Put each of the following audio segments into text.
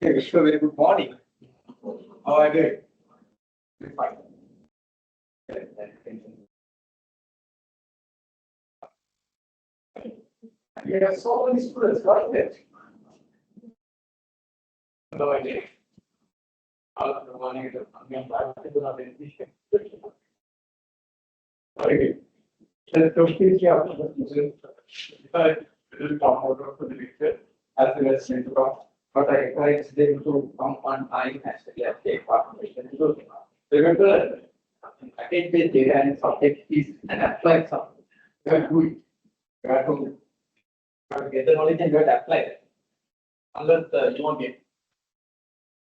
Hey, wish you a very good morning. How are you doing? Fine. Yeah, so many students, right there. No idea. All of the morning, I'm back to the education. Okay. The question is, yeah, will come out of the picture as well as sent across. But I encourage them to come on time as well as take participation. Remember, package-based data and subject is an applied something. You have to do it. You have to get the knowledge and you have to apply it. Unless you won't get.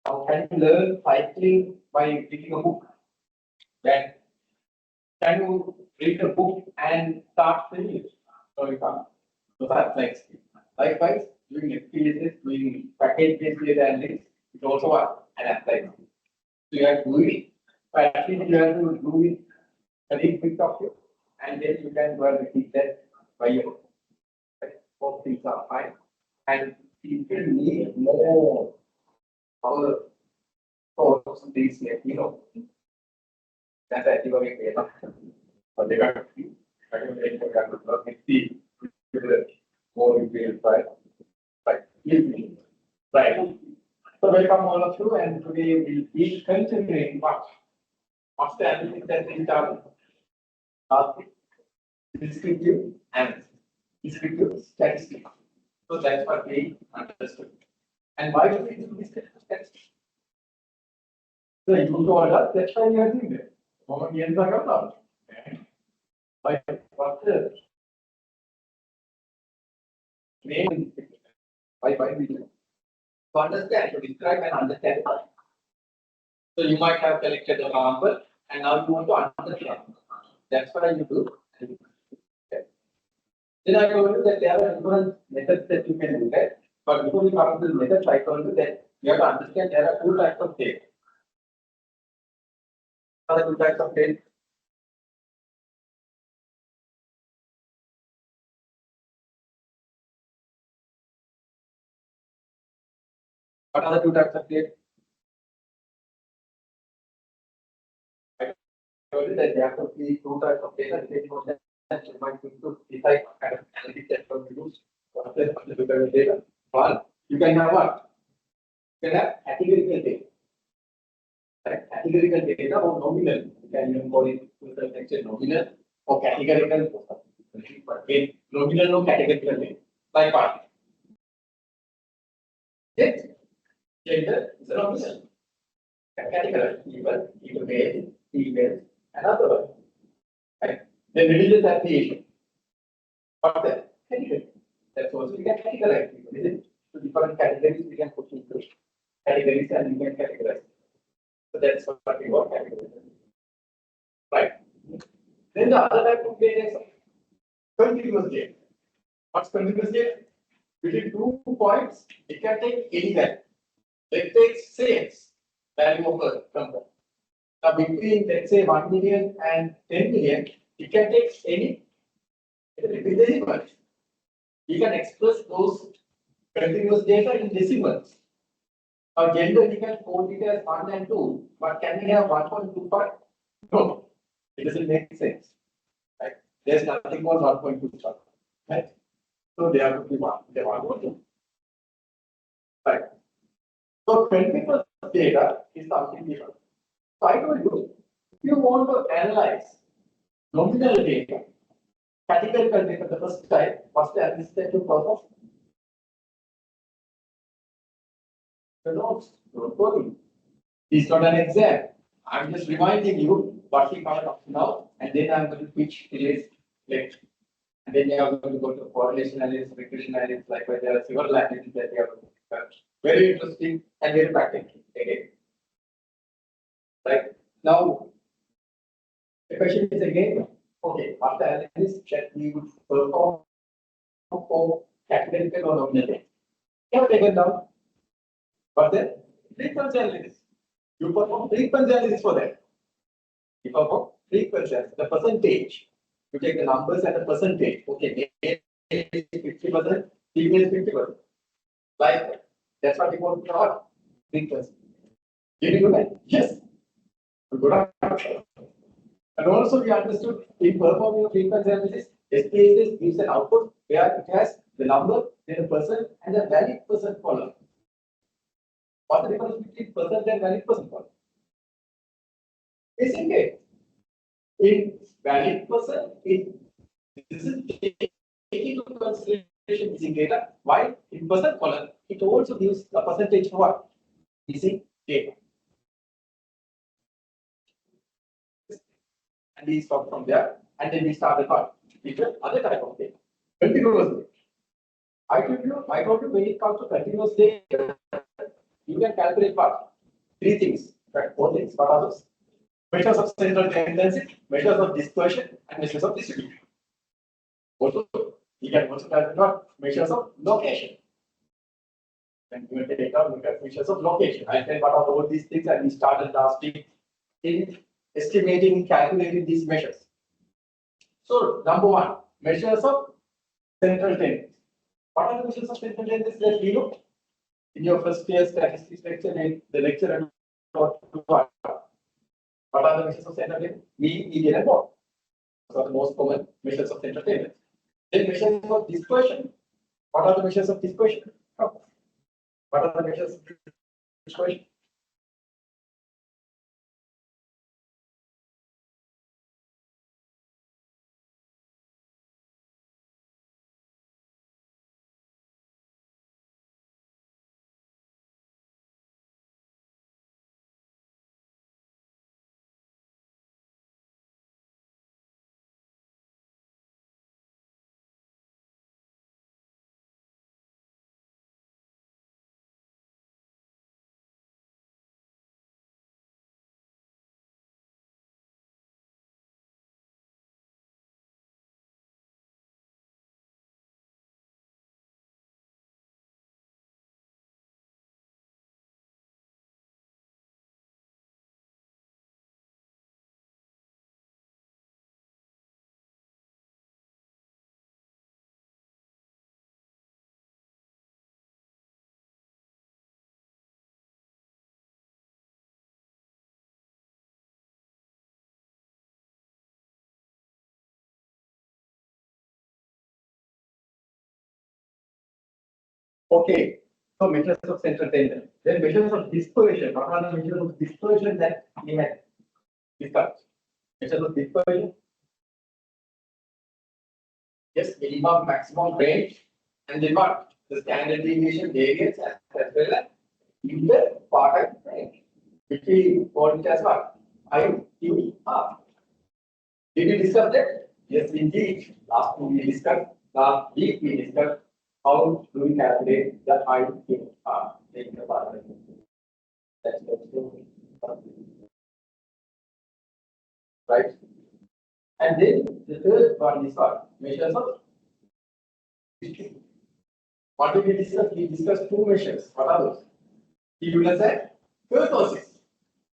How can you learn cycling by reading a book? Then can you read a book and start swimming it? No, you can't. Those are applied skills. Likewise, doing experiences, doing package-based data analytics is also an applied skill. So you have to do it, but at least you have to do it a little bit of you, and then you can go and repeat that by your own. Right? Both things are fine. And people need more power source these that's actually data. But they got to see, I don't think they got to work and see more details, right? Right. Right. So welcome all of you, and today we'll be continuing what's the analysis that we started last week? Descriptive analysis, descriptive statistics. So that's what we understood. And why do we do descriptive statistics? So you do all that, that's why we are doing it. Moment we enter a like what's the main why we do it? To understand, to describe and understand. So you might have collected a sample and now you want to understand. That's what you do. Okay. Then I told you that there are different methods that you can look at. But before we come to the methods, I told you that you have to understand there are two types of data. What are the two types of data? What are the two types of data? I told you that there have to be two types of data. You might need to decide what kind of analytics that you use. What are the two types of data? One, you can have what? You can have categorical data. Right? Categorical data or nominal. You can even call it to the extent nominal or categorical. Again, nominal or categorical data. Like what? Yes. Gender is a nominal. Category, even male, female, and other one. Right? Then religious affiliation. But the category. That's also we can categorize people, isn't it? So different categories we can put into categories and we can categorize. So that's what we call categories. Right? Then the other type of data is continuous data. What's continuous data? Between 2 points, it can take any value. Let's take sales value of a company. Now between let's say 1 million and 10 million, it can take any decimals. You can express those continuous data in decimals. Now gender we can code it as 1 and 2, but can we have 1.25? No, it doesn't make sense. Right? There's nothing more 1.25. Right? So they have to be 1. They want 1. Right. So 21st data is something different. So I told you, if you want to analyze nominal data, categorical data, the first type, what's the analysis that you perform? The notes, don't worry. It's not an exam. I'm just reminding you what we covered up to now, and then I'm going to teach today's lecture. And then you are going to go to correlation analysis, regression analysis, likewise there are several analyses that you have to discuss. Very interesting and very practical again. Right now, the question is again, okay, after analysis that we would perform for categorical or nominal data. You have taken down. But then frequency analysis. You perform frequency analysis for that. You perform frequency analysis, the percentage. You take the numbers and the percentage. Okay, male is 50%, female is 50%. Like that's what we call fraud. frequency. Did you do that? Yes. Good answer. And also we understood in performing a frequency analysis, SPSS gives an output where it has the number, then the person, and the valid person column. What's the difference between person and valid person column? It's okay. In valid person, it doesn't take into consideration missing data, while in person column, it also gives a percentage for what? Missing data. And we stop from there, and then we start the part. Other type of data. Continuous data. I told you when it comes to continuous data, you can calculate what? Three things. Right? Four things. What are those? Measures of central tendency, measures of dispersion, and measures of distribution. Also, you can also calculate what? Measures of location. And you will take out look at measures of location. I said what are all these things, and we started last week in estimating, calculating these measures. So, number one, measures of central tendency. What are the measures of central tendency that we looked? In your first year statistics lecture, the lecturer taught you what are the measures of central tendency? Mean, median, and mode. Those are the most common measures of central tendency. Then measures of dispersion. What are the measures of dispersion? What are the measures of dispersion? Okay, so measures of central tendency. Then measures of dispersion. What are the measures of dispersion that we had discussed? Measures of dispersion. Yes, minimum, maximum range, and then what? The standard deviation, variance, as well as the part range, which we call it as what? IQR. Did we discuss that? Yes, indeed. Last week we discussed how do we calculate the IQR in the part range. That's right. And then the third one is what? Measures of distribution. What did we discuss? We discussed two measures. What are those? Skewness and kurtosis.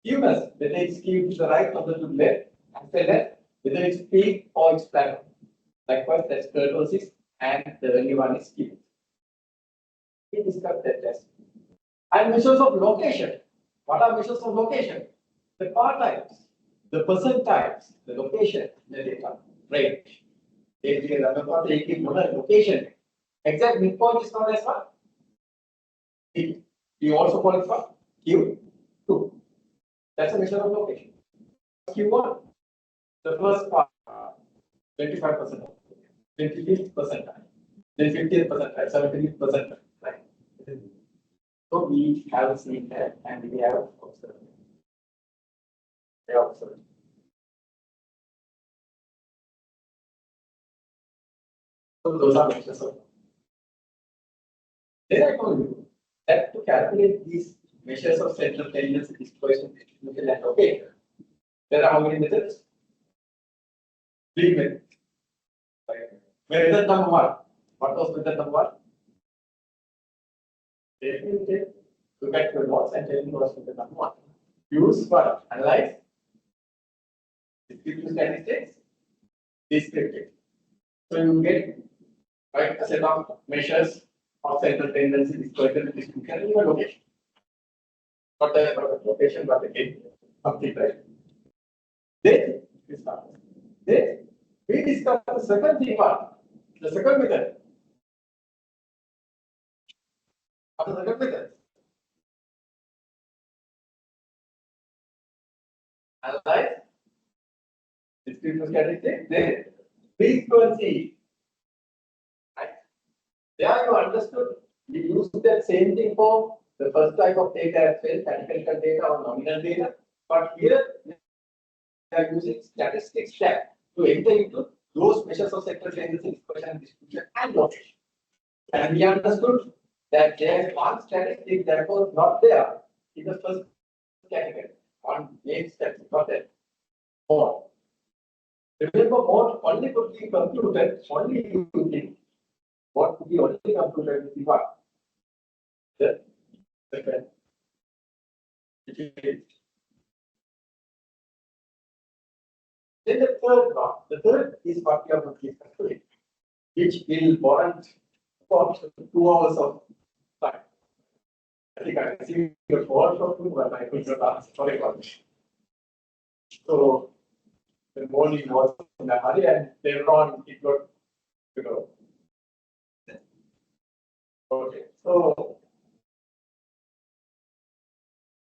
Skewness, whether it's skewed to the right or to the left, and then whether it's peak or it's flat. Likewise, that's kurtosis, and the only one is skew. We discussed that test. And measures of location. What are measures of location? The part types, the percentiles, the location, the data range. Location. Exact midpoint is known as what? We also call it what? Q2. That's a measure of location. Q1, the first part, 25%, 25th percentile, then 50th percentile, 70th percentile. Right. So we have seen that and we have observed. They observed. So those are measures of. Then I told you that to calculate these measures of central tendency, dispersion, distribution, and location, there are how many methods? Three methods. Method number one. What was method number one? Look at your notes and tell me what's method number one. Use what? Analyze. Descriptive statistics. Descriptive. So you get right a set of measures of central tendency, dispersion, distribution, and location. not the location, but the gate, something right. Then we discuss the second thing part, the second method. What is the second method? Analyze distribution statistics, then frequency. Right? There you understood. We use that same thing for the first type of data as well, statistical data or nominal data. But here we are using statistics tab to enter into those measures of sector changes in dispersion, distribution, and location. And we understood that there is one statistic that was not there in the first category. One main statistic not there. Mode. Remember, mode only could be computed only using what could be only computed with what? The second. Then the third one. The third is what we are going to discuss today, which will warrant about 2 hours of time. I think I can see the word of you, but I could not answer. Sorry about it. So the morning was in a hurry, and later on it got, you know. Okay, so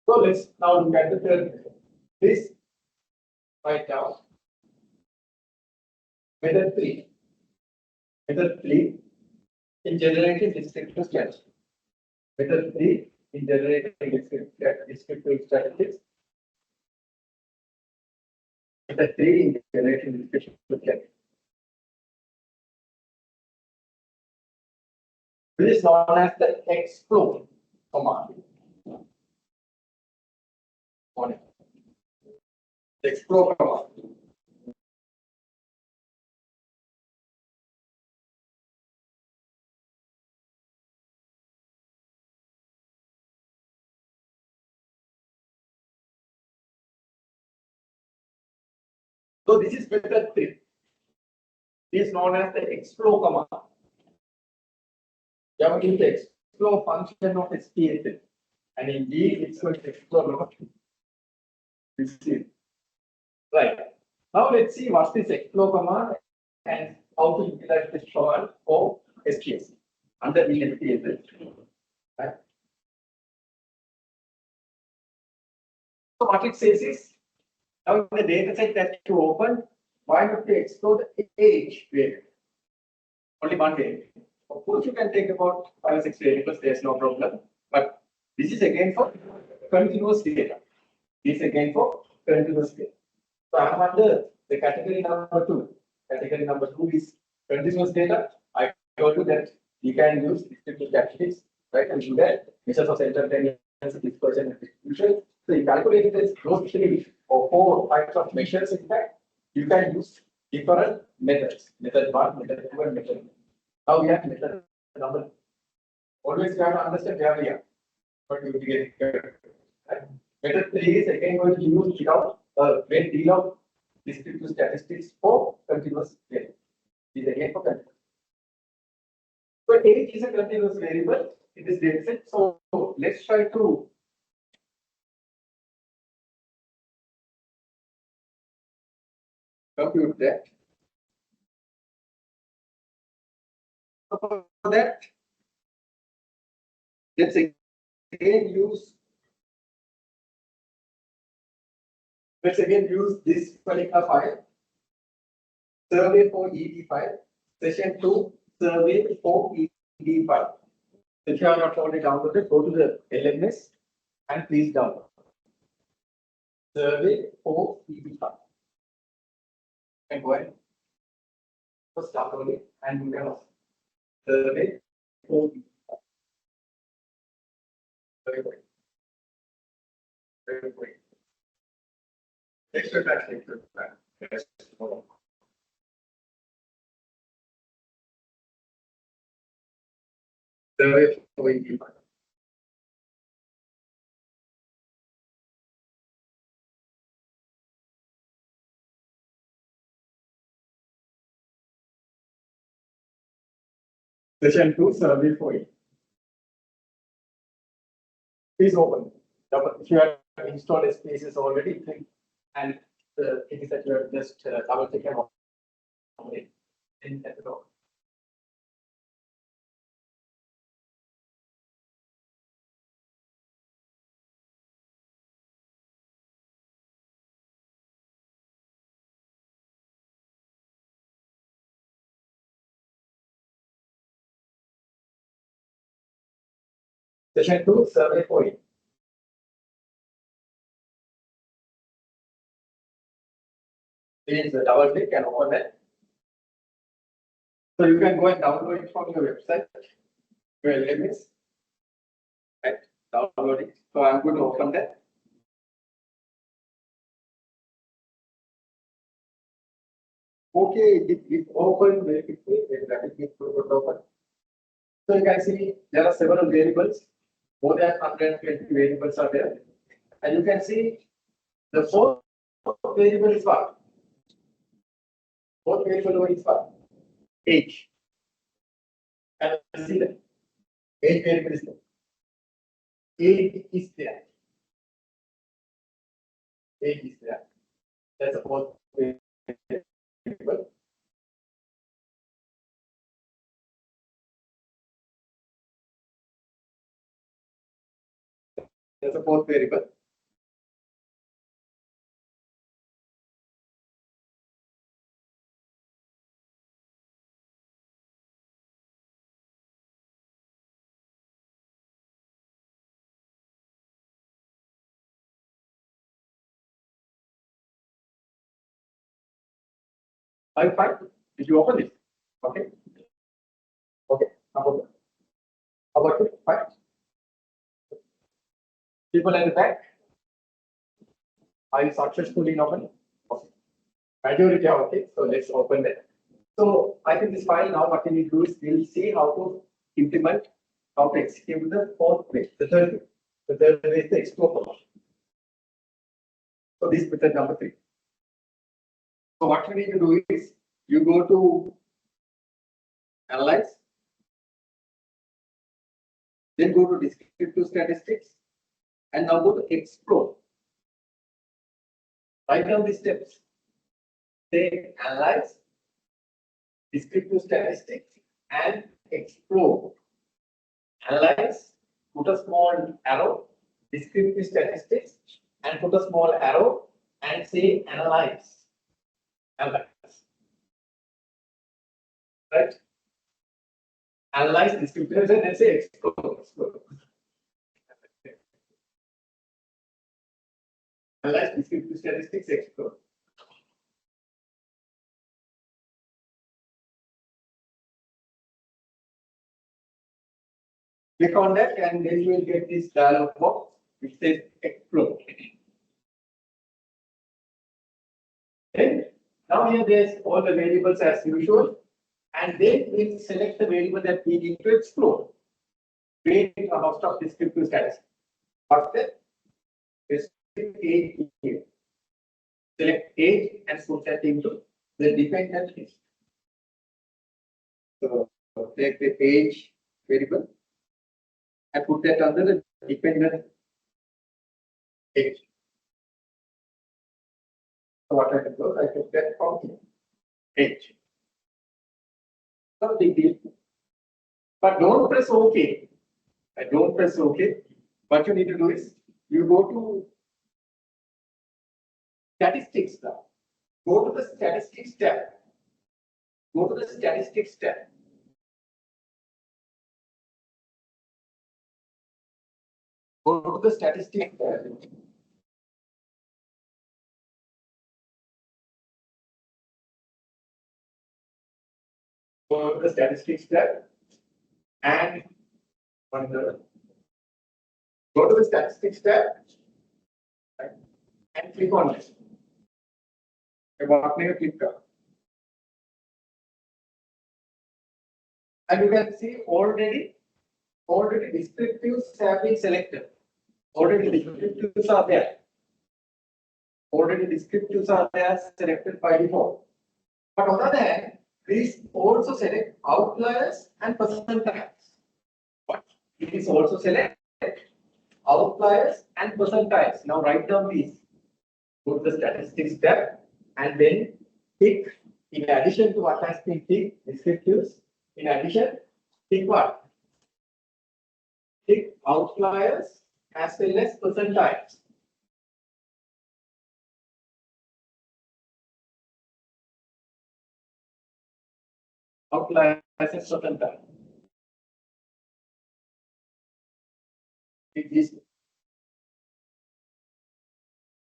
let's now look at the third method. This write down method 3. Method 3 in generating descriptive statistics. Method 3 in generating descriptive statistics. Method 3 in generating descriptive statistics. This is known as the explore command. The explore command. So this is method 3. This is known as the explore command. You have to use the explore function of SPSS. And indeed, it's going to explore. Right. Now let's see what is explore command and how to utilize this command for SPSS under the SPSS. Right. So what it says is, now in the data set that you open, why not you explore the age variable? Only one variable. Of course, you can take about 5 or 6 variables, there's no problem. But this is again for continuous data. This is again for continuous data. So I'm under the category number 2. Category number 2 is continuous data. I told you that you can use descriptive statistics, right? And do that measures of center tendency, dispersion, and distribution. So you calculate this those 3 or 4 types of measures. In fact, you can use different methods. Method 1, method 2, and method 3. Now we have method number. Always you have to understand where we are. But you will get it. Right? Method 3 is again going to use without a great deal of descriptive statistics for continuous variable. This is again for continuous. So age is a continuous variable in this data set. So let's try to compute that. So for that, let's again use this particular file, survey for ED file, session 2, survey for ED file. If you have not already downloaded, go to the LMS and please download. Survey for ED file. And go ahead. First download it and you can survey for ED file. Very good. Very good. Extra back. Yes. Survey for ED file. Session 2, survey for ED. Please open. If you have installed spaces already, and the thing is that you have just double click and open it in at the door. Session 2, survey point. Please double click and open it. So you can go and download it from your website, your LMS, right? Download it. So I'm going to open that. Okay, it opened very quickly. Let me open. So you can see there are several variables. More than 120 variables are there. And you can see the fourth variable is what? Fourth variable is what? Age. And see that. Age variable is there. Age is there. Age is there. That's the fourth variable. That's the fourth variable. I'm fine. Did you open it? Okay. Okay. How about it? Fine. People at the back. Are you successfully open? Okay. Majority are okay. So let's open that. So I think this file now what we need to do is we'll see how to implement, how to execute the fourth way, the third way. The third way is the explore function. So this is method number 3. So what you need to do is you go to analyze, then go to descriptive statistics, and now go to explore. Write down the steps. Say analyze, descriptive statistics, and explore. Analyze, put a small arrow, descriptive statistics, and put a small arrow, and say analyze. Analyze. Right? Analyze descriptive and then say explore. Analyze descriptive statistics, explore. Click on that and then you will get this dialog box which says explore. Then now here there's all the variables as usual, and then we'll select the variable that we need to explore. Create a host of descriptive statistics. What's that? Age here. Select age and put that into the dependent list. So take the age variable and put that under the dependent age. So what I can do, I took that from here. Age. No big deal. But don't press OK. Don't press OK. What you need to do is you go to statistics now. Go to the statistics tab. Go to the statistics tab. Go to the statistics tab. Go to the statistics tab and go to the statistics tab and click on it. Click on. And you can see already descriptives have been selected. Already descriptives are there. Selected by default. But on the other hand, please also select outliers and percentiles. But it is also select outliers and percentiles. Now write down these. Go to the statistics tab and then pick, in addition to what has been picked, descriptives, in addition, pick what? Pick outliers as well as percentiles. Outliers and percentiles. Pick these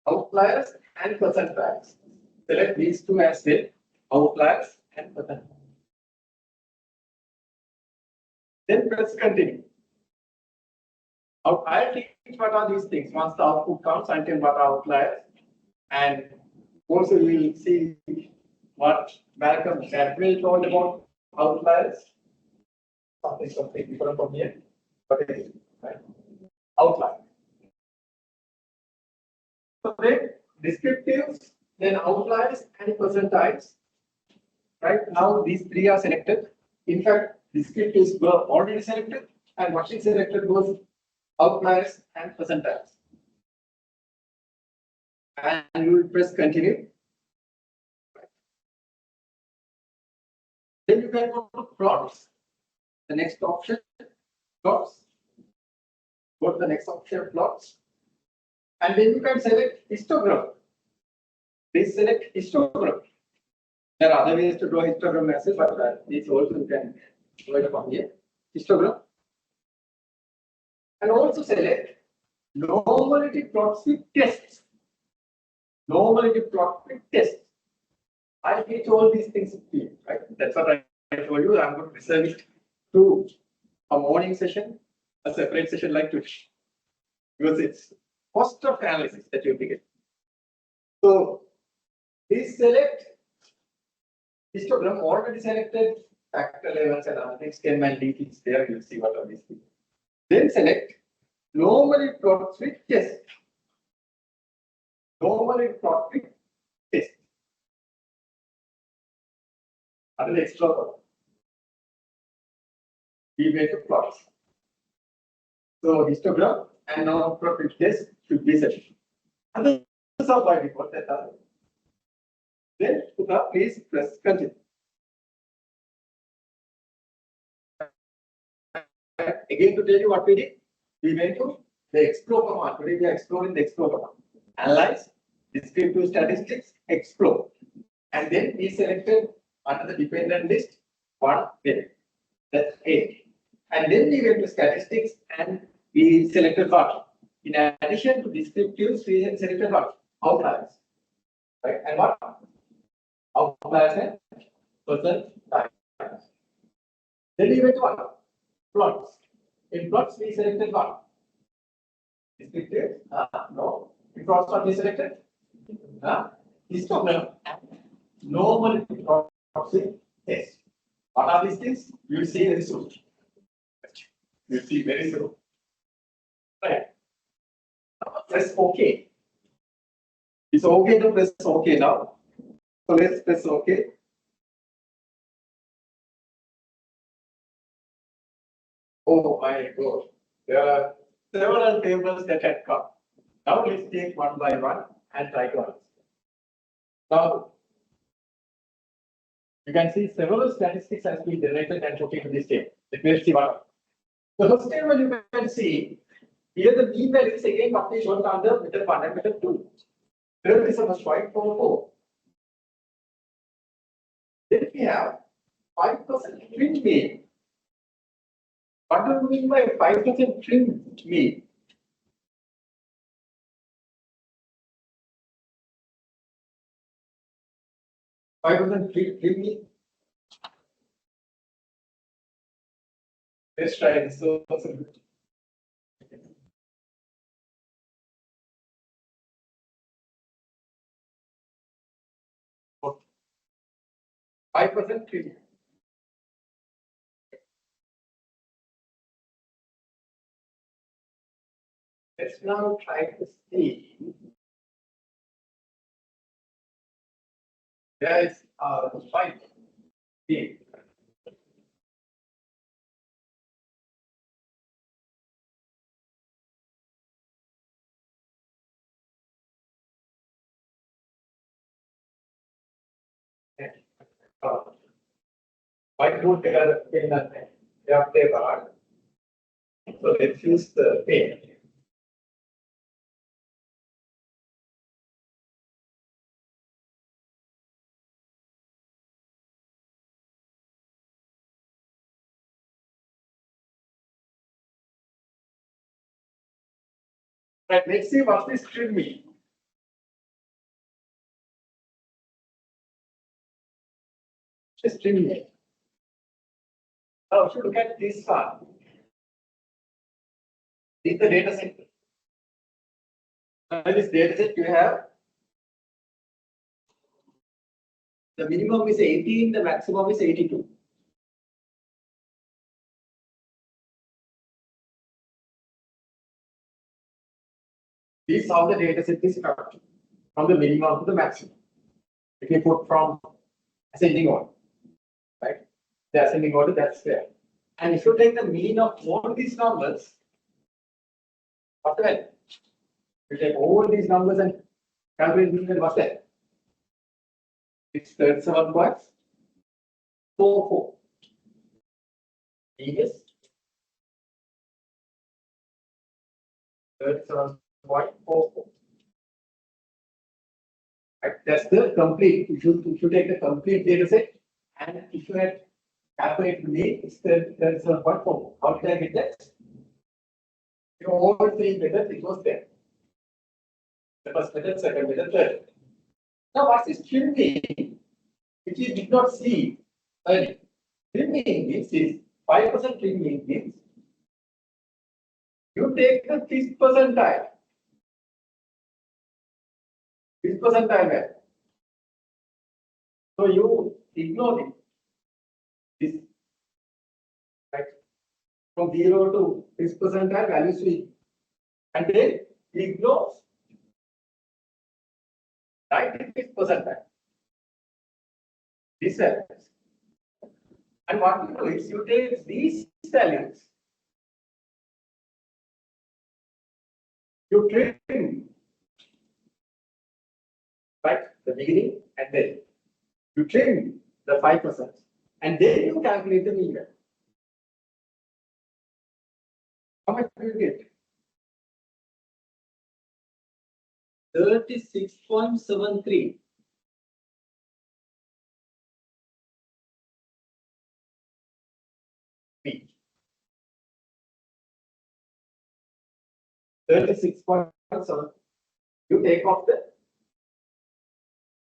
outliers and percentiles. Select these two as well, outliers and percentiles. Then press continue. Now I'll teach what are these things. Once the output comes, I'll tell what are outliers. And also we will see what Malcolm Gladwell told about outliers. Something completely different from here. But it is right. Outlier. So then descriptives, then outliers and percentiles. Right now these three are selected. In fact, descriptives were already selected, and what is selected was outliers and percentiles. And you will press continue. Then you can go to plots. The next option, plots. Go to the next option, plots. And then you can select histogram. Please select histogram. There are other ways to draw histogram as well, but this also you can draw it from here. Histogram. And also select normality plots with tests. Normality plot with tests. I teach all these things to you, right? That's what I told you. I'm going to reserve it to a morning session, a separate session like today, because it's cost of analysis that you get. So please select histogram already selected, factor levels and other things, can and D things there. You'll see what are these things. Then select normally plot with test. Normally plot with test. Under the explore, we make a plots. So histogram and now plot with test should be set. And this is how by default that are. Then please press continue. Again, to tell you what we did, we went to the explore command. Today we are exploring the explore command. Analyze, descriptive statistics, explore. And then we selected under the dependent list one variable. That's A. And then we went to statistics and we selected what? In addition to descriptives, we selected what? Outliers. Right? And what? Outliers and percentiles. Then we went to what? Plots. In plots, we selected what? Descriptive? No. In plots, what we selected? Histogram. Normal plots with test. What are these things? You will see very soon. You will see very soon. Right. Now press OK. It's okay to press OK now. So let's press OK. Oh my God. There are several tables that had come. Now let's take one by one and try to answer. Now, you can see several statistics has been generated and put into this table. Let me see one. The first table you can see here the mean value is again roughly shown under method 1 and method 2. There is a 0.44. Then we have 5% trim mean. What do you mean by 5% trim mean? $5 trim mean. Let's try this. So, 5% trim. Let's now try to see. There is a 5. whiteboard pen and paper. So let's use the pen. Right, let's see what this string means. This string means. Now, if you look at this one, this is the data set. In this data set, you have the minimum is 18, the maximum is 82. This is how the data set is structured, from the minimum to the maximum. If you put from ascending order, right? The ascending order, that's there. And if you take the mean of all these numbers, after that, you take all these numbers and calculate mean, what's that? It's 37.44. Yes. 37.44. Right? That's the complete. If you take the complete data set and if you had calculated mean, it's 37.4. How did I get that? You know, all three methods, it was there. The first method, second method, third. Now, what's this trim mean? Which you did not see earlier. Trim mean means is 5% trim mean means you take the 5th percentile. 5th percentile where? So you ignore it. This, right? From 0 to 5th percentile values we, and then ignore 95th percentile. This values. And what you do is you take these values, you trim, right? The beginning, and then you trim the 5%, and then you calculate the mean value. How much do you get? 36.73. B. 36.7. You take off the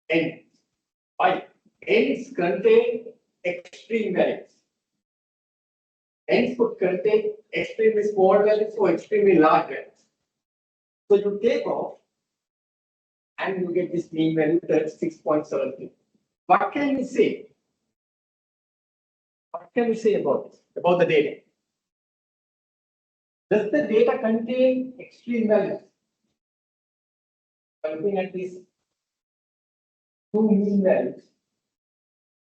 ends. Why? Ends contain extreme values. Ends could contain extremely small values or extremely large values. So you take off and you get this mean value 36.73. What can we say? What can we say about this? About the data? Does the data contain extreme values? Looking at these two mean values,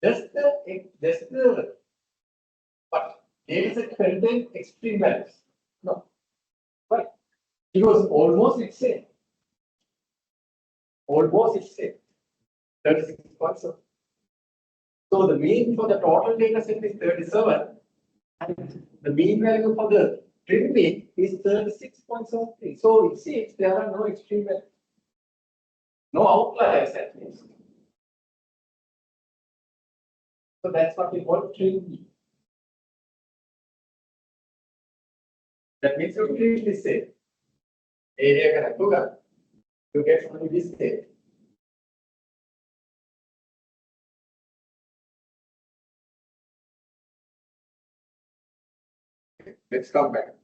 does the what data set contain extreme values? No. Right? Because almost it's same. Almost it's same. 36.7. So the mean for the total data set is 37, and the mean value for the trim mean is 36.73. So it seems there are no extreme values. No outliers at least. So that's what we call trim mean. That means you treat this set. Area can you get only this set. Let's come back.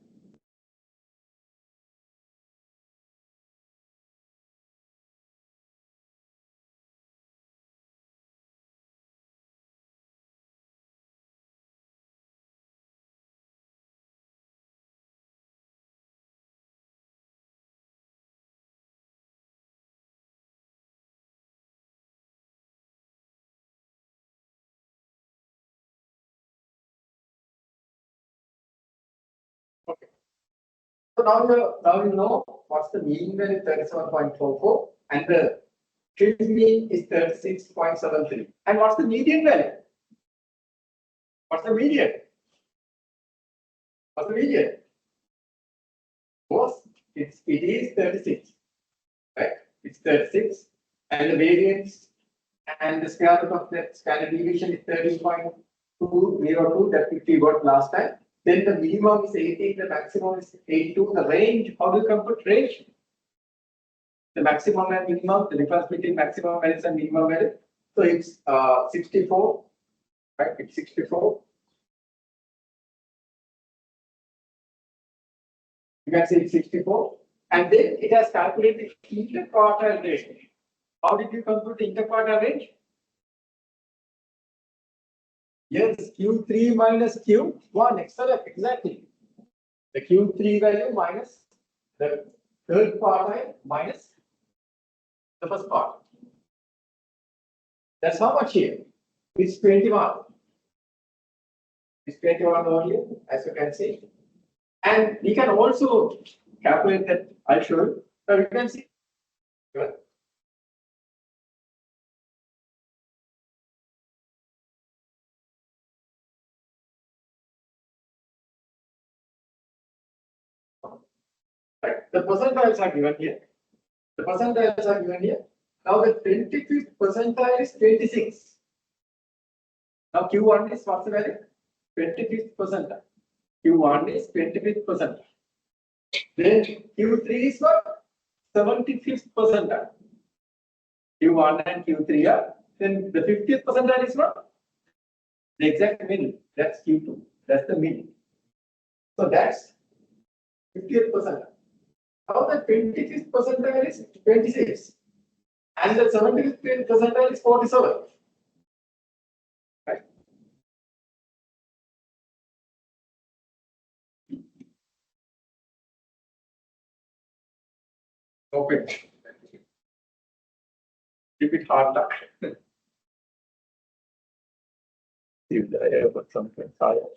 Okay. So now you know what's the mean value 37.44 and the Fringe mean is 36.73. And what's the median value? What's the median? What's the median? Because it is 36, right? It's 36, and the variance and the square root of that standard deviation is 13.202 that we got last time. Then the minimum is 18, the maximum is 82. The range, how do you compute range? The maximum and minimum, the difference between maximum values and minimum value. So it's 64, right? It's 64. You can see it's 64. And then it has calculated the interquartile range. How did you compute the interquartile range? Yes, Q3 minus Q1, excellent, exactly. The Q3 value minus the third quartile minus the first part. That's how much here? It's 21. It's 21 only, as you can see. And we can also calculate that, I'll show you. So you can see. Good. Right. The percentiles are given here. The percentiles are given here. Now the 25th percentile is 26. Now Q1 is what's the value? 25th percentile. Q1 is 25th percentile. Then Q3 is what? 75th percentile. Q1 and Q3 are. Then the 50th percentile is what? The exact middle. That's Q2. That's the middle. So that's 50th percentile. Now the 25th percentile is 26. And the 75th percentile is 47. Right? Open. Keep it hard luck. If I have got something higher.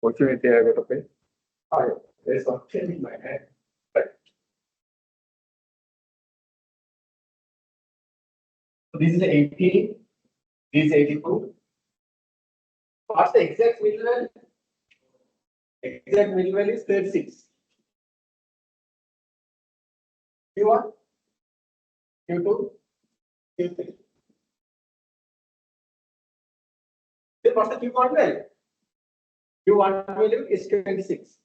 Fortunately, I got a pay. Higher. There's something in my hand. Right. So this is 80. This is 82. What's the exact middle value? Exact middle value is 36. Q1, Q2, Q3. Then what's the Q1 value? Q1 value is 26.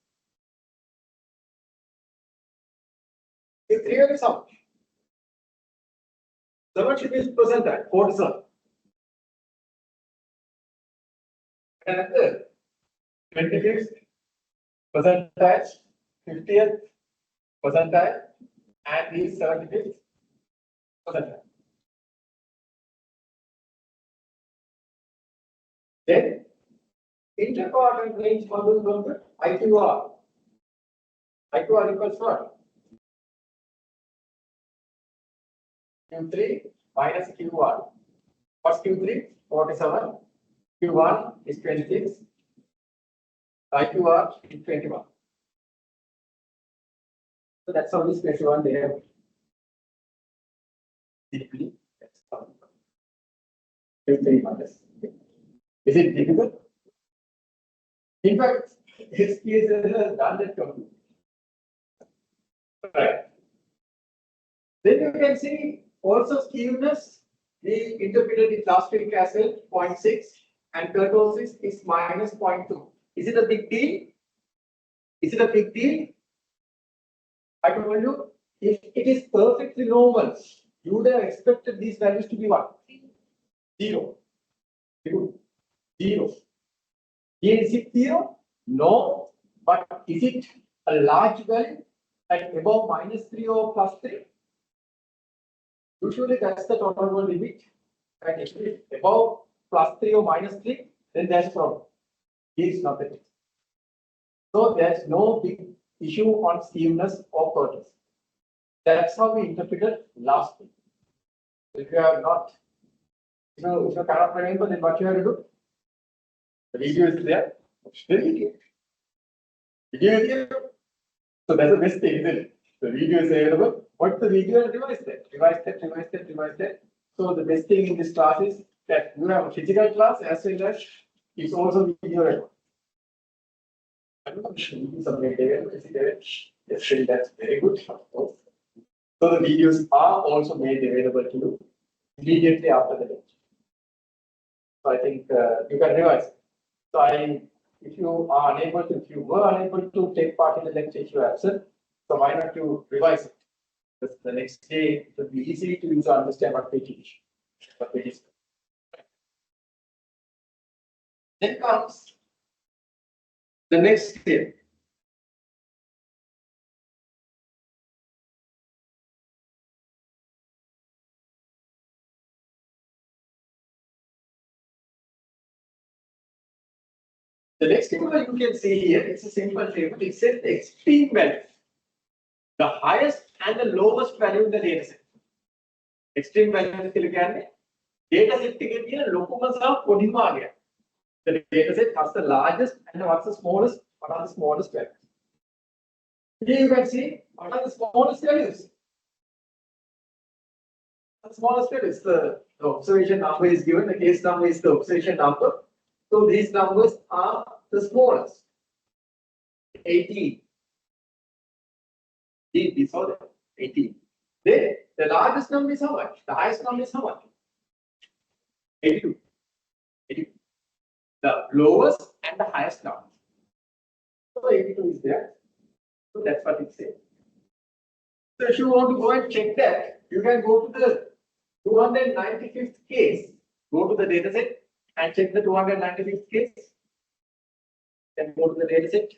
Q3 value is how much? 75th percentile, 47. And the 25th percentile, 50th percentile, and the 75th percentile. Then interquartile range for IQR. IQR equals what? Q3 minus Q1. What's Q3? 47. Q1 is 26. IQR is 21. So that's how this 21 they have. Deeply. Q3 minus. Is it difficult? In fact, SPSS has done that completely. Right. Then you can see also skewness. We interpreted it last week as well, 0.6, and kurtosis is minus 0.2. Is it a big deal? Is it a big deal? I told you, if it is perfectly normal, you would have expected these values to be what? 0. 0. Here is it 0? No. But is it a large value? Like above minus 3 or plus 3? Usually that's the tolerable limit. And if it is above plus 3 or minus 3, then there's a problem. Here is not the case. So there's no big issue on skewness or kurtosis. That's how we interpreted last week. If you are not, if you cannot remember, then what you have to do? The video is there. Video is there. So that's the best thing, isn't it? The video is available. What's the video? Revise that. Revise that. Revise that. Revise that. So the best thing in this class is that you have a physical class as well as it's also video record. I'm not sure something there. Yes, that's very good. So the videos are also made available to you immediately after the lecture. So I think you can revise. So if you were unable to take part in the lecture, if you are absent, so why not you revise it? Because the next day it will be easy to use understand what we teach, what we discuss. Then comes the next step. The next table you can see here, it's a simple table. It says the extreme value, the highest and the lowest value in the data set. Extreme value is data set එකේ ලොකුම සහ පොඩිම භාගය. The data set has the largest and what's the smallest? What are the smallest values? Here you can see what are the smallest values. The smallest values, the observation number is given, the case number is the observation number. So these numbers are the smallest. 18. These are the 18. Then the largest number is how much? The highest number is how much? 82. 82. The lowest and the highest number. So 82 is there. So that's what it says. So if you want to go and check that, you can go to the 295th case. Go to the data set and check the 295th case. Then go to the data set.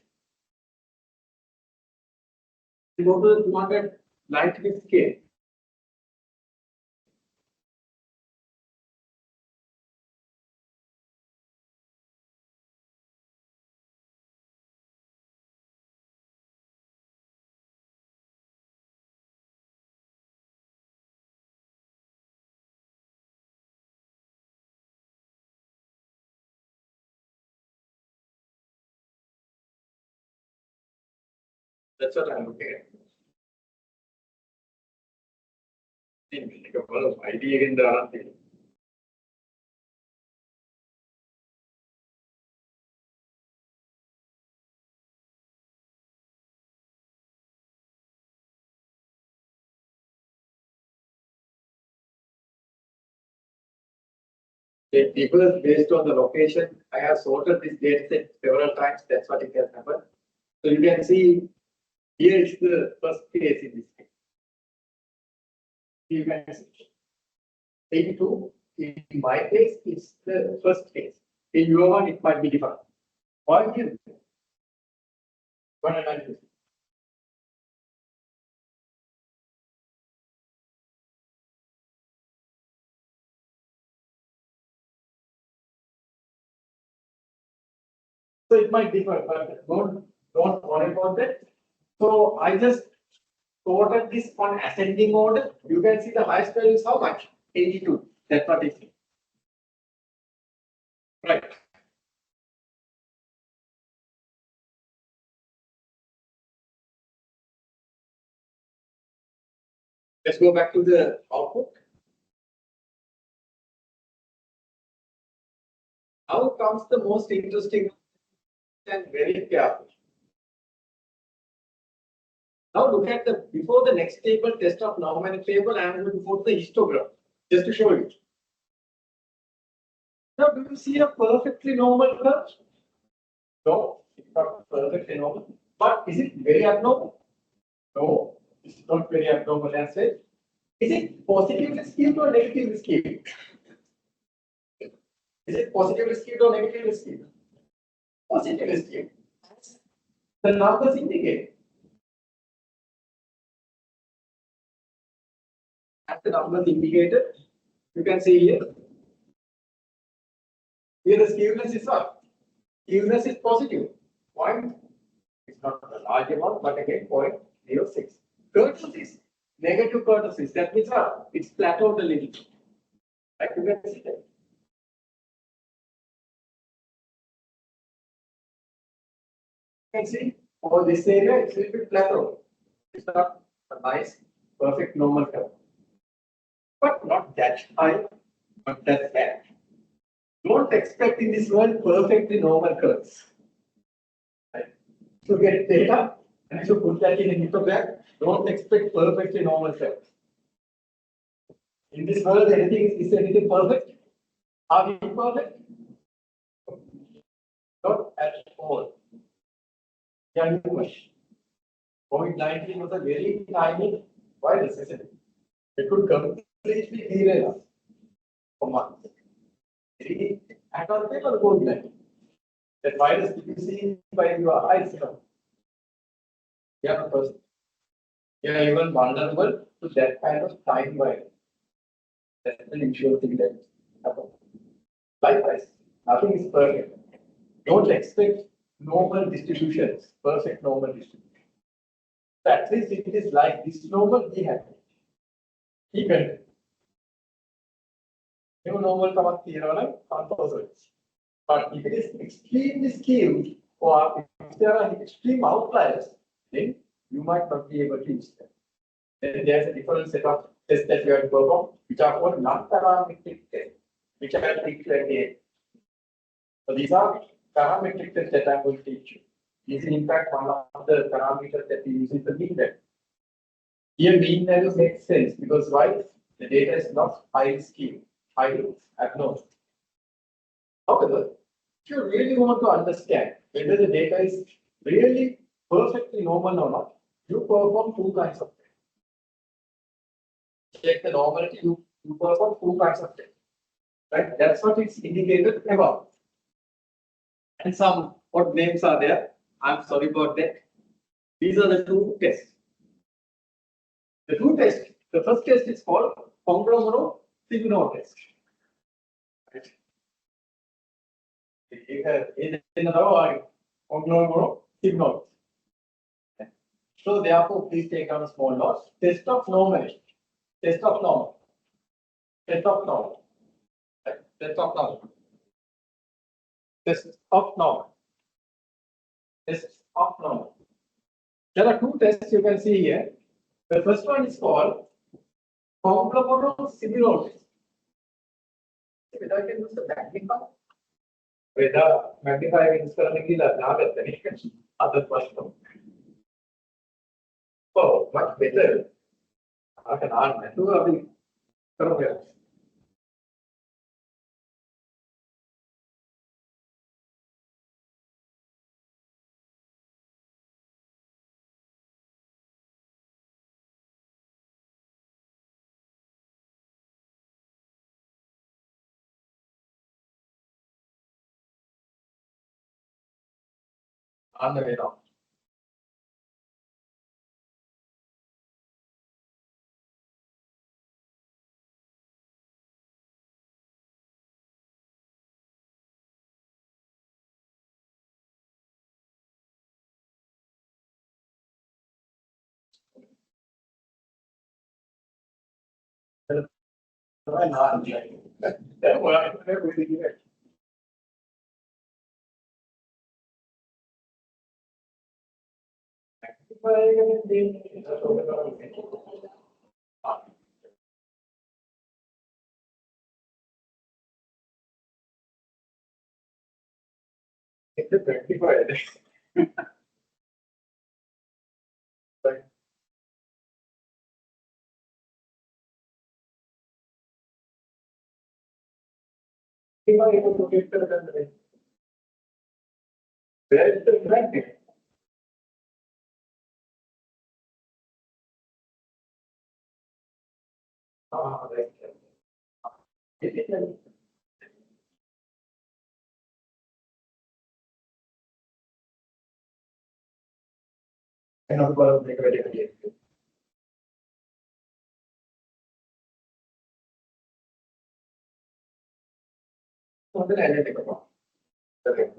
Go to the 295th case. That's what I'm looking at. Idea in the people based on the location. I have sorted this data set several times. That's what it has happened. So you can see here is the first case in this case. You can see 82 in my case is the first case. In your one, it might be different. Why here? 190. So it might differ, but don't worry about that. So I just sorted this on ascending order. You can see the highest value is how much? 82. That's what it is. Right. Let's go back to the output. Now comes the most interesting and very careful. Now look at the before the next table, test of normal table, I am going to put the histogram just to show you. Now, do you see a perfectly normal curve? No, it's not perfectly normal. But is it very abnormal? No, it's not very abnormal as well. Is it positively skewed or negatively skewed? Is it positively skewed or negatively skewed? Positively skewed. The numbers indicate. As the numbers indicated, you can see here. Here the skewness is what? Skewness is positive. Point. It's not a large amount, but again 0.06. Kurtosis, negative kurtosis. That means what? It's plateaued a little. Right? You can see that. You can see over this area, it's a little bit plateaued. It's not a nice, perfect normal curve. But not that high, not that flat. Don't expect in this world perfectly normal curves. Right? To get data and to put that in a histogram, don't expect perfectly normal curves. In this world, is anything perfect? Are we perfect? Not at all. Yeah, COVID-19 was a very tiny virus, isn't it? It could completely derail us for months. And on paper, COVID-19. That virus, if you see by your eyes, yeah, because you are even vulnerable to that kind of tiny virus. That's the usual thing that happens. Likewise, nothing is perfect. Don't expect normal distributions, perfect normal distribution. So at least if it is like this normal, be happy. Keep it. New normal comes here, but if it is extremely skewed or if there are extreme outliers, then you might not be able to use them. Then there's a different set of tests that you have to perform, which are called non-parametric tests, which I will teach you again. So these are parametric tests that I'm going to teach you. This is in fact one of the parameters that we use in the mean value. Here mean value makes sense because why? The data is not highly skewed, highly abnormal. However, if you really want to understand whether the data is really perfectly normal or not, you perform two kinds of tests. Check the normality, you perform two kinds of tests. Right? That's what it's indicated above. And some what names are there? I'm sorry about that. These are the two tests. The two tests, the first test is called Colombo test. Right? So therefore, please take down a small note. Test of normality. Test of normal. Test of normal. Right? Test of normal. Test of normal. Test of normal. There are two tests you can see here. The first one is called Colombo test. Whether I can use the magnifier. Whether magnifier is currently the target connection, other question. Oh, much better. I can add two of the programs. On the way down. It's a 25. If I able to get the where is the ranking? Right. And of course, make a very so then I take about. Okay.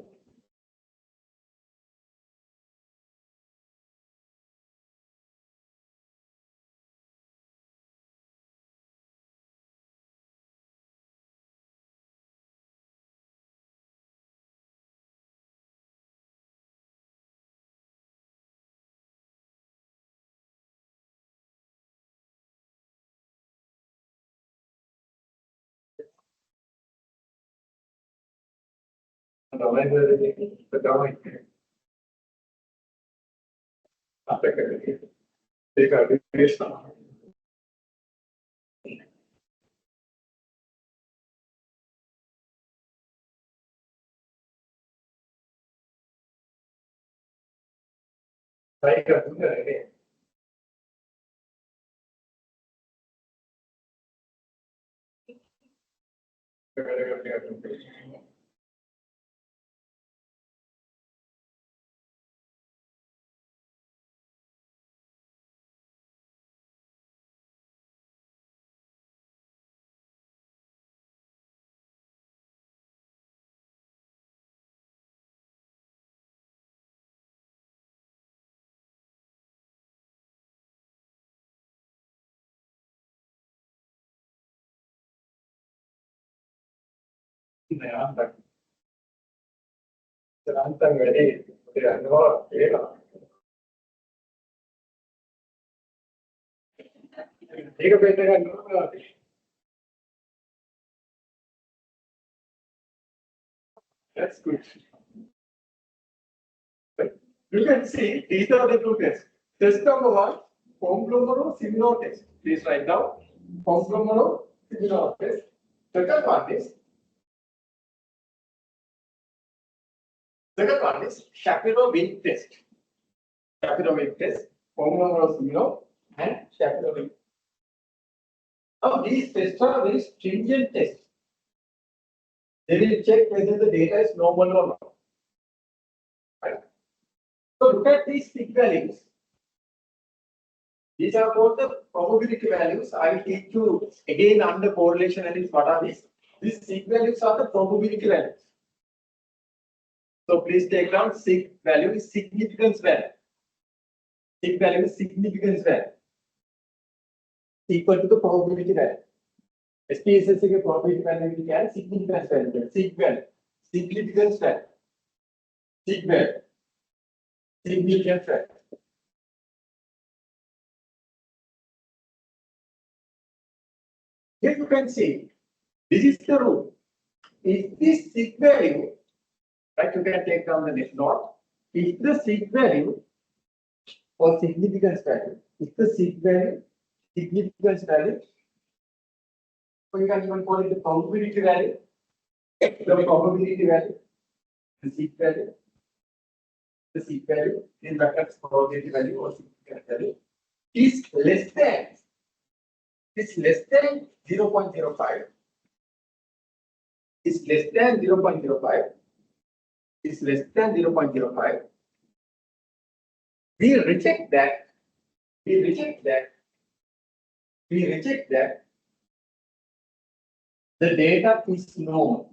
The government. Take a risk. That's good. You can see these are the two tests. Test number one, Pomplomoro test. Please write down Pomplomoro test. Second one is Shapiro-Wilk test. Shapiro-Wilk test, Pomplomoro and Shapiro-Wilk. Now these tests are very stringent tests. They will check whether the data is normal or not. Right? So look at these sig values. These are both the probability values. I will teach you again under correlation analysis what are these. These sig values are the probability values. So please take down sig value is significance value. Sig value is significance value. Equal to the probability value. SPSS के probability value क्या है? Significance value. Sig value. Significance value. Sig value. Significance value. Here you can see, this is the rule. If this sig value, right, you can take down the next note. If the sig value or significance value, if the sig value, significance value, so you can even call it the probability value, the probability value, the sig value, in brackets probability value or significance value is less than 0.05, is less than 0.05, is less than 0.05. We reject that. We reject that. The data is known.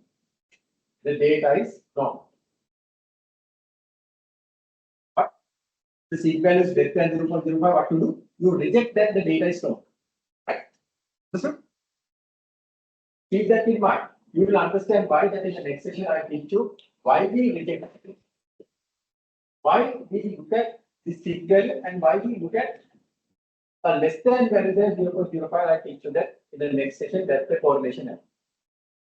The data is known. But the sig value is less than 0.05. What to do? You reject that the data is known. Right? Understood? Keep that in mind. You will understand why that in the next session I teach you why we reject it. Why we look at the sig value and why we look at a less than value than 0.05. I teach you that in the next session. That's the correlation.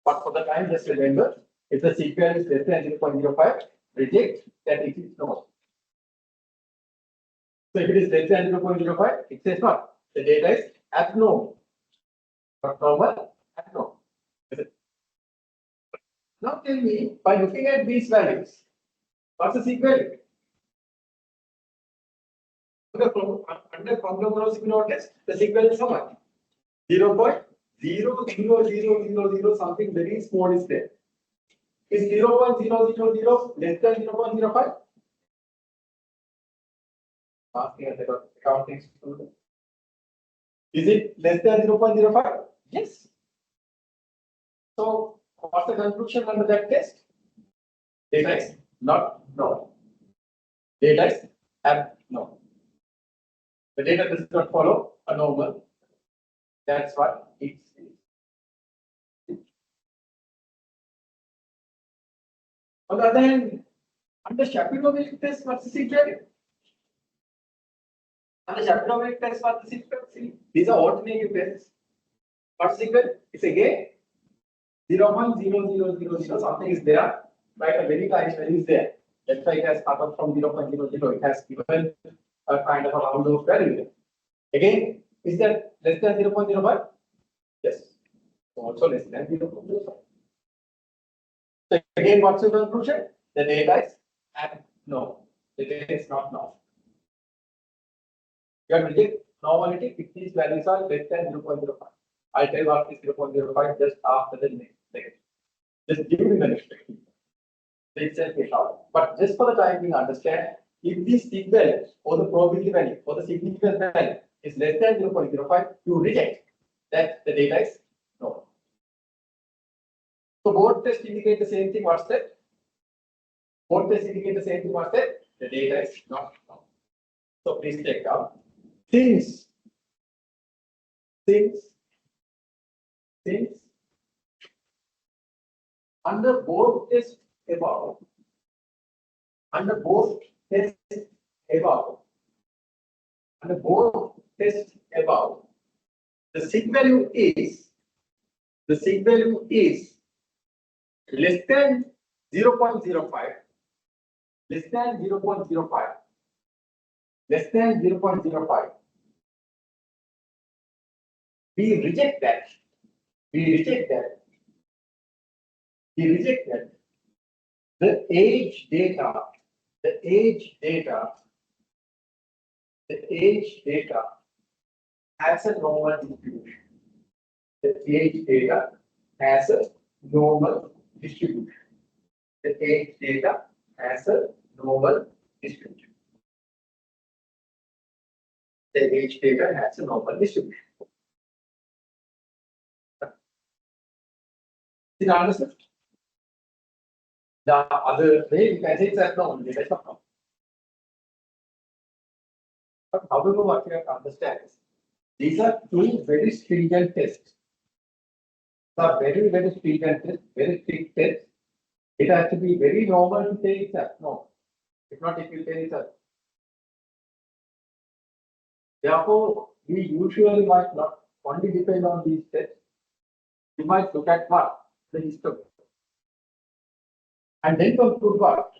But for the time, just remember, if the sig value is less than 0.05, reject that it is known. So if it is less than 0.05, it says what? The data is abnormal. Not normal, abnormal. Now tell me, by looking at these values, what's the sig value? Under Colombo test, the sig value is how much? 0.00000 something very small is there. Is 0.000 less than 0.05? Asking at the accounting student. Is it less than 0.05? Yes. So what's the conclusion under that test? Data is not known. Data is abnormal. The data does not follow a normal. That's what it is. On the other hand, under Shapiro-Wilk test, what's the sig value? Under Shapiro-Wilk test, what's the sig value? These are alternative tests. What's the sig value? It's again 0.0000 something is there. right? A very tiny value is there. Let's say it has started from 0.00. It has given a kind of a round of value. Again, is that less than 0.05? Yes. Also less than 0.05. So again, what's your conclusion? The data is no. The data is not no. You have to reject normality if these values are less than 0.05. I'll tell what is 0.05 just after the next lecture. Just give me the next lecture. Itself is out. But just for the time being, understand if the signal or the probability value or the significance value is less than 0.05, you reject that the data is no. So both tests indicate the same thing. What's that? Both tests indicate the same thing. What's that? The data is not no. So please take down. Since under both tests above, under both tests above, the sig value is less than 0.05, less than 0.05, less than 0.05. We reject that. The age data has a normal distribution. The age data has a normal distribution. The age data has a normal distribution. The age data has a normal distribution. Is it understood? The other way you can say that no, data is not normal. But however, what you have to understand is these are two very stringent tests. Are very, very stringent tests, very strict tests. It has to be very normal to say it's that. No. If not, it will say it's that. Therefore, we usually might not only depend on these tests. We might look at what? The history. And then conclude what?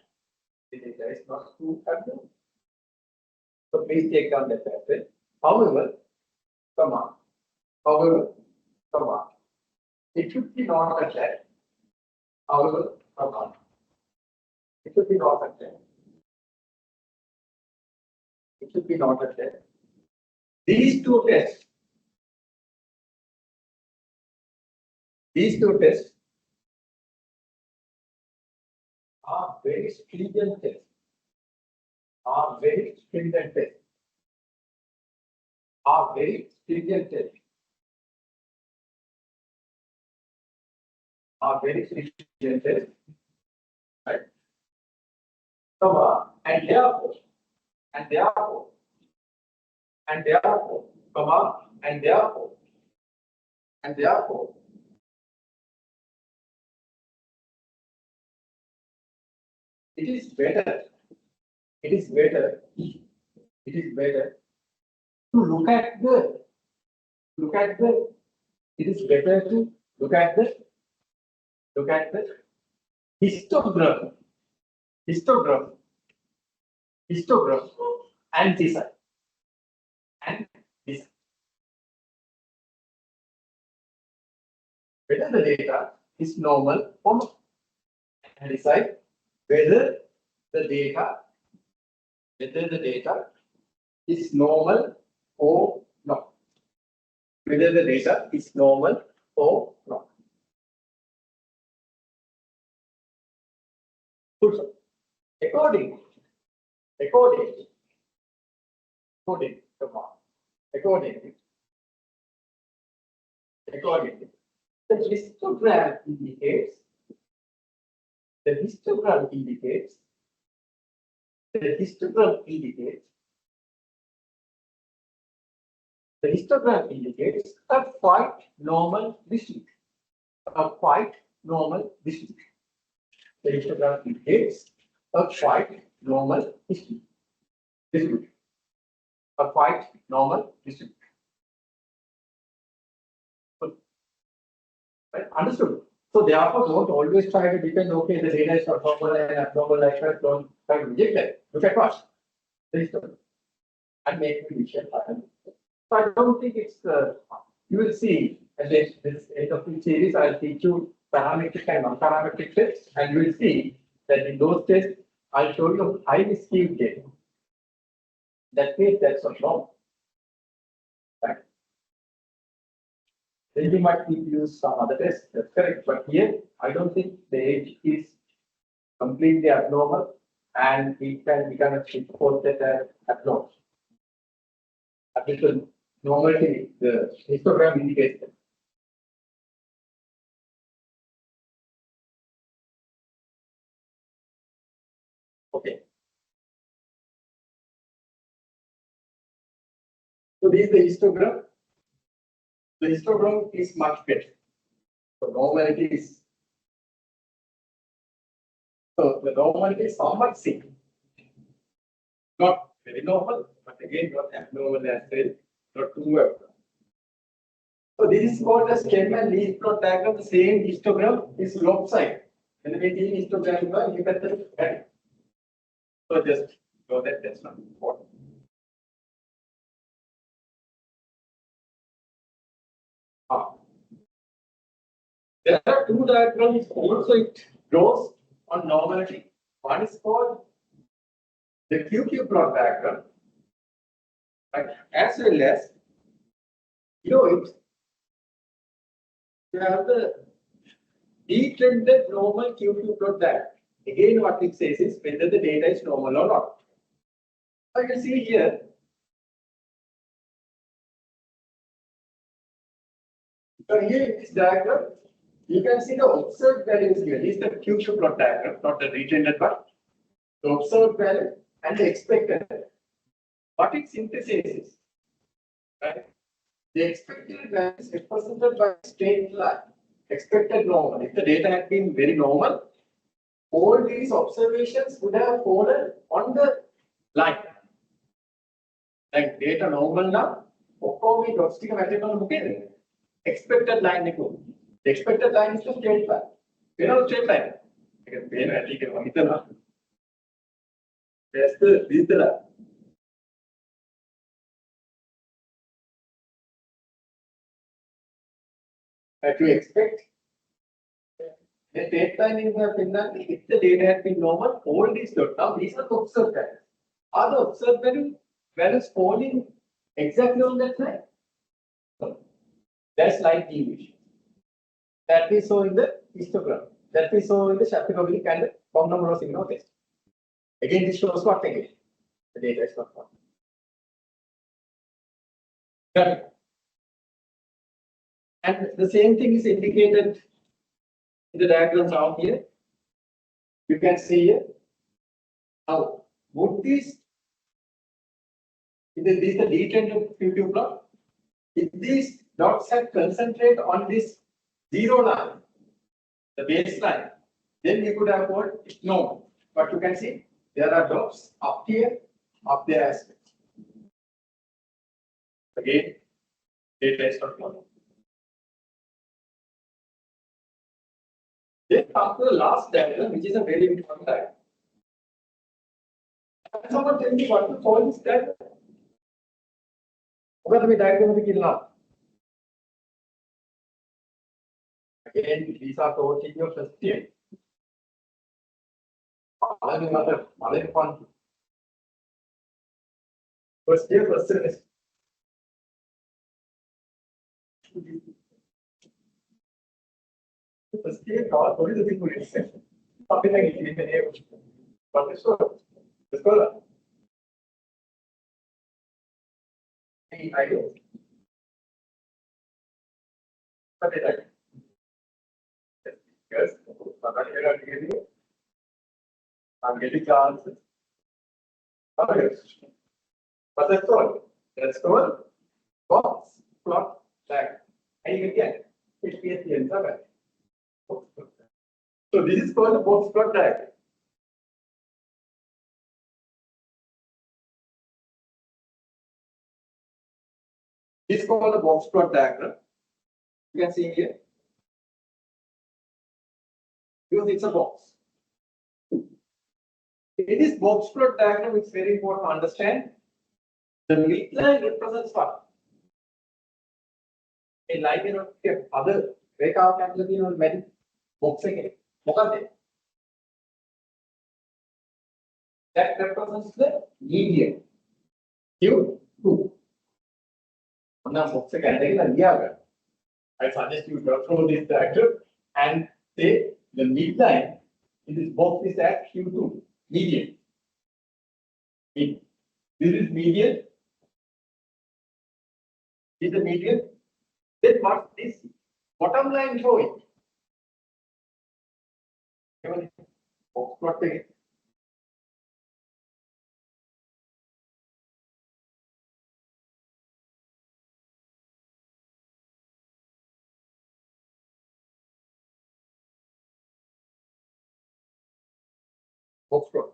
The data is not true at all. So please take down that passage. However, it should be not at that. However, it should be not at that. It should be not at that. These two tests are very stringent tests. Are very stringent tests. Right? And therefore, it is better to look at the histogram and decide. Whether the data is normal or not, and decide whether the data is normal or not. Whether the data is normal or not. Accordingly, the histogram indicates a quite normal distribution. The histogram indicates a quite normal distribution. Right? Understood? So therefore, don't always try to depend, okay, the data is not normal and abnormal like that, don't try to reject it. Look at what? The histogram. And make the decision happen. So I don't think it's you will see at this end of the series, I'll teach you parametric and non-parametric tests, and you will see that in those tests, I'll show you highly skewed data. That means that's not wrong. Right? Then you might use some other tests, that's correct. But here, I don't think the age is completely abnormal, and we can report that as abnormal. Because normally the histogram indicates that. Okay. So this is the histogram. The histogram is much better. So normality is somewhat sick. Not very normal, but again not abnormal as well, not too well. So this is called the stem and leaf plot diagram. The same histogram is lopsided. When we see histogram, you can just add. So just know that that's not important. There are two diagrams also it draws on normality. One is called the QQ plot diagram, right? As well as it you have the detrended normal QQ plot diagram. Again, what it says is whether the data is normal or not. So you can see here. So here in this diagram, you can see the observed values here. This is the QQ plot diagram, not the detrended one. The observed value and the expected value. What it synthesizes, right? The expected value is represented by a straight line, expected normal. If the data had been very normal, all these observations would have fallen on the line. Like data normal now, expected line. The expected line is the straight line. You know, straight line. That's the line. To expect the straight line in the Finland, if the data had been normal, all these dots, now these are the observed values. Are the observed values falling exactly on that line? No. That's light deviation. That we saw in the histogram. That we saw in the Shafiqovich and the Komnomorov test. Again, this shows what again? The data is not normal. And the same thing is indicated in the diagrams out here. You can see here. Now, would this is the detrended QQ plot? If these dots had concentrate on this zero line, the baseline, then we could have called it normal. But you can see there are dots up here, up there as well. Again, data is not normal. Then come to the last diagram, which is a very important diagram. Someone tell me what to call this diagram? What are the diagram of the now? Again, these are taught in your first year. First year, first semester. First year, what is the thing we say? Something like it in the name. What is so? The scholar. The idea. What is that? Yes, I'm getting the answer. Okay. But that's all. That's called box plot diagram. And you can get it is the answer. So this is called the box plot diagram. This is called the box plot diagram. You can see here. because it's a box. In this box plot diagram, it's very important to understand the midline represents what? A line in other Reka can many box again. That represents the median. Q2. Now, box again, I suggest you draw through this diagram and say the midline in this box is at Q2, median. This is median. This is the median. Then what this bottom line showing? Box plot again. Box plot.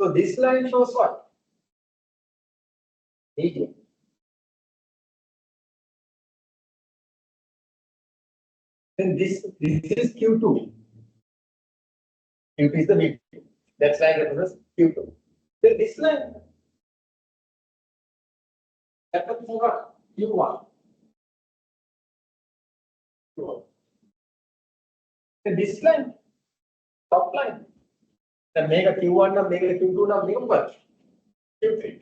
So this line shows what? Median. Then this is Q2. Q2 is the median. That line represents Q2. Then this line that represents what? Q1. Q1. Then this line, top line. Then make a Q1 now, make a Q2 now, make a what? Q3.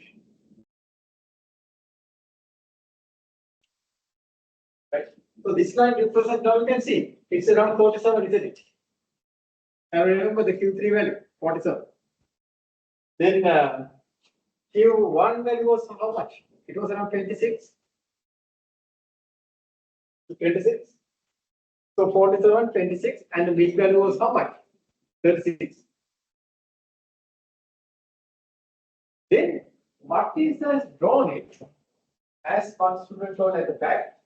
Right. So this line represents, now you can see it's around 47, isn't it? Now remember the Q3 value, 47. Then Q1 value was how much? It was around 26. 26. So 47, 26, and the mid value was how much? 36. Then what is has drawn it as one student shown at the back?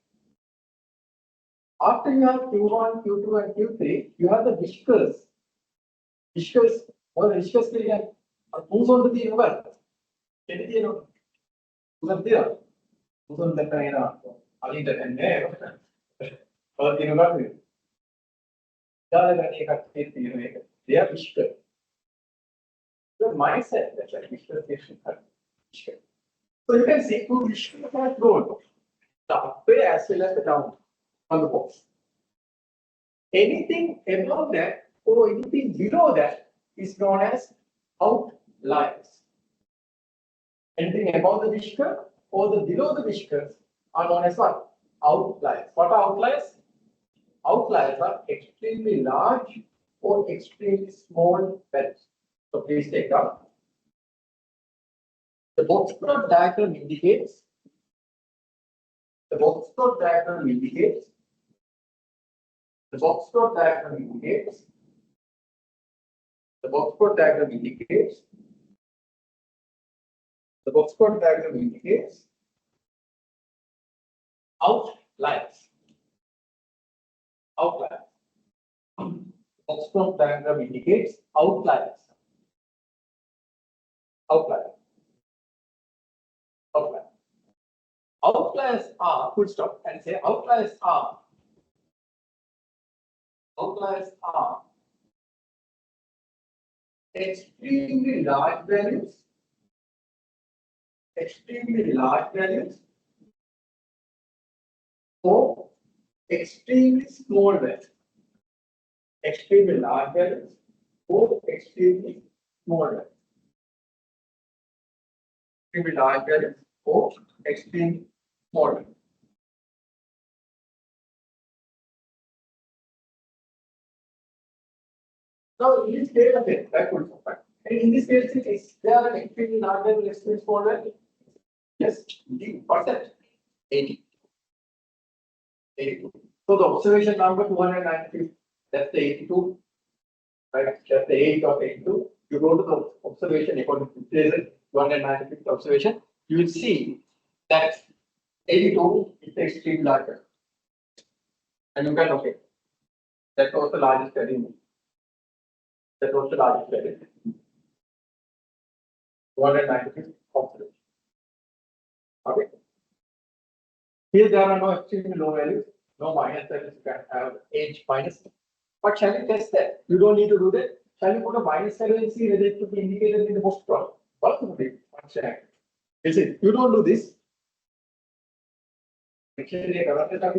After you have Q1, Q2, and Q3, you have the whiskers. Whiskers, or the whiskers period. Who's on the number? Can you know? Who's on there? Who's on the Karina? Ali the Nene. Or the number. They are whiskers. The mindset that's like whiskers. So you can see two whiskers are drawn. The upper as well as the down on the box. Anything above that or anything below that is known as outliers. Anything above the whisker or the below the whiskers are known as what? Outliers. What are outliers? Outliers are extremely large or extremely small values. So please take up. The box plot diagram indicates. The box plot diagram indicates. The box plot diagram indicates. The box plot diagram indicates. The box plot diagram indicates outliers. Outliers. Box plot diagram indicates outliers. Outliers. Outliers. Outliers are, full stop, and say outliers are extremely large values, or extremely small values, extremely large values or extremely small values, extremely large values or extremely small values. Now, in this case, okay, that would be fine. And in this case, is there an extremely large value, extremely small value? Yes, the percent 80. 82. So the observation number 292, that's the 82, right? That's the 8 of 82. You go to the observation according to the 295th observation, you will see that 82 is the extreme larger. And you can, okay, that was the largest value. That was the largest value. 296 observation. Okay. Here there are no extremely low values, no minus values. You can have age minus. But shall we test that? You don't need to do that. Shall we put a minus value and see whether it could be indicated in the post plot? Is it? You don't do this. Actually, okay.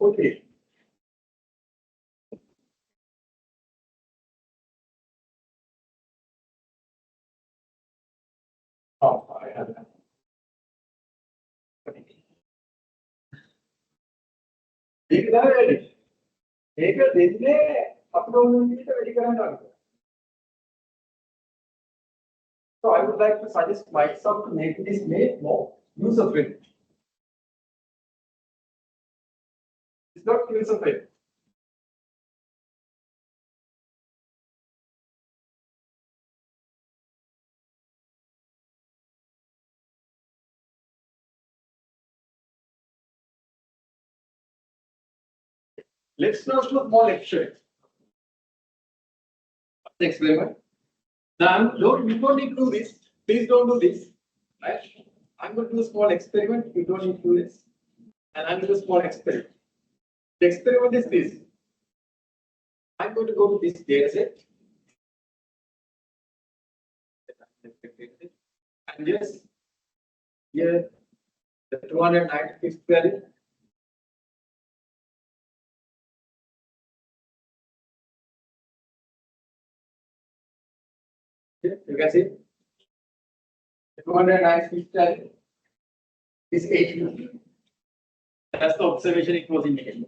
Okay. Oh, I have that. ඒක තමයි වැඩි. ඒක දෙන්නේ upload විදිහට වැඩි කරන්න ඕනේ. So I would like to suggest myself to make this made more user friendly. It's not user friendly. Let's now do a small experiment. The experiment. Now, you don't need to do this. Please don't do this. Right? I'm going to do a small experiment. You don't need to do this. And I'm going to do a small experiment. The experiment is this. I'm going to go to this data set. And yes, here the 296 value. You can see 296 value is 850. That's the observation it was indicating.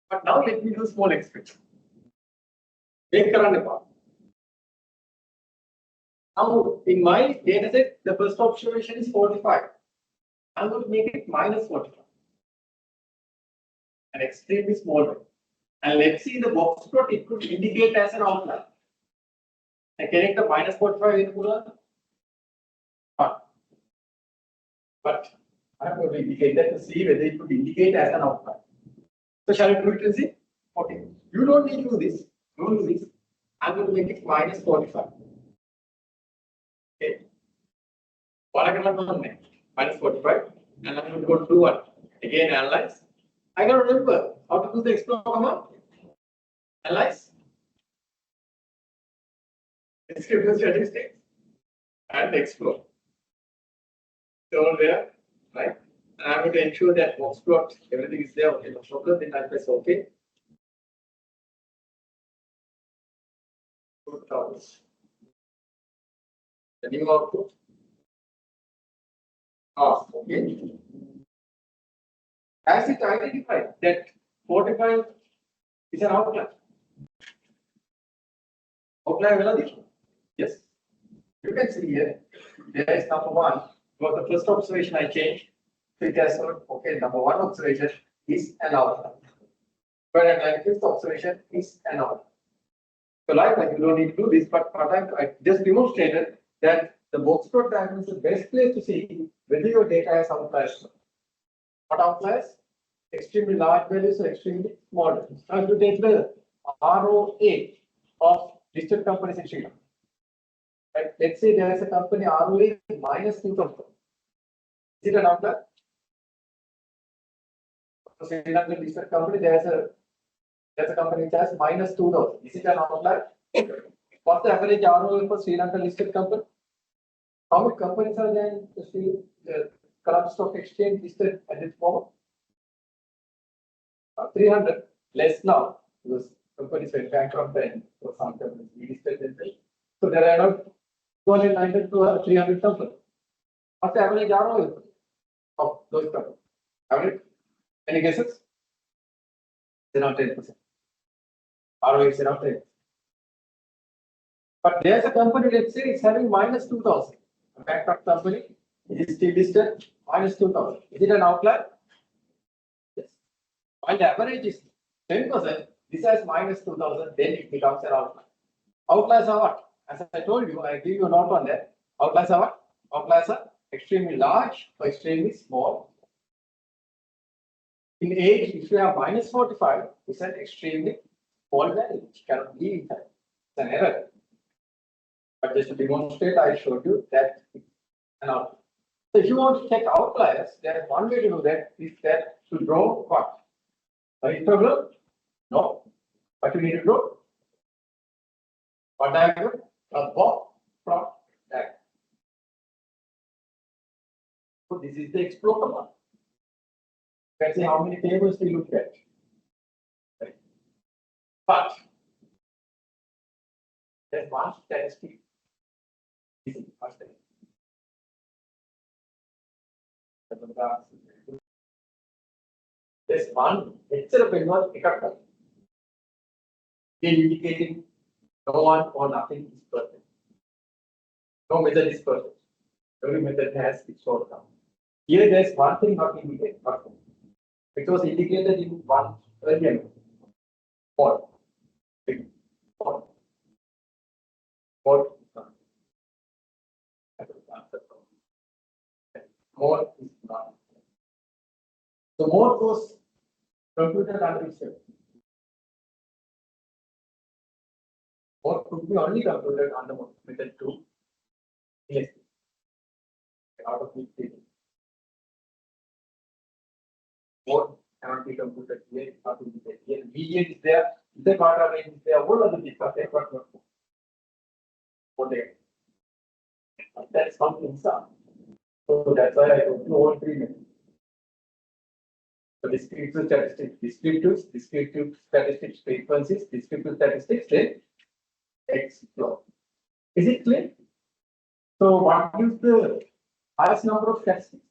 But now let me do a small experiment. Take around the part. Now, in my data set, the first observation is 45. I'm going to make it minus 45. An extremely small one. And let's see the box plot, it could indicate as an outlier. I connect the minus 45 in Pula. But I'm going to indicate that to see whether it could indicate as an outlier. So shall we do it and see? Okay. You don't need to do this. Don't do this. I'm going to make it minus 45. Okay. What I can do next? Minus 45. And I'm going to go to do what? Again, analyze. I got to remember how to do the explore command. Analyze. Descriptive statistics. And explore. So there, right? And I'm going to ensure that box plot, everything is there. Okay, no problem. Then I press OK. The new output. Okay. Has it identified that 45 is an outlier? Outlier, yes. You can see here, there is number one. For the first observation I changed. So it has okay, number one observation is an outlier. But the fifth observation is an outlier. So likewise, you don't need to do this, but I just demonstrated that the box plot diagram is the best place to see whether your data has outliers. What outliers? Extremely large values or extremely small values. Now, if you take the ROA of listed companies in Sri Lanka, right? Let's say there is a company ROA minus 2,000. Is it an outlier? So Sri Lanka listed company, there's a company which has minus 2,000. Is it an outlier? What's the average ROA for Sri Lanka listed company? How many companies are there in the Colombo Stock Exchange listed at this moment? 300 less now because companies went bankrupt and for some companies delisted themselves. So there are around 290 to 300 companies. What's the average ROI of those companies? Average? Any guesses? It's around 10%. ROI is around 10%. But there's a company, let's say, it's having minus 2,000. A bankrupt company, it is still listed, minus 2,000. Is it an outlier? Yes. While the average is 10%, this has minus 2,000, then it becomes an outlier. Outliers are what? As I told you, I give you a note on that. Outliers are what? Outliers are extremely large or extremely small. In age, if you have minus 45, it's an extremely small value, which cannot be in time. It's an error. But just to demonstrate, I showed you that it's an outlier. So if you want to check outliers, there is one way to do that is that to draw what? A histogram? No. What you need to draw? What diagram? A box plot diagram. So this is the explore command. You can see how many tables we look at. Right. But there's one statistic. There's one itself involved indicating no one or nothing is perfect. No method is perfect. Every method has its shortcomings. Here there's one thing not indicated. It was indicated in one earlier. What? More is not. So more was computed under itself. More could be only computed under method 2. Yes. Out of which more cannot be computed here. It's not to be there. Here, median is there. The part range is there. All other things are there, but not for there. That's something. So that's why I told you all three methods. So descriptive statistics, descriptive statistics frequencies, descriptive statistics, then explore. Is it clear? So what is the highest number of statistics?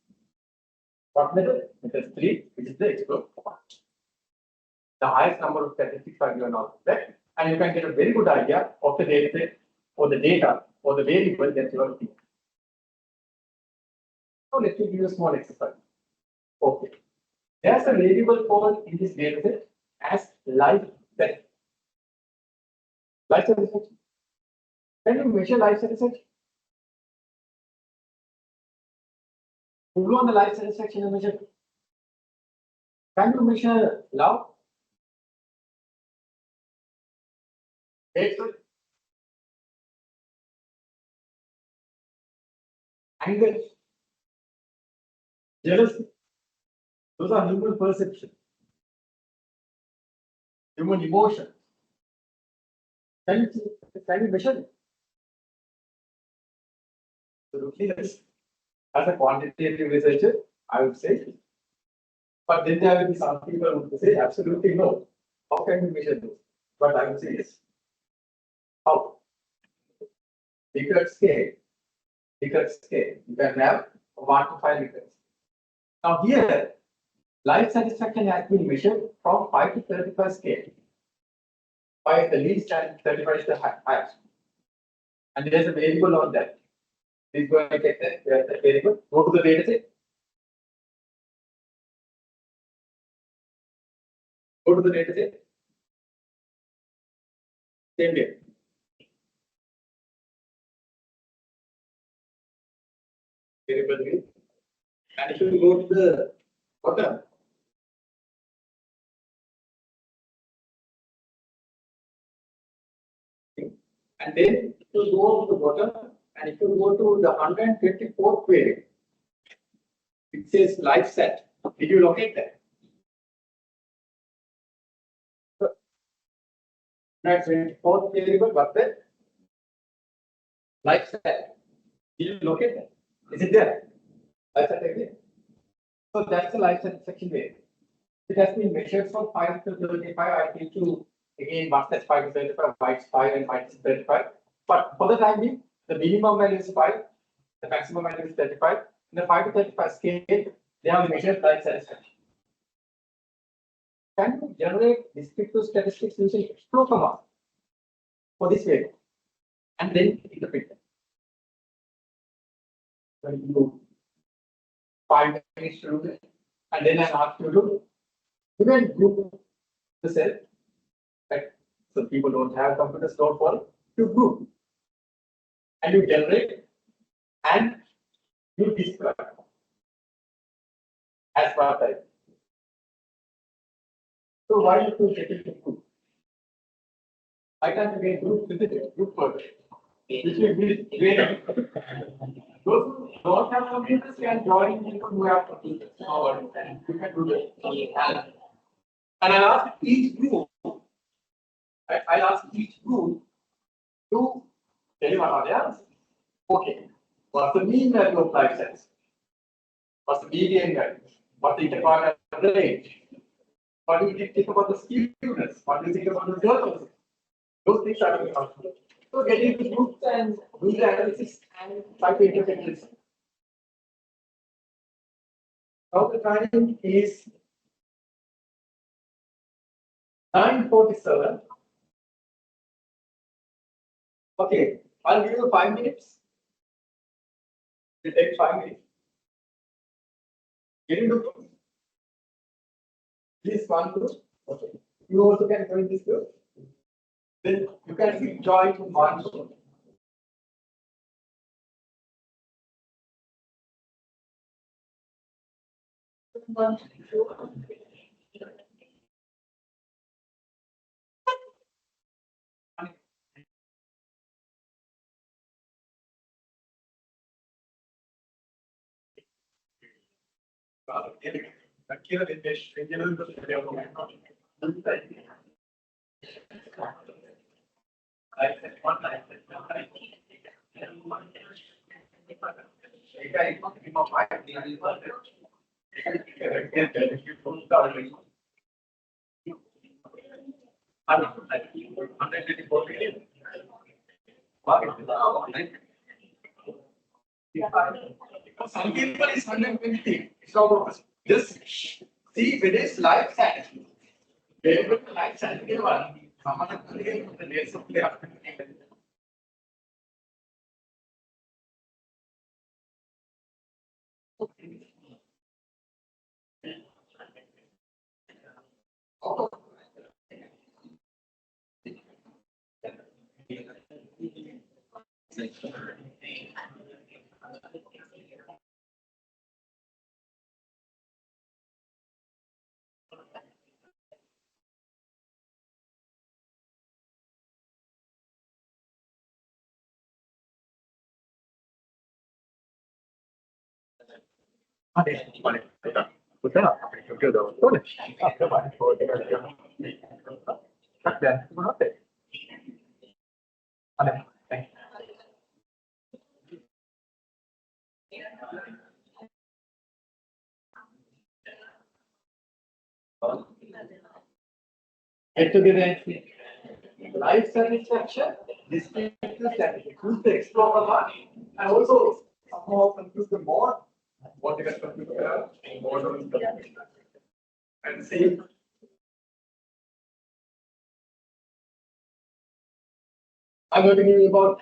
What method? Method 3, which is the explore part. The highest number of statistics are given out there, and you can get a very good idea of the data set or the data or the variable that you are looking at. So let me give you a small exercise. Okay. There's a variable called in this data set as life satisfaction. Life satisfaction. Can you measure life satisfaction? Who on the life satisfaction and measure? Can you measure love? Hatred? Anger? Jealousy? Those are human perception, human emotion. Can you measure it? So as a quantitative researcher, I would say, but then there will be some people who would say absolutely no. How can we measure this? But I would say yes. How? Likert scale. Likert scale. You can have 1 to 5 likerts. Now here, life satisfaction has been measured from 5 to 35 scale. 5 is the least and 35 is the highest. And there is a variable on that. Please go and check that. Where is the variable? Go to the data set. Go to the data set. Same data. Variable is. And if you go to the bottom, and then if you go to the bottom, and if you go to the 124th variable, it says life set. Did you locate that? That's 24th variable, but the life set. Did you locate that? Is it there? Life set again. So that's the life satisfaction variable. It has been measured from 5 to 35. I need to Again, 1 + 5 is 35, y is 5 and minus 35. But for the time being, the minimum value is 5, the maximum value is 35. In the 5 to 35 scale, they have measured life satisfaction. Can you generate descriptive statistics using explore command for this way and then interpret them? When you 5 minutes to do it, and then I ask you to even group the cell, right? So people don't have computers, don't worry, you group and you generate and you describe as per type. So why you to get into group? I can't get group with it, group further. Which will be great. Those who don't have computers can join people who have computers. Or you can do that. And I'll ask each group, I'll ask each group to tell you what are the answers. Okay. What's the mean value of life science? What's the median value? What's the interquartile range? What do you think about the skewness? What do you think about the results? Those things are very helpful. So get into groups and do the analysis and try to interpret this. Now the time is 9:47. Okay, I'll give you 5 minutes. It takes 5 minutes. Get into groups. This one group. Okay. You also can join this group. Then you can join one group. Some people is 120. So just see when it's life science. Very life science. Get together. Life satisfaction, distinctive satisfaction. Use the explore command and also somehow confuse the more. What you can confuse and see. I'm going to give you about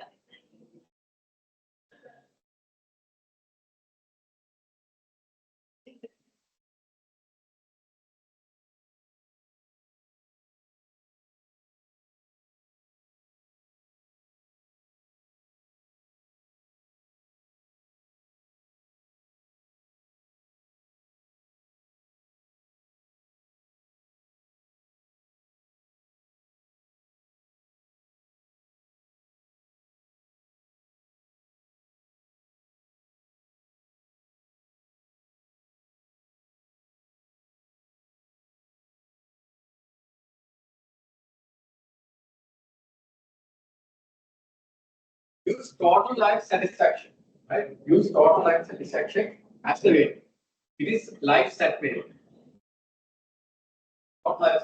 use total life satisfaction, right? Use total life satisfaction as the rate. It is life set rate. Total life.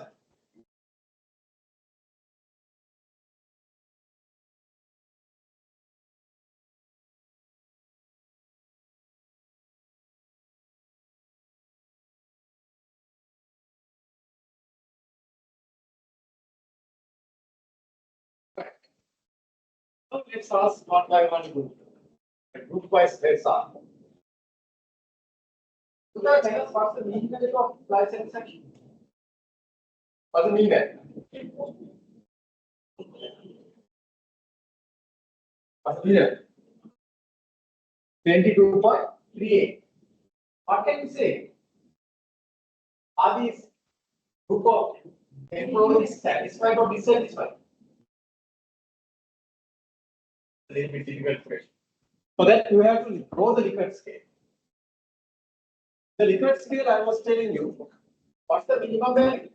Now let's ask one by one group. The group wise let's ask. So that tell us what's the mean value of implied satisfaction? What's the mean value? What's the mean value? 22.38. What can you say? Are these group of employees satisfied or dissatisfied? A little bit difficult question. For that, you have to draw the Likert scale. The Likert scale I was telling you, what's the minimum value?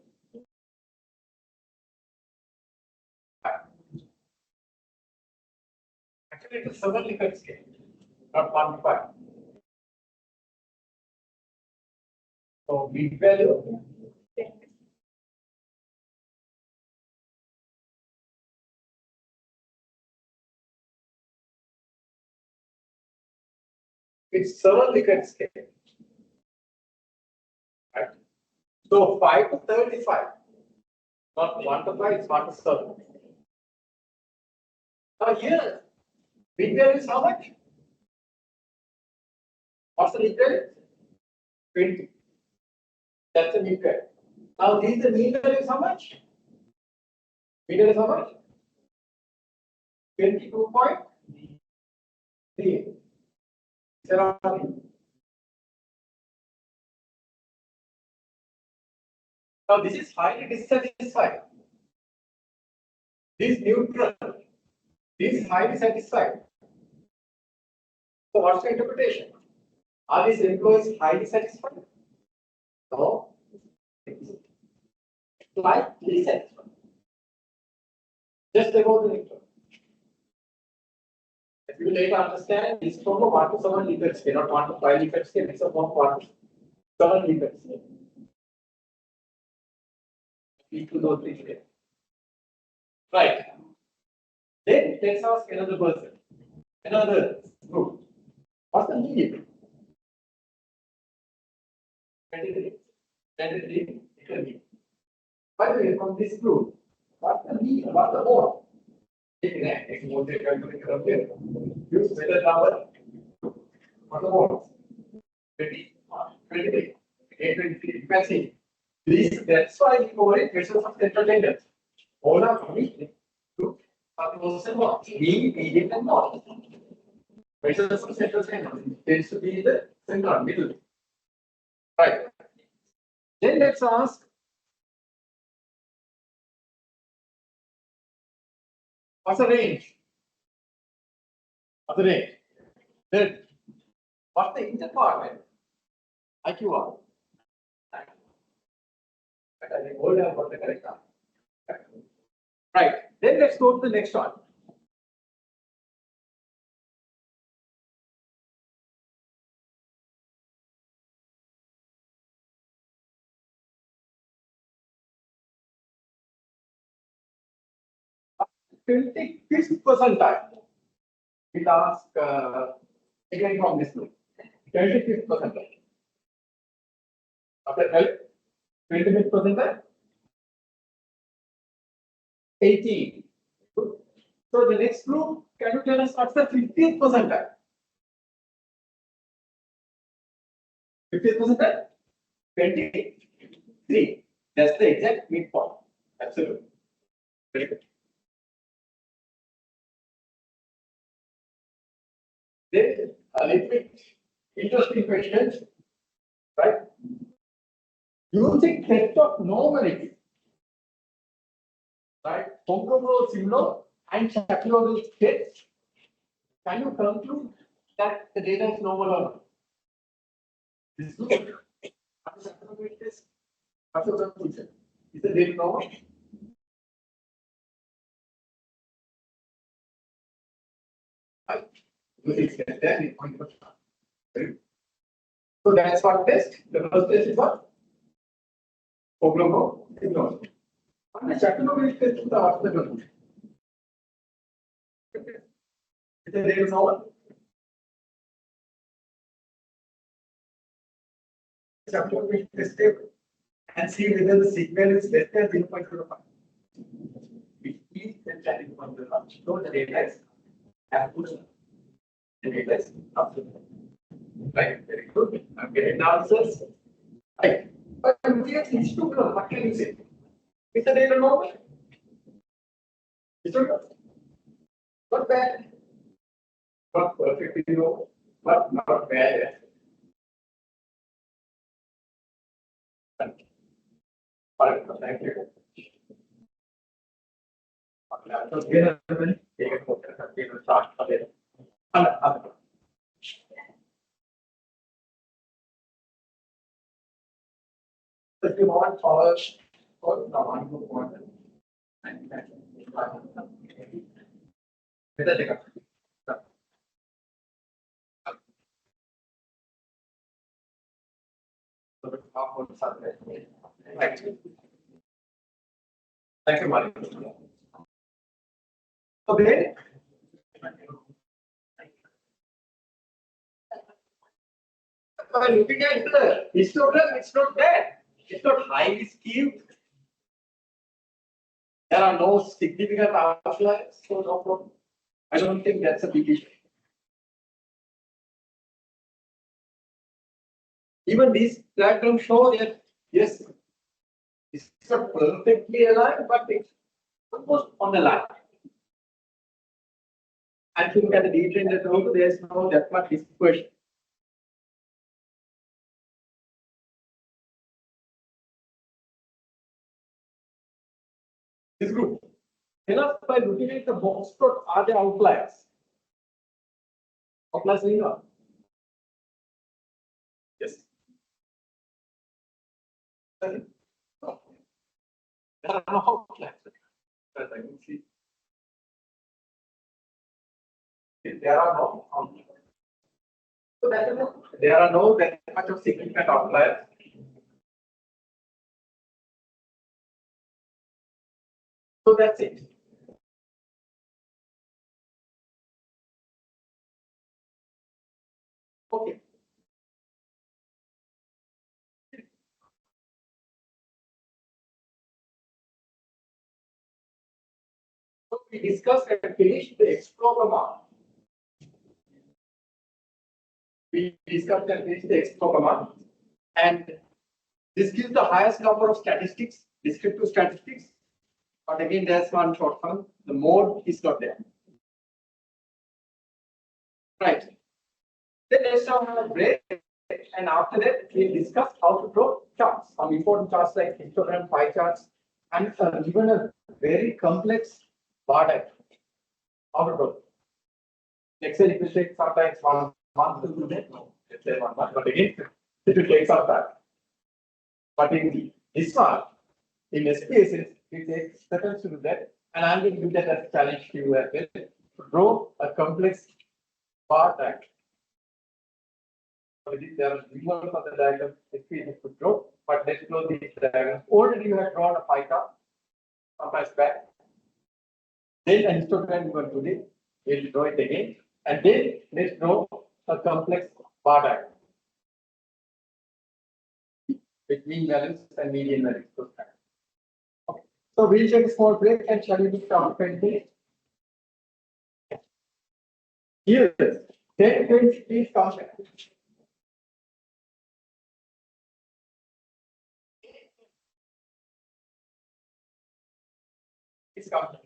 Actually, it is 7 Likert scale, not 1 to 5. So, big value. It's 7 Likert scale. Right. So 5 to 35. Not 1 to 5, it's 1 to 7. Now here, big value is how much? What's the big value? 20. That's the big value. Now this is the mean value is how much? Mean value is how much? 22.3. Now this is highly dissatisfied. This is neutral. This is highly satisfied. So what's the interpretation? Are these employees highly satisfied? No. Slightly satisfied. Just about the neutral. If you later understand, it's from a 1 to 7 Likert scale, not 1 to 5 Likert scale, it's a 1 to 7 Likert scale. Equal those three scales. Right. Then let's ask another person, another group. What's the median? 23. 23 equal mean. By the way, from this group, what's the mean? What's the mode? Use whether number. What's the mode? 20, 23, 23. You can see. This, that's why we call it measures of central tendency. All are coming to close and what? Mean, median, and mode. Measures of central tendency tends to be the center, middle. Right. Then let's ask. What's the range? What's the range? Then, what's the interdepartment? IQR. I think all have got the correct answer. Right. Then let's go to the next one. Take 5th percentile. We'll ask again from this group. 25th percentile. After help, 25th percentile. 18. Good. So the next group, can you tell us what's the 50th percentile? 50th percentile? 23. That's the exact midpoint. Absolutely. Very good. Then a little bit interesting questions, right? Using test of normality, right? Comparable, similar, and Shapiro's test, can you conclude that the data is normal or not? This is good. What is Shapiro's test? What's the conclusion? Is the data normal? Right. So that's what test. The first test is what? Colombo. Ignore. And the Shapiro's test is the what's the conclusion? Is the data normal? Shapiro's test table and see whether the signal is less than 0.05. Which is the challenge from the launch. So the data is Okay, let's right, very good. I'm getting answers. Right. But here is too close. What can you say? Is the data normal? It's not bad. Not perfectly normal, but not bad. Thank you. If you want college, or no, I'm going to Thank you, Mari. Okay. By looking at the histogram, it's not bad. It's not highly skewed. There are no significant outliers, so no problem. I don't think that's a big issue. Even these diagrams show that yes, it's not perfectly aligned, but it's almost on the line. And if you look at the detail in the total, there's no that much dispersion. This group. Enough by looking at the box plot, are there outliers? Outliers in here? Yes. No. There are no outliers. As I can see. There are no outliers. So that is there are no that much of significant outliers. So that's it. Okay. So we discussed and finished the explore command. We discussed and finished the explore command. And this gives the highest number of statistics, descriptive statistics. But again, there's one shortcoming. The mode is not there. Right. Then let's have a break. And after that, we'll discuss how to draw charts. Some important charts like histogram, pie charts, and even a very complex bar diagram. How to draw. Excel, it will take sometimes 1 month to do that. No, let's say 1 month, but again, it will take some time. But in this one, in SPSS, it takes seconds to do that. And I'm going to do that as a challenge to you as well. To draw a complex bar diagram. There are visuals of the diagram, it's easy to draw, but let's draw these diagrams. Already you have drawn a pie chart, sometimes back. Then a histogram you want today, we'll draw it again. And then let's draw a complex bar diagram with mean values and median values. Okay. So we'll take a small break and shall we do some 20? Here, 10 20, please come back. Please come back.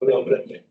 Hombre.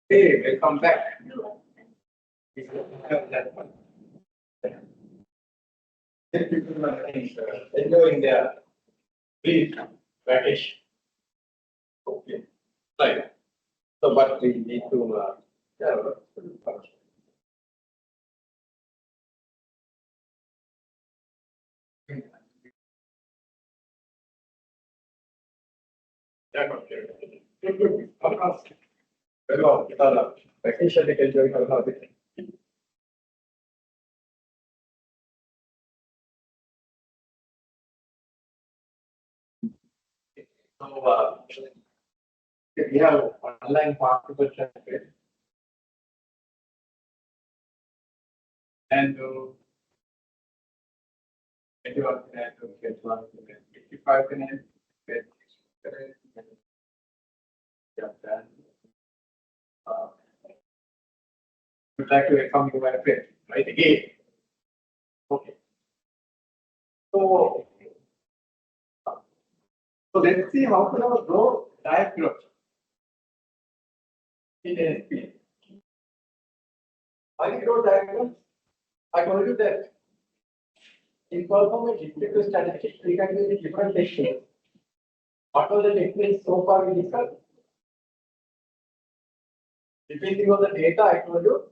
Hey, welcome back. Then people are enjoying their brief vacation. Okay. Right. So, but we need to vacation they can enjoy everything. So, we have online particle traffic and 21 connect to get 55 connect, get then would like to come to my friend, right? Again. Okay. So, let's see how to have a grow diagram in NSP. I grow diagrams. I told you that in performance distributed statistics, we can use different techniques. What are the techniques so far we discussed? Depending on the data, I told you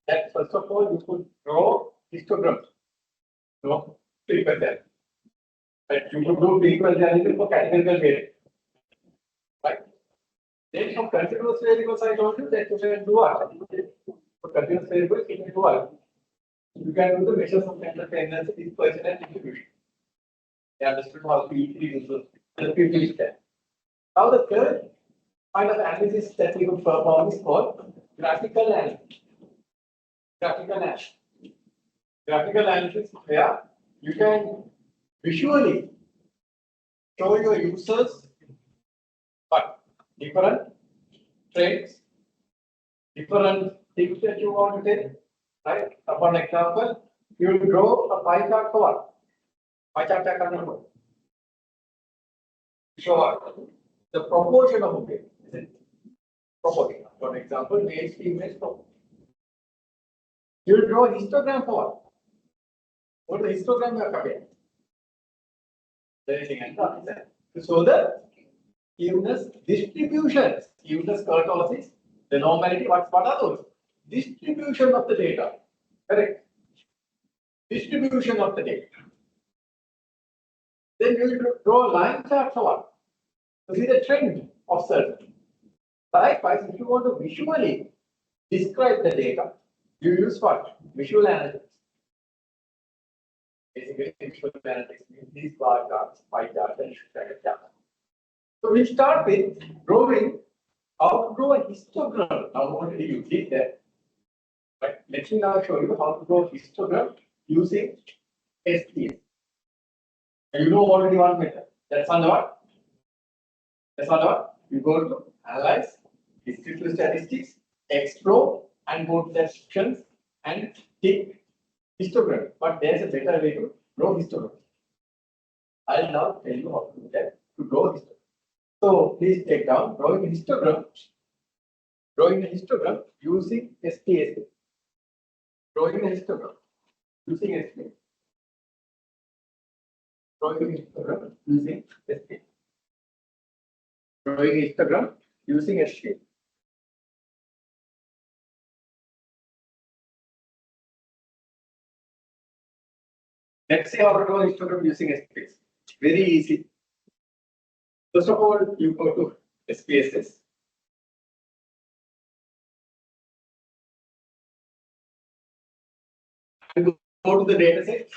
that first of all, you could draw histograms. No, frequency. But you could do frequency analysis for categorical variance. Right? Then from continuous variables, I told you that you can do what? For continuous variables, you can do what? You can do the measures of tendency, dispersion, and distribution. You understood how P3 uses the P3 step. Now, the third kind of analysis that we could perform is called graphical analysis. Graphical analysis. Graphical analysis where you can visually show your users what different trends, different things that you want to take. Right? For example, you will draw a pie chart for what? Pie chart show the proportion of okay, is it? Proportion. For example, males, females proportion. You will draw a histogram for what? What is the histogram you are covering? So the evenness distributions, evenness kurtosis, the normality, what are those? Distribution of the data. Correct. Distribution of the data. Then you will draw a line chart for what? To see the trend of certain. Likewise, if you want to visually describe the data, you use what? Visual analytics. Basically, visual analytics means these bar charts, pie charts, and static charts. So we start with drawing how to draw a histogram. Now, already you did that. But let me now show you how to draw a histogram using STS. And you know already one method. That's under what? That's under what? You go to analyze, distributive statistics, explore, and go to the sections and take histogram. But there's a better way to draw histogram. I'll now tell you how to do that to draw histogram. So please take down drawing a histogram. Drawing a histogram using STS. Drawing a histogram using STS. Drawing a histogram using STS. drawing histogram using a sheet. Let's see how to draw histogram using SPSS. Very easy. First of all, you go to SPSS. And go to the data set.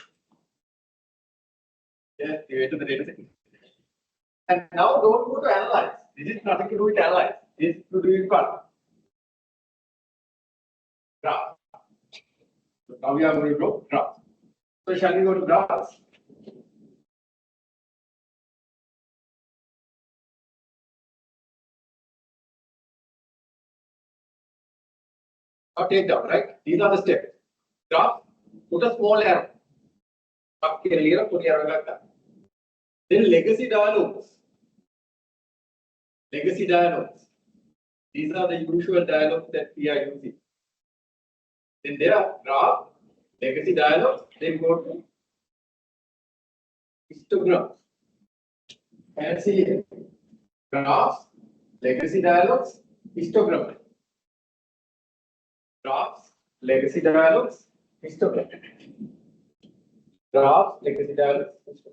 Yeah, you go to the data set. And now don't go to analyze. This is nothing to do with analyze. This is to do with what? Graph. So now we are going to draw graph. So shall we go to graphs? Now take down, right? These are the steps. Graph, put a small arrow. Up here, put arrow like that. Then legacy dialogues. Legacy dialogues. These are the usual dialogues that we are using. Then there are graph, legacy dialogues, then go to histograms. And see here. Graphs, legacy dialogues, histogram. Graphs, legacy dialogues, histogram. Graphs, legacy dialogues, histogram.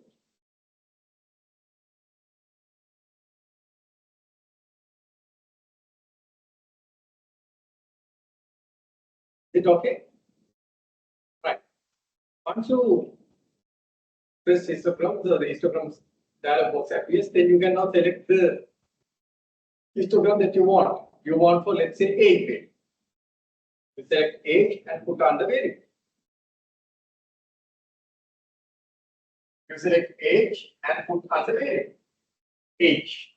Is it okay? Right. Once you press histogram, the histogram dialog box appears, then you can now select the histogram that you want. You want for, let's say, age variable. You select age and put on the variable. You select age and put on the variable. Age.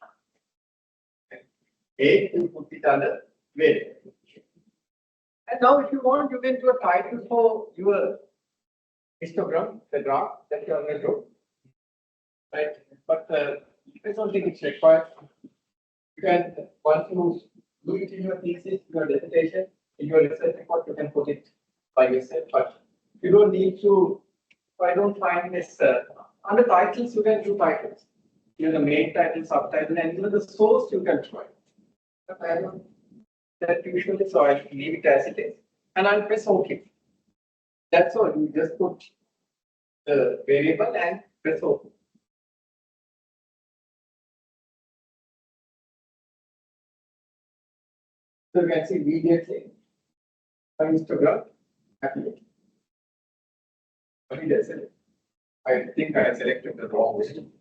Age, you put it on the variable. And now, if you want, you can do a title for your histogram, the graph that you are going to do. Right? But I don't think it's required. You can, once you do it in your thesis, your dissertation, in your research report, you can put it by yourself. But you don't need to. I don't find this under titles. You can do titles. You know, the main title, subtitle, and even the source you can try. But I don't that usually, so I leave it as it is, and I'll press OK. That's all. You just put the variable and press OK. So you can see immediately a histogram appears. But it doesn't. I think I selected the wrong one.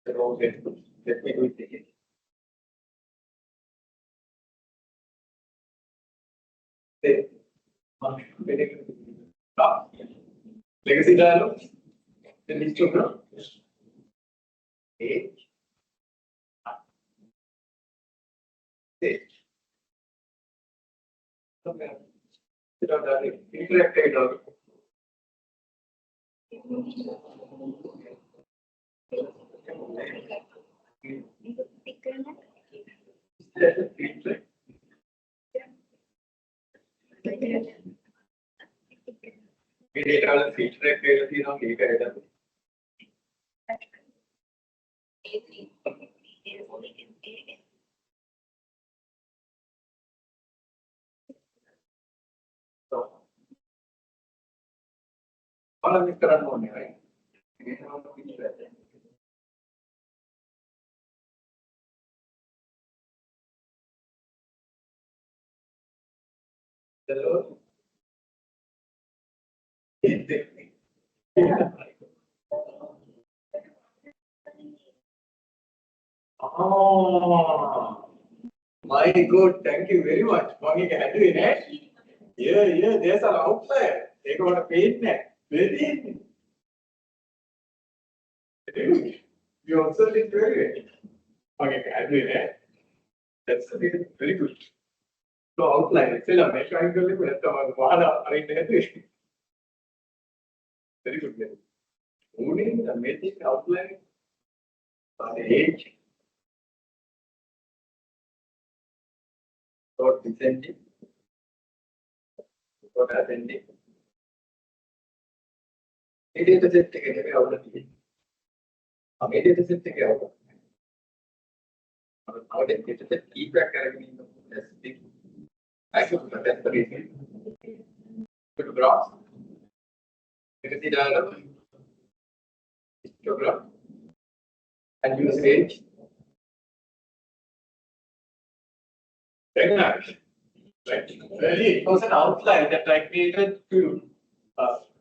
The wrong variable. Let me do it again. Legacy dialog. The histogram. Age. Age. Okay. Interactive dialog. All of this current one, right? Hello. Oh, my God, thank you very much. Mommy, can I do it? Yeah, there's an outlier. They got a paint net. Very good. You also did very well. Okay, can I do it? That's very good. So outline, it's a mesh angle, but very good. Moving, amazing outline, the age, got descending, got ascending. It is the set out of the data set out. Nowadays, it is a feedback carrying the big. I suppose that's the reason. To graphs, it is the diagram, histogram, and use age. Right. Really, it was an outline that I created to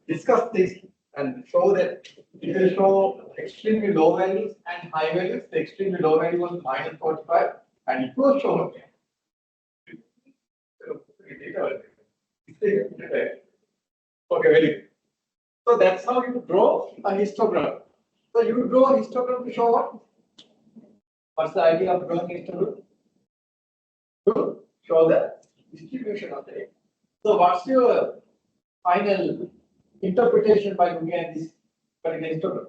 discuss this and show that it will show extremely low values and high values. The extremely low value was minus 45, and it was shown. Okay, very good. So that's how you draw a histogram. So you draw a histogram to show what? What's the idea of drawing a histogram? To show the distribution of the data. So what's your final interpretation by looking at this particular histogram?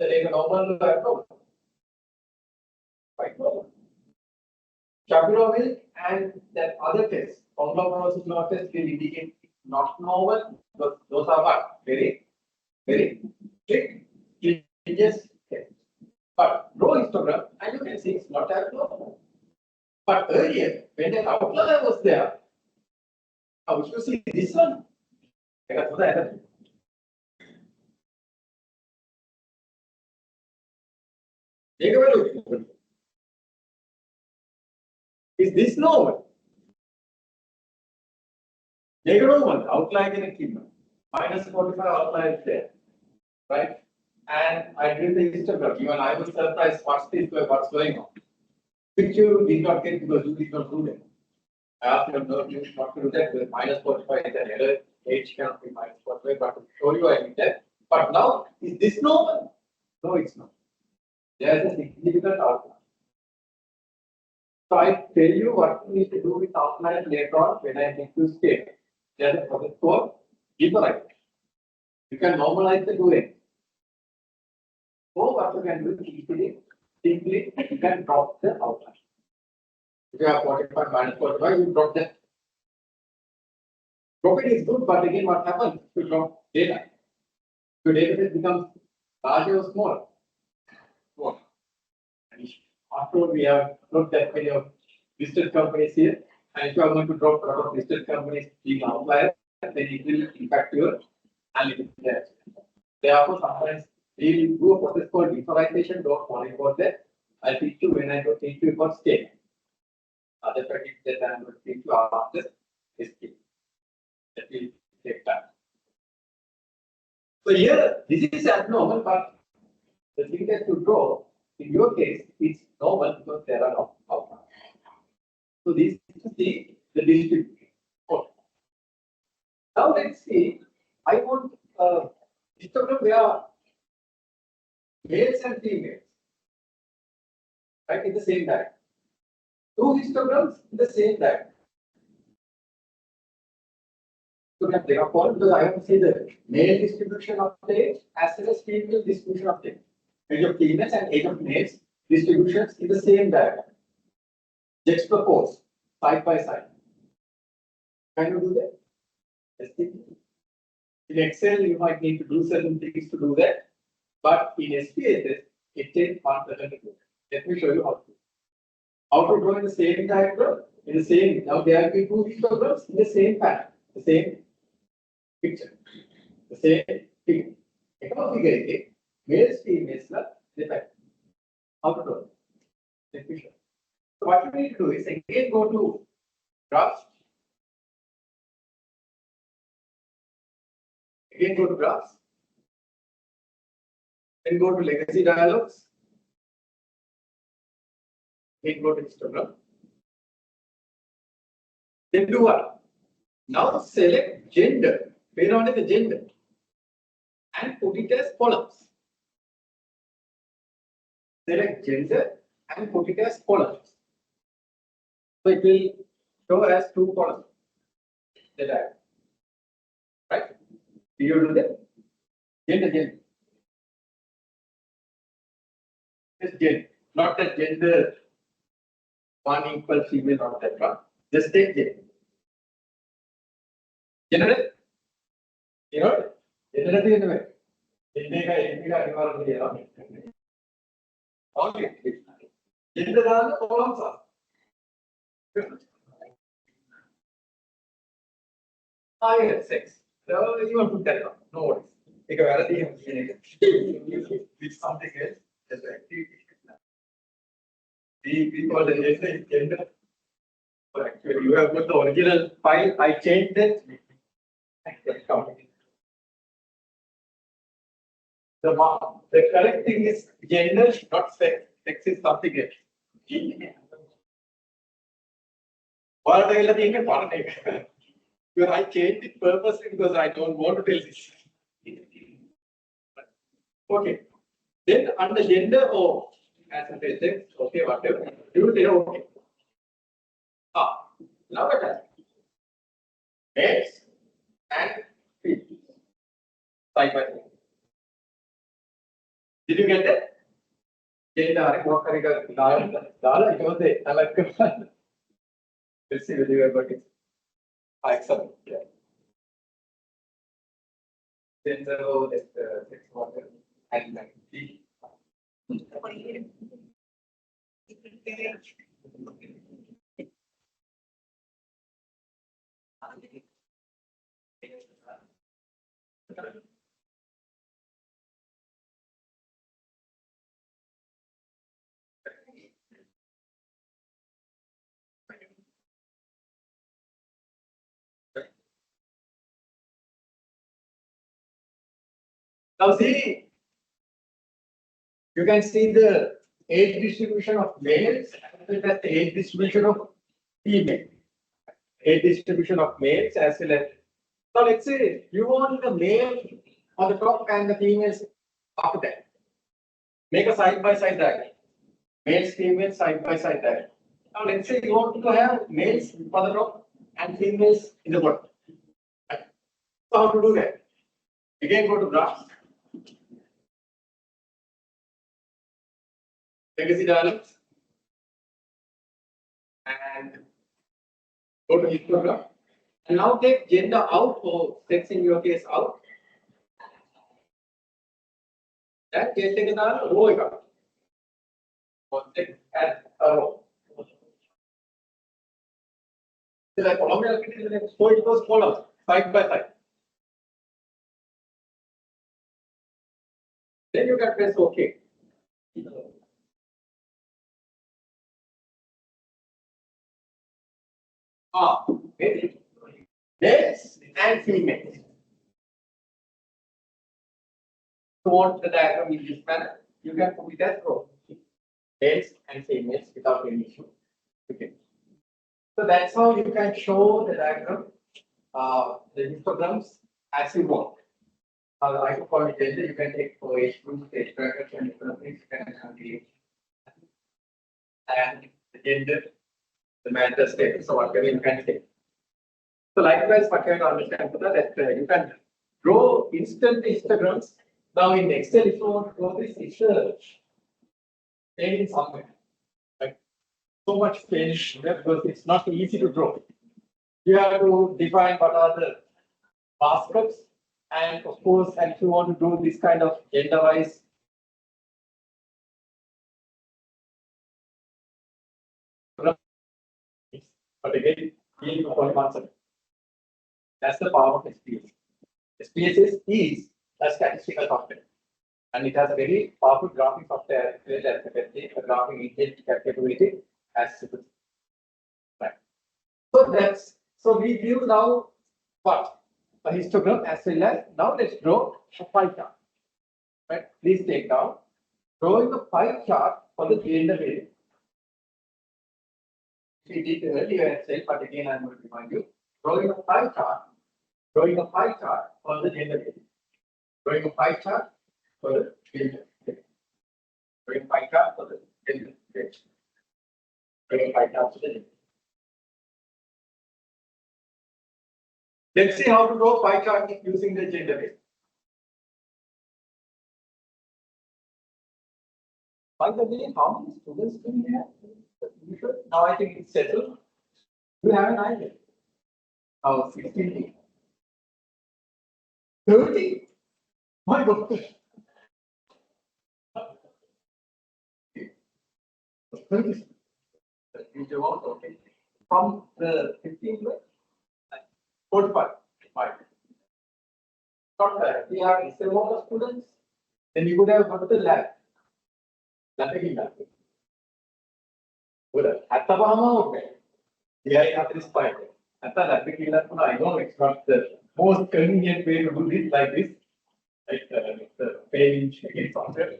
The data normal or abnormal? Quite normal. Shapiro and that other test, Colombo versus not test, will indicate not normal, but those are what? Very strict, religious test. But draw histogram, and you can see it's not abnormal. But earlier, when the outlier was there, how should you see this one? Is this normal? Normal, outlier in a keynote. Minus 45 outlier is there. Right? And I did the histogram. Even I was surprised what's going on. Which you did not get because you did not do that. I asked you not to do that because minus 45 is an error. H cannot be minus 45, but to show you I did that. But now, is this normal? No, it's not. There is a significant outlier. So I tell you what you need to do with outliers later on when I make you scale. There is a process called deeper. You can normalize the doing. So what you can do is simply you can drop the outline. If you have 45 minus 45, you drop that. Dropping is good, but again, what happens if you drop data? Your data set becomes larger or smaller? Small. And after all, we have not that many of listed companies here. And if you are going to drop a lot of listed companies being outliers, then it will impact your analytics. Therefore, sometimes we will do a process called visualization. Don't worry about that. I'll teach you when I teach you about scale. Other practice that I'm going to teach you after this scale. That will take time. So here, this is abnormal, but the thing that you draw, in your case, it's normal because there are no outliers. So this is the distribution. Okay. Now let's see. I want histogram where males and females, right, in the same diagram. Two histograms in the same diagram. So they are called because I want to see the male distribution of the age as well as female distribution of the age. Age of females and age of males distributions in the same diagram. Juxtapose side by side. Can you do that? Yes. In Excel, you might need to do certain things to do that, but in SPSS, it takes 1 second to do that. Let me show you how to. How to draw in the same diagram, in the same, now there will be two histograms in the same pattern, the same picture, the same figure. Males, females, the pattern. How to draw? Let me show. So what you need to do is again go to graphs. Again go to graphs. Then go to legacy dialogues. Again go to histogram. Then do what? Now select gender. Where on the gender? And put it as columns. Select gender and put it as columns. So it will show as 2 columns. The diagram. Right? Do you do that? Gender. Just gender. Not that gender 1 equals female, not that one. Just take gender. Generate. You know? Generate in the way. Okay. Gender are the columns are. Yes, sex. So you want to tell them. No worries. Take a validity of with something else. Just activity. We call the gender. So actually, you have got the original file. I changed it. The correct thing is gender, not sex. Sex is something else. Because I changed it purposely because I don't want to tell this. Okay. Then under gender or as a sex, okay, whatever. You say okay. Now what happens? Males and females. Side by side. Did you get that? Gender, what kind of Dala, it was there. I like it. Let's see whether you have got it. Excellent. Yeah. Then the sex water and tea. Now see, you can see the age distribution of males as well as the age distribution of females. Age distribution of males as well as. Now let's say you want the male on the top and the females after that. Make a side by side diagram. Males, females, side by side diagram. Now let's say you want to have males on the top and females in the bottom. So how to do that? Again, go to graphs. Legacy diagrams. And go to histogram. And now take gender out or sex in your case out. That case take another row again. Or sex as a row. So like Colombo, so it was column side by side. Then you can press OK. Okay. Males and females. To want the diagram in this manner, you can put it as row. Males and females without any issue. Okay. So that's how you can show the diagram, the histograms as you want. I could call it gender, you can take for age group, age brackets, and different things. You can have the age and the gender, the mental status, or whatever you can take. So likewise, what you have to understand for that you can draw instant histograms. Now in Excel, if you want to draw this, it's in somewhere. Right? So much change because it's not easy to draw. You have to define what are the baskets, and of course, and if you want to do this kind of gender-wise. But again, we need to call concept. That's the power of SPS. SPS is a statistical software, and it has a very powerful graphing software that a graphing engine capability as well. Right. So we view now what a histogram as well as now let's draw a pie chart. Right. Please take down drawing a pie chart for the gender variable. We did earlier itself, but again I'm going to remind you. Drawing a pie chart for the gender variable. Drawing a pie chart for the gender variable. Drawing a pie chart for the gender variable. Drawing a pie chart for the gender. Let's see how to draw pie chart using the gender variable. By the way, how many students do we have? Now I think it's settled. Do you have an idea? 16D. 30? My God. 30. The future was okay. From the 15 to 45. Right. We have the same amount of students, then you would have got the lab. Nothing lab. Good. At the bottom, okay. Yeah, I have this point. At the lab, I know it's not the most convenient way to do this like this. Like the page against software.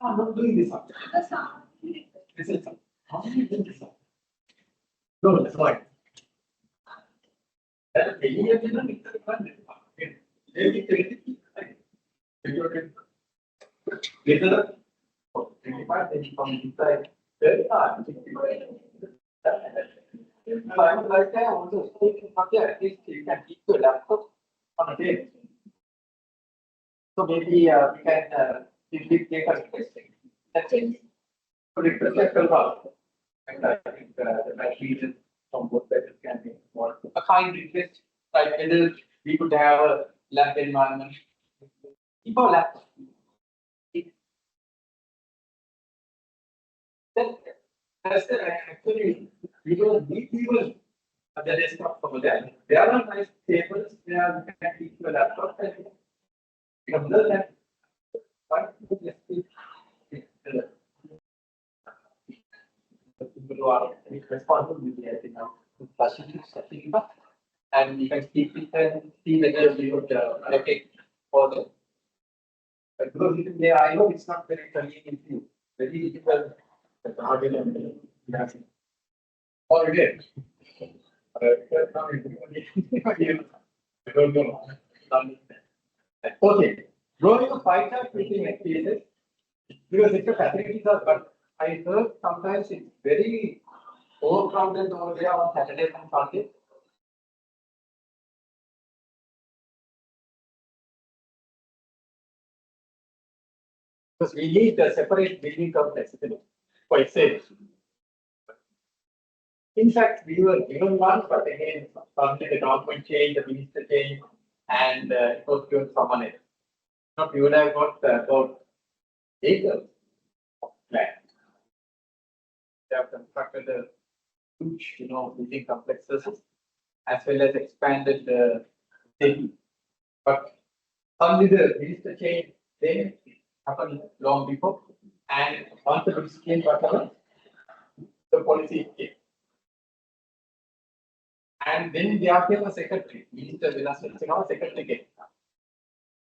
I'm not doing this. This is how do you do this? No, that's fine. That later, 25, then you come inside. I would like that also. At least you can keep your laptop on a day. So maybe we can take a testing. That's it. So refresh your browser. And I think the battery is from both sides can be more. A kind request, like whether we could have a lab environment. Keep our laptop. That's actually we don't need people at the desktop for that. There are nice tables where you can keep your laptop and you can learn that. But people who are responsible with the setting up and you can keep it and see whether you would allocate for them. But because I know it's not very convenient to you. Very difficult. Already. Okay. Drawing a pie chart within cases because extra facilities are, but I heard sometimes it's very overcrowded over there on Saturdays and Sundays. Because we need a separate building complex for itself. In fact, we were given one, but again, suddenly the government changed, the minister changed, and it was given someone else. Now, we would have got about acres of land. They have constructed a huge, building complexes as well as expanded the city. But suddenly the minister change then happened long before, and once the minister came, whatever, the policy came. And then there came a secretary, Minister Vilas secretary came.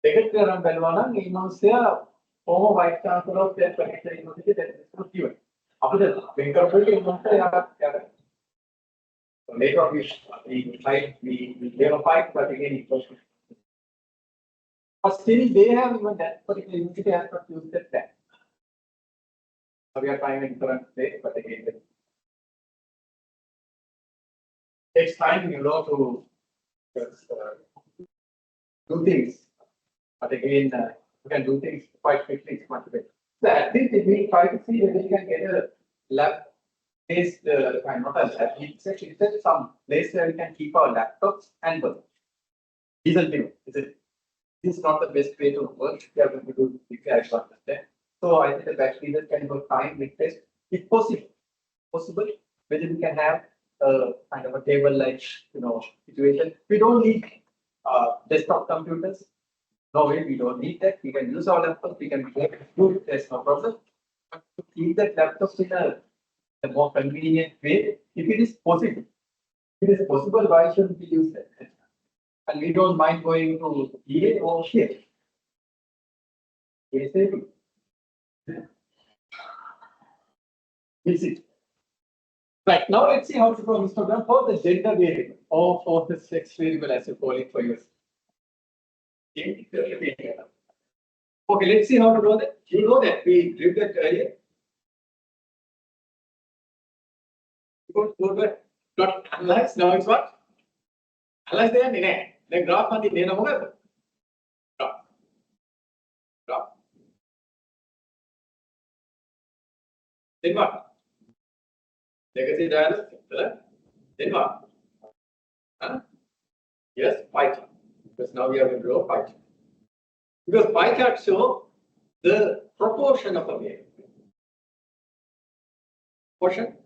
Secretary around Belvana, he knows the former vice chancellor of that particular university that is given. After that, Venkat so later on we tried, we gave a fight, but again it was. But still, they have even that particular university has not used that plan. So we are trying a different way, but again, it takes time, to just, do things. But again, you can do things quite quickly. It's much better. So at least we try to see whether we can get a lab-based not a lab. It's actually some place where we can keep our laptops and work. Isn't it? This is not the best way to work. We are going to do it. So I think the battery that can go time with test if possible. Whether we can have a kind of a table-like situation. We don't need desktop computers. No way, we don't need that. We can use our laptop. We can do it. There's no problem. But to keep that laptop in a more convenient way, if it is possible, why shouldn't we use that? And we don't mind going to EA or here. BSAA. We'll see. Right, now let's see how to draw histogram for the gender variable or for the sex variable as you call it for yours. Okay, let's see how to draw that. You know that we did that earlier. Good. Not analyze. Now it's what? Analyze there. The graph on the name graph. Then what? Legacy diagram. Then what? Yes, pie chart. Because now we have to draw a pie chart. Because pie chart show the proportion of a variable. Proportion.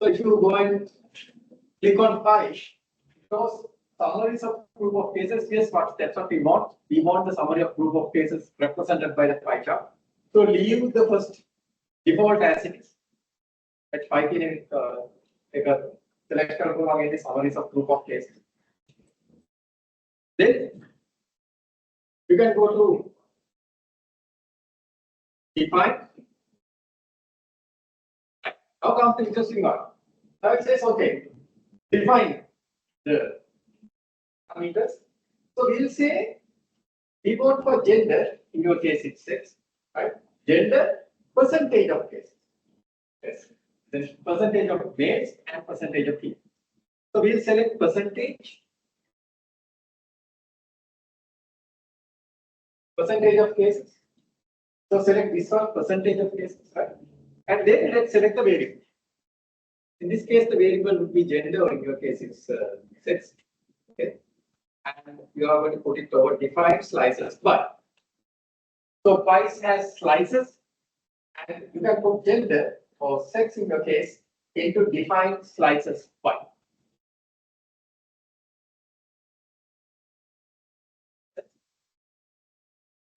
So if you go and click on pie, it shows summaries of group of cases. Yes, that's what we want. We want the summary of group of cases represented by the pie chart. So leave the first default as it is. At 5 take a select again the summaries of group of cases. Then you can go to define. Now comes the interesting one. Now it says, okay, define the parameters. So we'll say we want for gender, in your case it's sex, right? Gender, percentage of cases. Yes. Then percentage of males and percentage of females. So we'll select percentage of cases. So select this one, percentage of cases, right? And then let's select the variable. In this case, the variable would be gender, or in your case, it's sex. Okay. And you are going to put it over defined slices. But so pies has slices, and you can put gender or sex in your case into defined slices. But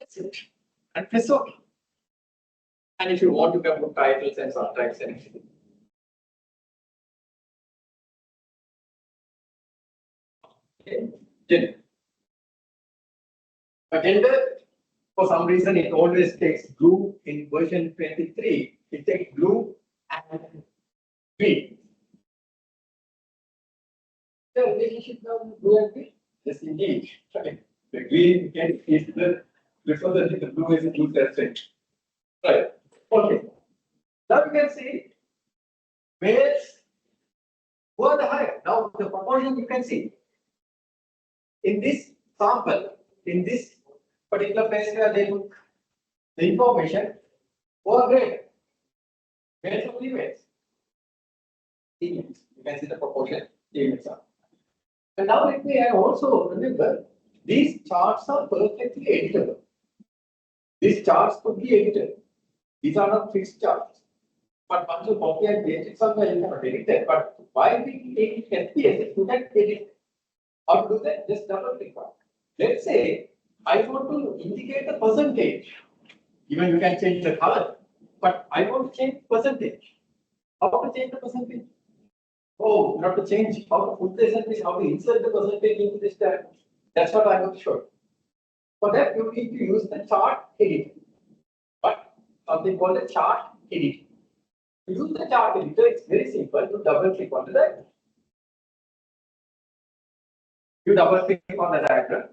that's it. And press OK. And if you want, you can put titles and subtypes and everything. Okay. Gender. But gender, for some reason, it always takes blue in version 23. It takes blue and green. The relationship of blue and green? Yes, indeed. Right. The green is the representing the blue is a blue percent. Right. Okay. Now you can see males who are the higher. Now the proportion you can see in this sample, in this particular place where they look the information, who are greater, males or females? Females. You can see the proportion females are. And now let me also remember these charts are perfectly editable. These charts could be edited. These are not fixed charts. But once you copy and paste it somewhere, you cannot edit it. But why we take FPS, you can edit. How to do that? Just double click on. Let's say I want to indicate the percentage. Even you can change the color, but I want to change percentage. How to change the percentage? Oh, not to change how to put the percentage, how to insert the percentage into this tab. That's what I want to show. For that, you need to use the chart editor. But something called the chart editor. To use the chart editor, it's very simple to double click on the diagram. You double click on the diagram.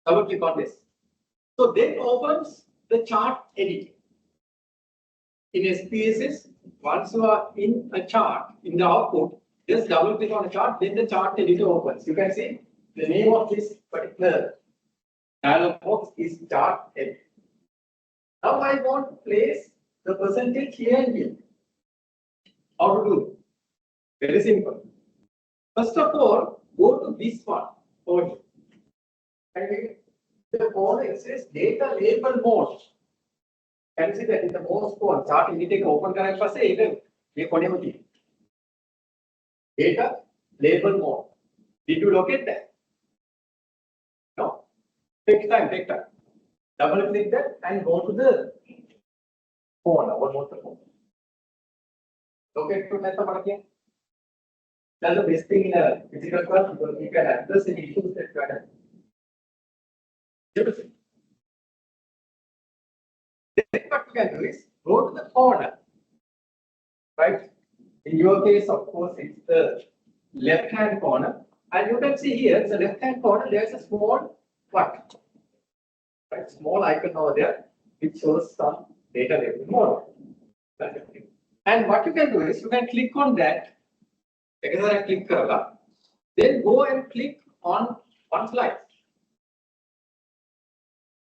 Double click on this. So then opens the chart editor. In SPSS, once you are in a chart, in the output, just double click on the chart, then the chart editor opens. You can see the name of this particular dialog box is chart editor. Now I want to place the percentage here and here. How to do? Very simple. First of all, go to this one over here. And the corner it says data label mode. Can you see that in the most one chart editor open කරන්න පස්සේ ඒක මේ කොණෙම තියෙනවා. Data label mode. Did you locate that? No. Take time. Double click that and go to the corner. What was the corner? Locate to method again. That's the best thing in a physical class because you can address any issues that you have. Everything. Then what you can do is go to the corner. Right? In your case, of course, it's the left-hand corner. And you can see here, in the left-hand corner, there's a small what? Right? Small icon over there, which shows some data label mode. And what you can do is you can click on that. Then go and click on one slide.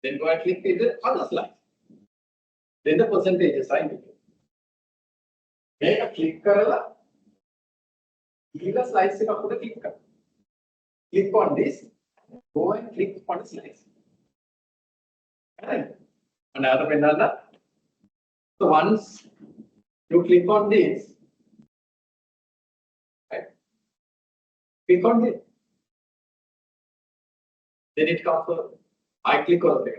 Then go and click in the other slide. Then the percentage is assigned. Make a click. ඊළඟ slides එක අපිට click කරන්න. Click on this. Go and click on the slides. Right. Another banana. So once you click on this, right? Click on this. Then it comes for I click on the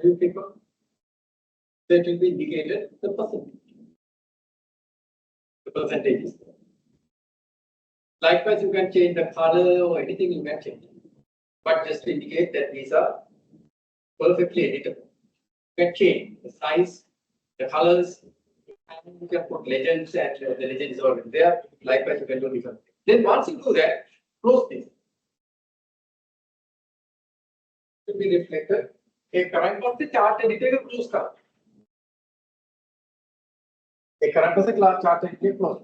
you click on that will be indicated the percentage. The percentage is there. Likewise, you can change the color or anything you can change. But just to indicate that these are perfectly editable. You can change the size, the colors, and you can put legends, and the legend is already there. Likewise, you can do different things. Then once you do that, close this. To be reflected. A current of the chart editor close card. A current of the chart editor close.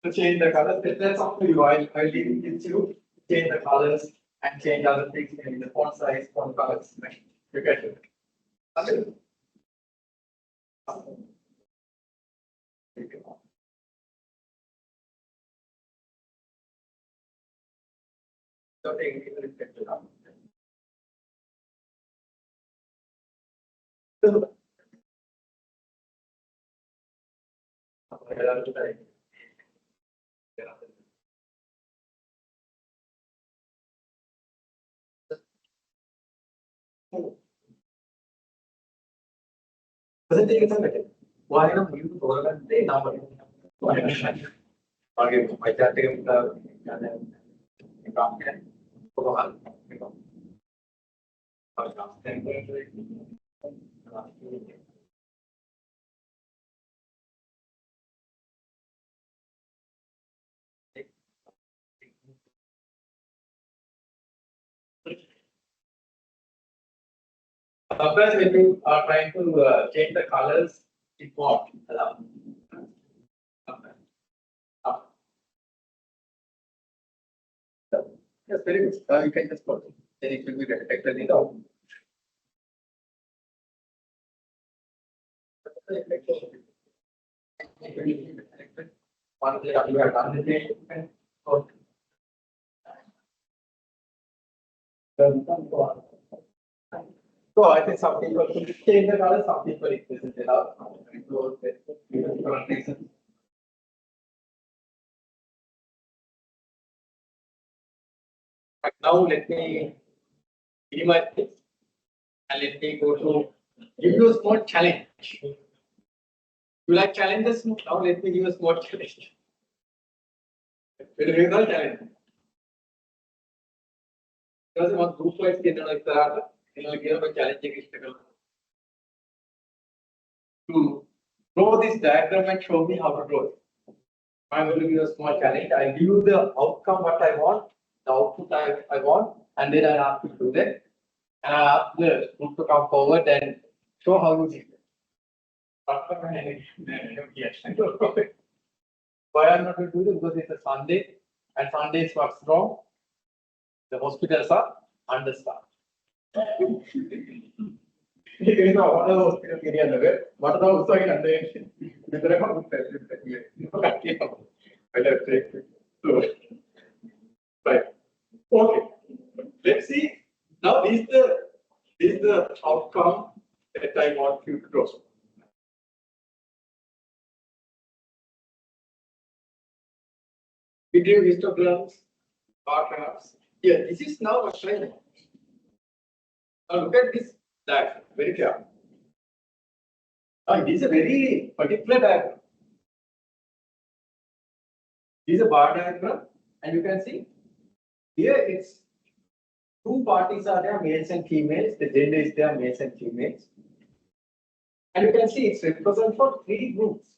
To change the colors, that's up to you. I'll leave it to you. Change the colors and change other things in the font size, font colors. You get it. So take it reflected up. Percentage is better. Why not you to roll and say number? Why not? Okay, my chat is sometimes when you are trying to change the colors, it won't allow. Yes, very good. You can just put it. Then it will be reflected in the output. Once you have done the change, you can go. So I think some people change the color, some people it isn't allowed. But now let me minimize this and let me go to give you a small challenge. You like challenges? Now let me give you a small challenge. Will you give a challenge? Because one group wise can like that. You give a challenge to draw this diagram and show me how to draw it. I'm going to give you a small challenge. I'll give you the outcome what I want, the output I want, and then I'll ask you to do that. And I'll ask the group to come forward and show how you did it. Why I'm not going to do this? Because it's a Sunday, and Sundays what's wrong? The hospitals are understaffed. You know, what are the hospital area? What are the also in under? Right. Okay. Let's see. Now this is the outcome that I want you to draw. Video histograms, bar graphs. Here, this is now a slide. Now look at this diagram very carefully. This is a very particular diagram. This is a bar diagram, and you can see here it's two parties are there, males and females. The gender is there, males and females. And you can see it's represented for three groups.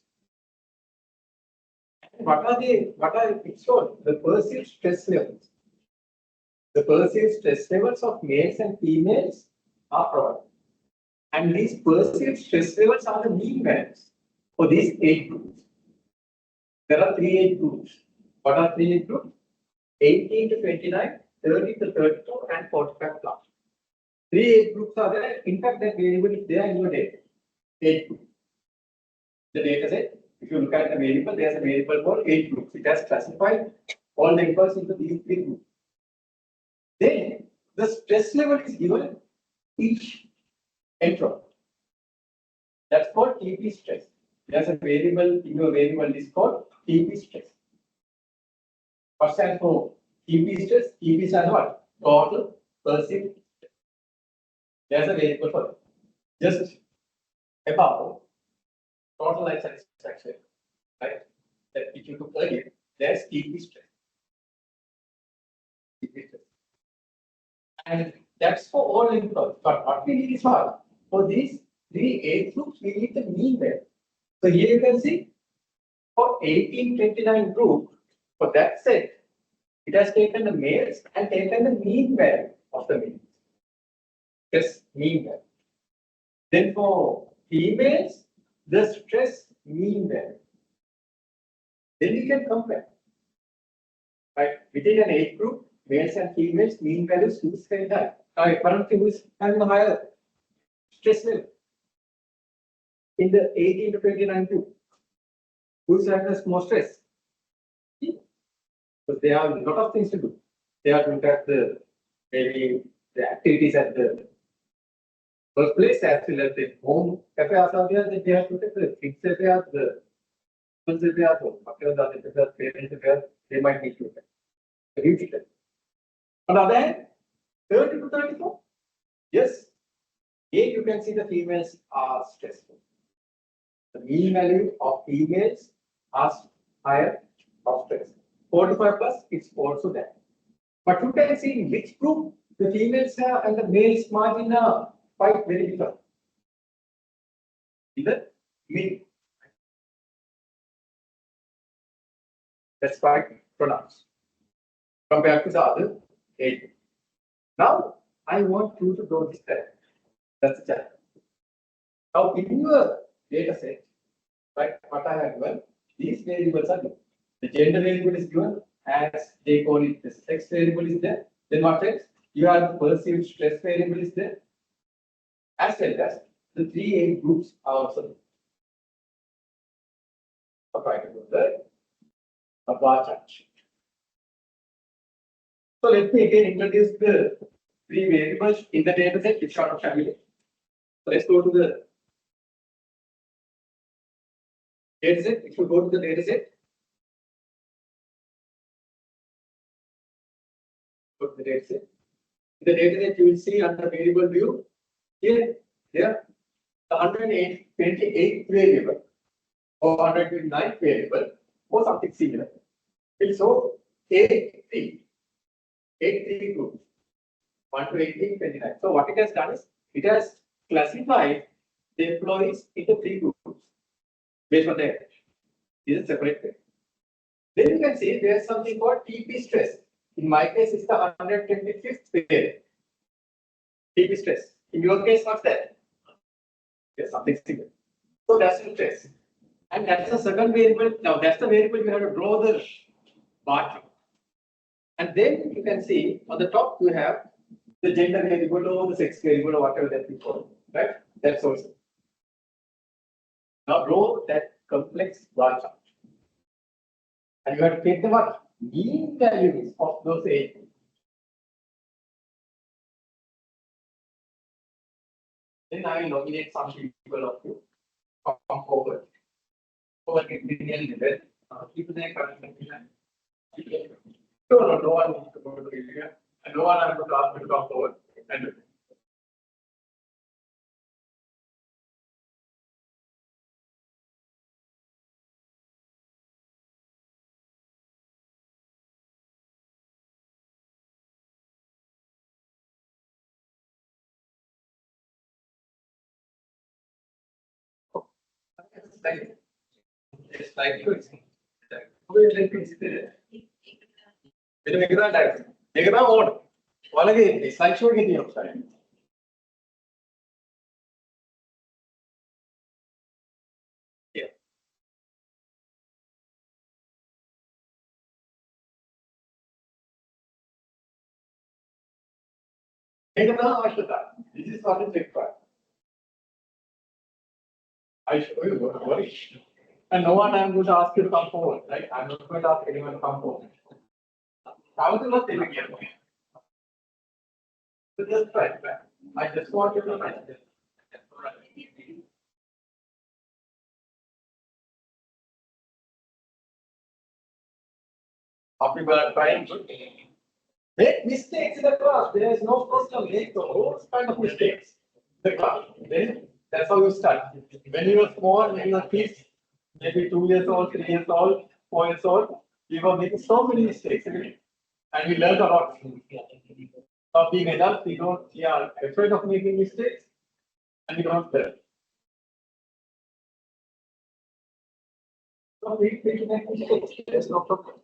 What are it shown? The perceived stress levels. The perceived stress levels of males and females are provided. And these perceived stress levels are the mean values for these 8 groups. There are 3 age groups. What are 3 age groups? 18 to 29, 30 to 32, and 45 plus. Three age groups are there. In fact, that variable is there in your data. Age group. The data set, if you look at the variable, there's a variable called age groups. It has classified all the impulses into these three groups. Then the stress level is given each entropy. That's called TP stress. There's a variable in your variable is called TP stress. What stands for TP stress? TP stands for what? Total perceived stress. There's a variable for it. Just above total life satisfaction, right? That if you took earlier, there's TP stress. TP stress. And that's for all inputs. But what we need is what? For these three age groups, we need the mean value. So here you can see for 1829 group, for that set, it has taken the males and taken the mean value of the males. Just mean value. Then for females, the stress mean value. Then we can compare. Right? Within an age group, males and females, mean values who is very high. Now, currently who is having a higher stress level? In the 18 to 29 group, who is having more stress? Because they have a lot of things to do. They have to look at the maybe the activities at the first place, as well as the home affairs are there. Then they have to look at the kids affairs, the husband's affairs, or whatever the other affairs, parents affairs, they might need to look at. The huge stress. On the other hand, 30 to 34, yes, here you can see the females are stressful. The mean value of females are higher of stress. 45 plus, it's also there. But you can see in which group the females have and the males margin are quite very different. In the mid. That's quite pronounced compared to the other age. Now, I want you to go this way. That's the challenge. Now, in your data set, right, what I have given, these variables are given. The gender variable is given, as they call it, the sex variable is there. Then what else? You have the perceived stress variable is there. As well as the three age groups are also there. I'll try to do the bar chart. So let me again introduce the three variables in the data set. It's sort of familiar. So let's go to the data set. If you go to the data set, go to the data set. In the data set, you will see under variable view here, the 128th variable or 129th variable or something similar. Will show 83 groups, 1 to 18, 29. So what it has done is it has classified the employees into three groups based on their age. This is separate way. Then you can see there is something called TP stress. In my case, it's the 125th variable. TP stress. In your case, what's that? There's something similar. So that's the stress. And that's the second variable. Now that's the variable you have to draw the bar chart. And then you can see on the top you have the gender variable or the sex variable or whatever that we call it, right? That's also. Now draw that complex bar chart. And you have to take the what? Mean values of those age groups. Then I will nominate some people of you come forward. Over million level. People there no one needs to go to India. And no one has to ask me to come forward and do it. It's like you. Then make that type. Make that mode. One again, slide show again. Yeah. Make that This is what is required. I show you what worry. And no one I'm going to ask you to come forward, right? I'm not going to ask anyone to come forward. How do you not take it? So just try. I just want you to try. After you are trying, make mistakes in the class. There is no problem. Make the whole kind of mistakes in the class. Then that's how you start. When you were small, when you were kids, maybe 2 years old, 3 years old, 4 years old, you were making so many mistakes, and we learned a lot. Of being adults, we don't, we are afraid of making mistakes, and we don't learn. So we make mistakes. There's no problem.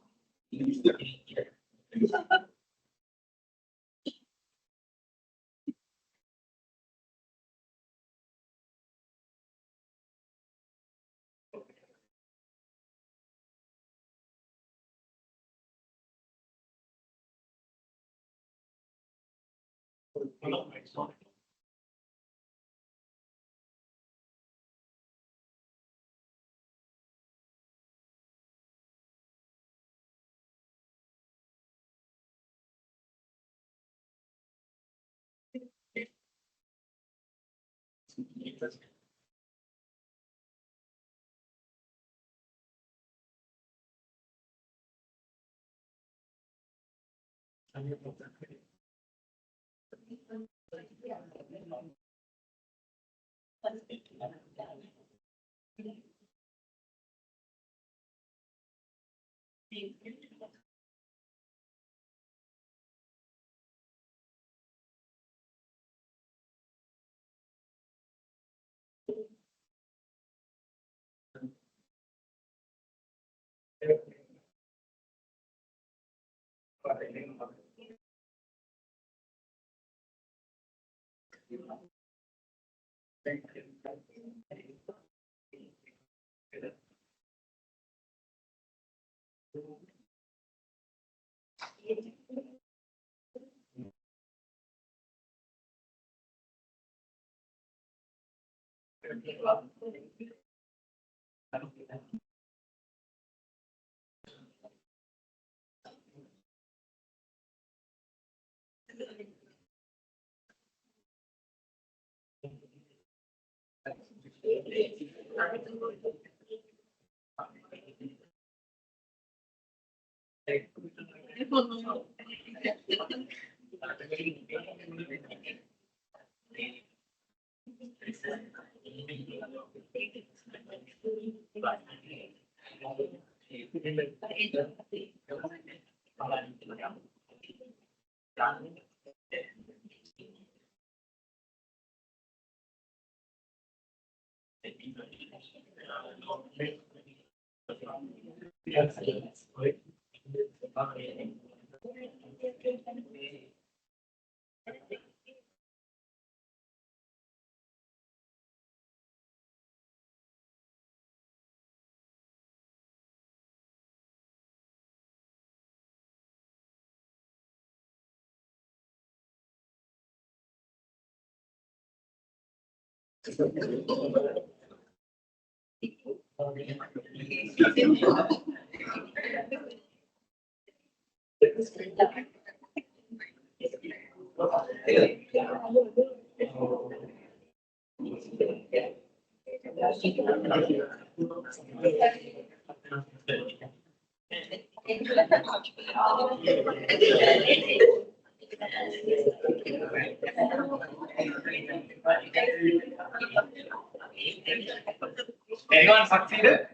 Anyone succeeded?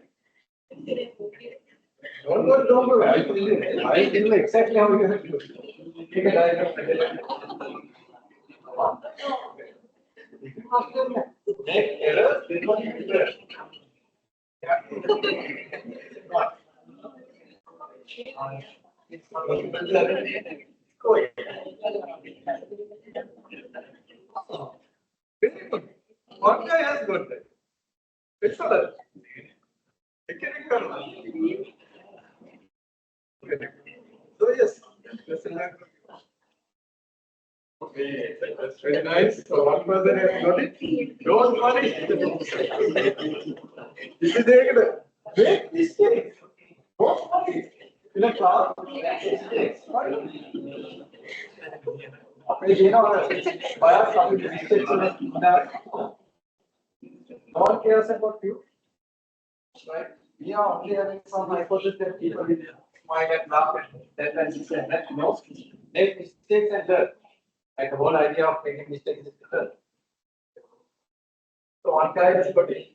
Don't worry. I tell you exactly how you have to do it. Take a diagram. Make errors, they don't need errors. Very good. One guy has got that. Excellent. So yes, Okay, that's very nice. So one person has got it. Don't worry. This is the make mistakes. Don't worry. In a class, mistakes. You know, why are some mistakes in that? No one cares about you. Right? We are only having some hypothesis that people will smile and laugh and that and this and that. No, make mistakes and learn. Like the whole idea of making mistakes is to learn. So one guy has got it.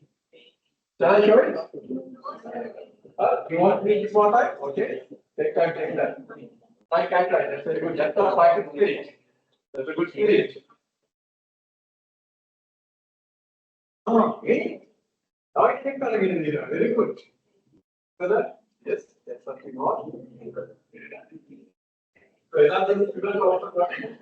Shall I show it? You want me this one time? Okay. Take time, take that. I can't try. That's very good. That's a fighting spirit. That's a good spirit. Okay. Now I think I'll get in here. Very good. Further? Yes, that's something more. So another student also got it.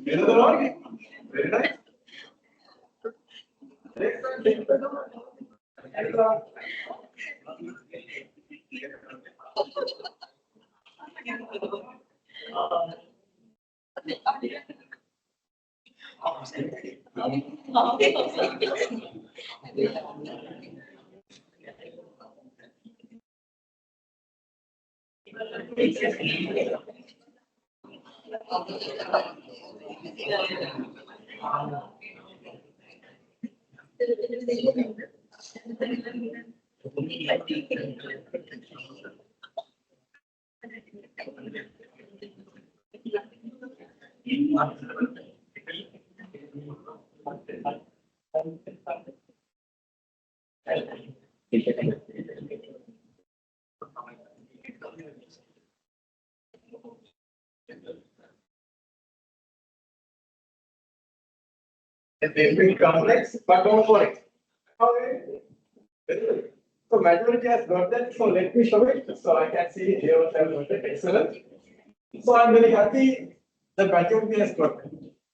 Another one? Very nice. Next one, take the number. It's very complex, but don't worry. Okay. So majority has got that. So let me show it. So I can see here what I've got it. Excellent. So I'm very happy the majority has got it.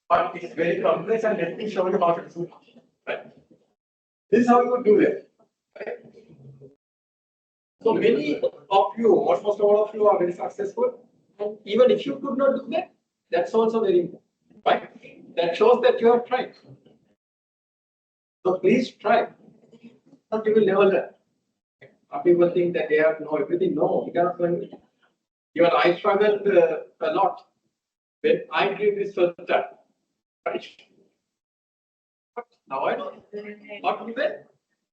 But it's very complex and let me show you how to do it. Right. This is how you do it. Right. So many of you, almost all of you are very successful. And even if you could not do that, that's also very important. Right? That shows that you have tried. So please try. Some people never learn. Some people think that they have to know everything. No, you cannot learn everything. Even I struggled a lot when I did this first time. Right? But now I know what to do there.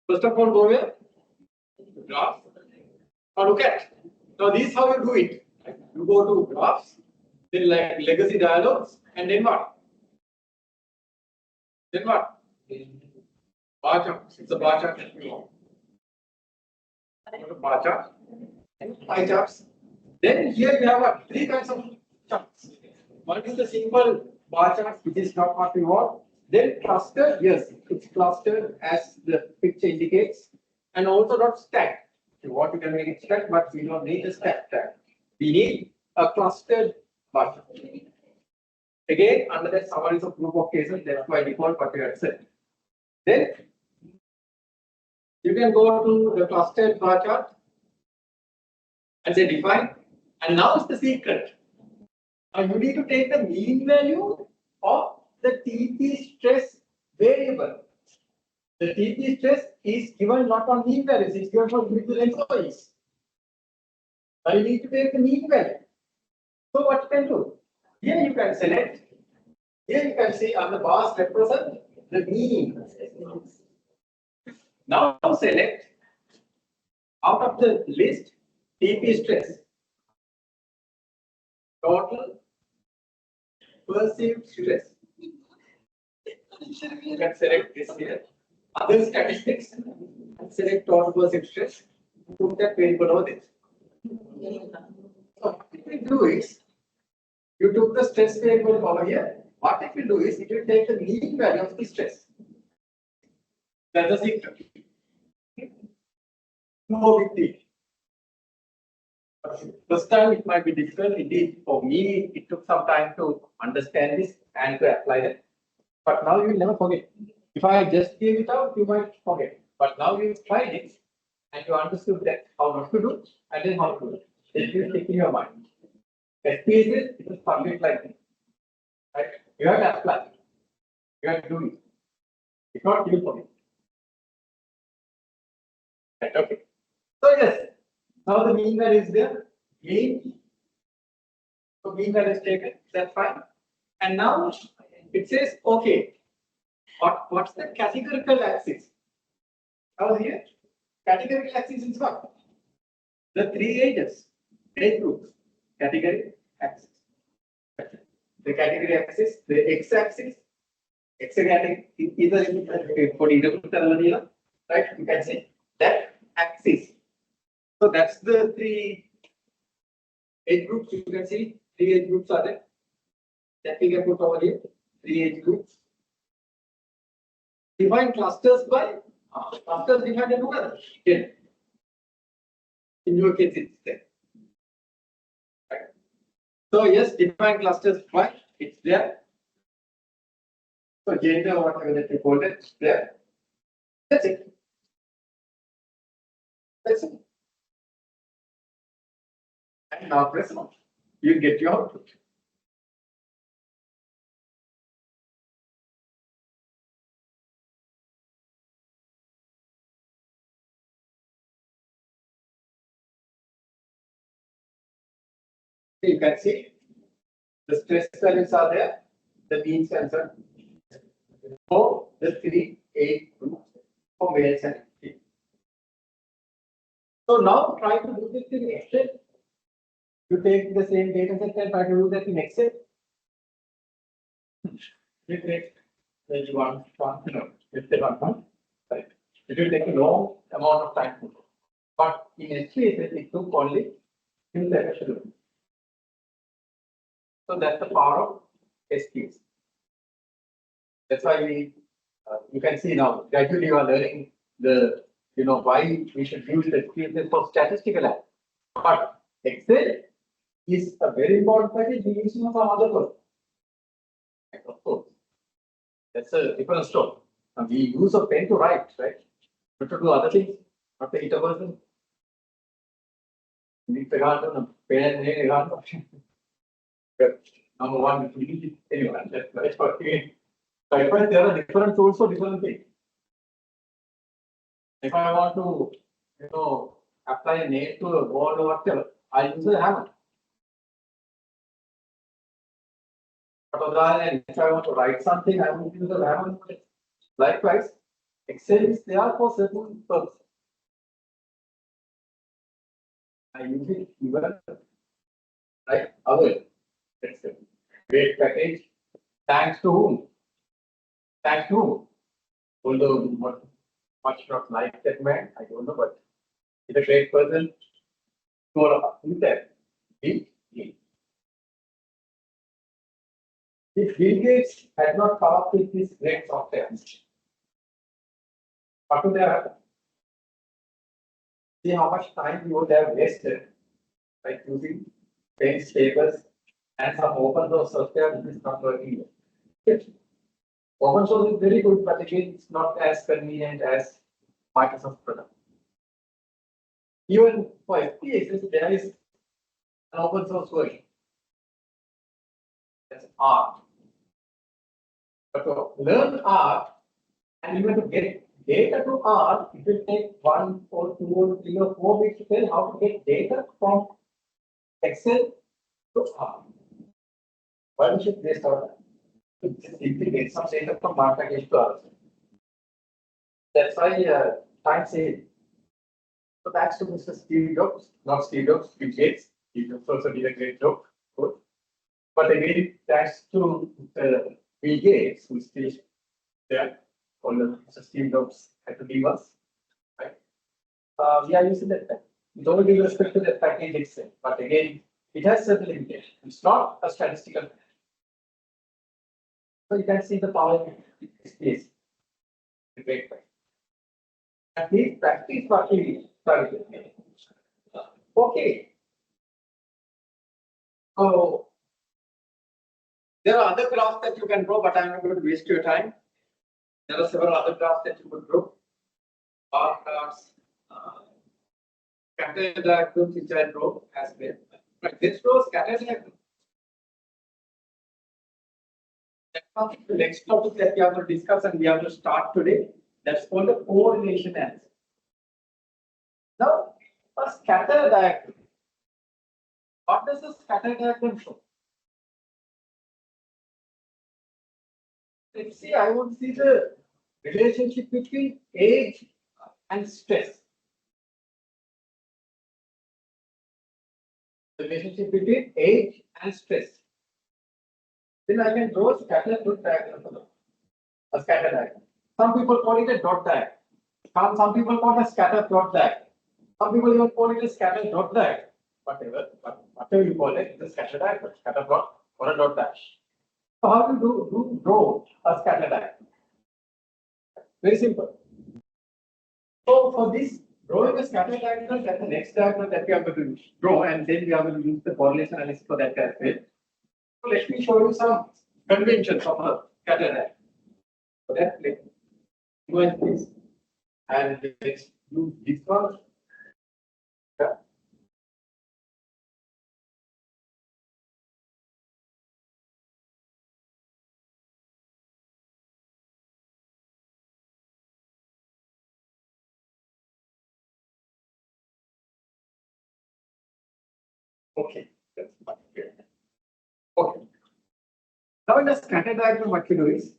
First of all, go where? Graphs. Now look at. Now this is how you do it. You go to graphs, then like legacy dialogues, and then what? Then what? Bar chart. It's a bar chart that we want. Go to bar chart and pie charts. Then here we have what? Three kinds of charts. One is the simple bar chart, which is not what we want. Then cluster, yes, it's clustered as the picture indicates, and also not stacked. If you want, you can make it stacked, but we don't need a stacked tag. We need a clustered bar chart. Again, under that summaries of group of cases, that's by default what we have said. Then you can go to the clustered bar chart and say define. And now it's the secret. Now you need to take the mean value of the TP stress variable. The TP stress is given not on mean values, it's given for individual employees. Now you need to take the mean value. So what you can do? Here you can select. Here you can see on the bars represent the mean. Now select out of the list TP stress. Total perceived stress. You can select this here. Other statistics and select total perceived stress. Put that variable over this. So what it will do is you took the stress variable over here. What it will do is it will take the mean value of the stress. That's the secret. No big deal. First time it might be difficult. Indeed, for me, it took some time to understand this and to apply it. But now you will never forget. If I just gave it out, you might forget. But now you've tried it and you understood that how not to do and then how to do it. It will stick in your mind. SPSS is a subject like this. Right? You have to apply. You have to do it. It's not given for you. Right, okay. So yes, now the mean value is there. Mean. So mean value is taken, that's fine. And now it says, okay, what's the categorical axis? Now here, categorical axis is what? The three ages, age groups, category axis. The category axis, the x-axis, x-axis either for either, right? You can say that axis. So that's the three age groups. You can see three age groups are there. That we can put over here. Three age groups. Define clusters by clusters divided together. Again. In your case, it's there. Right. So yes, define clusters by it's there. So gender, whatever that you call it, it's there. That's it. That's it. And now press on. You get your output. You can see the stress values are there, the mean sensor for the three age groups for males and females. So now try to do this in Excel. You take the same data set and try to do that in Excel. You take maybe one, right? It will take a long amount of time to do. But in SPSS, it took only few seconds to do. So that's the power of SPSS. That's why you can see now gradually you are learning the why we should use SPSS for statistical analysis. But Excel is a very important package we use for some other purpose. Of course, that's a different story. And we use a pen to write, right? Not to do other things, not to eat a person. Number one, anyway, that's what again. So if there are different tools for different things. If I want to, apply a nail to a wall or whatever, I use a hammer. But if I want to write something, I will use a hammer. Likewise, Excel is there for certain purposes. I use it even like our Excel. Great package. Thanks to whom? Thanks to whom? Although much not like that man, I don't know, but he's a great person. To all of us. Who's that? Bill Gates. If Bill Gates had not come up with this great software, what would have happened? See how much time we would have wasted by using pens, papers, and some open source software which is not working. Open source is very good, but again, it's not as convenient as Microsoft product. Even for SPSS, there is an open source version. That's R. But to learn R and even to get data to R, it will take 1 or 2 or 3 or 4 weeks to tell how to get data from Excel to R. Why we should waste our time? To simply get some data from one package to R. That's why time saving. So thanks to Mr. Steve Jobs, not Steve Jobs, Bill Gates. Steve Jobs also did a great job. Good. But again, thanks to Bill Gates, who is still there, although Mr. Steve Jobs had to leave us, right? We are using that package. With all due respect to that package itself, but again, it has certain limitations. It's not a statistical package. So you can see the power of space. Great point. At least practice what we started. Okay. So there are other graphs that you can draw, but I'm not going to waste your time. There are several other graphs that you could draw. bar charts, scatter diagrams which I draw as well. Right, this draws scatter diagram. That's the next topic that we have to discuss and we have to start today. That's called the correlation analysis. Now, a scatter diagram. What does a scatter diagram show? Let's see, I want to see the relationship between age and stress. The relationship between age and stress. Then I can draw a scatter plot diagram for them. A scatter diagram. Some people call it a dot diagram. Some people call it a scatter plot diagram. Some people even call it a scatter dot diagram. Whatever you call it, it's a scatter diagram, scatter plot, or a dot dash. So how do you draw a scatter diagram? Very simple. So for this, drawing a scatter diagram, that's the next diagram that we are going to draw, and then we are going to use the correlation analysis for that as well. So let me show you some conventions of a scatter diagram. So that let's go and this, and let's use this one. Yeah. Okay, that's much clearer. Okay. Now in the scatter diagram, what we do is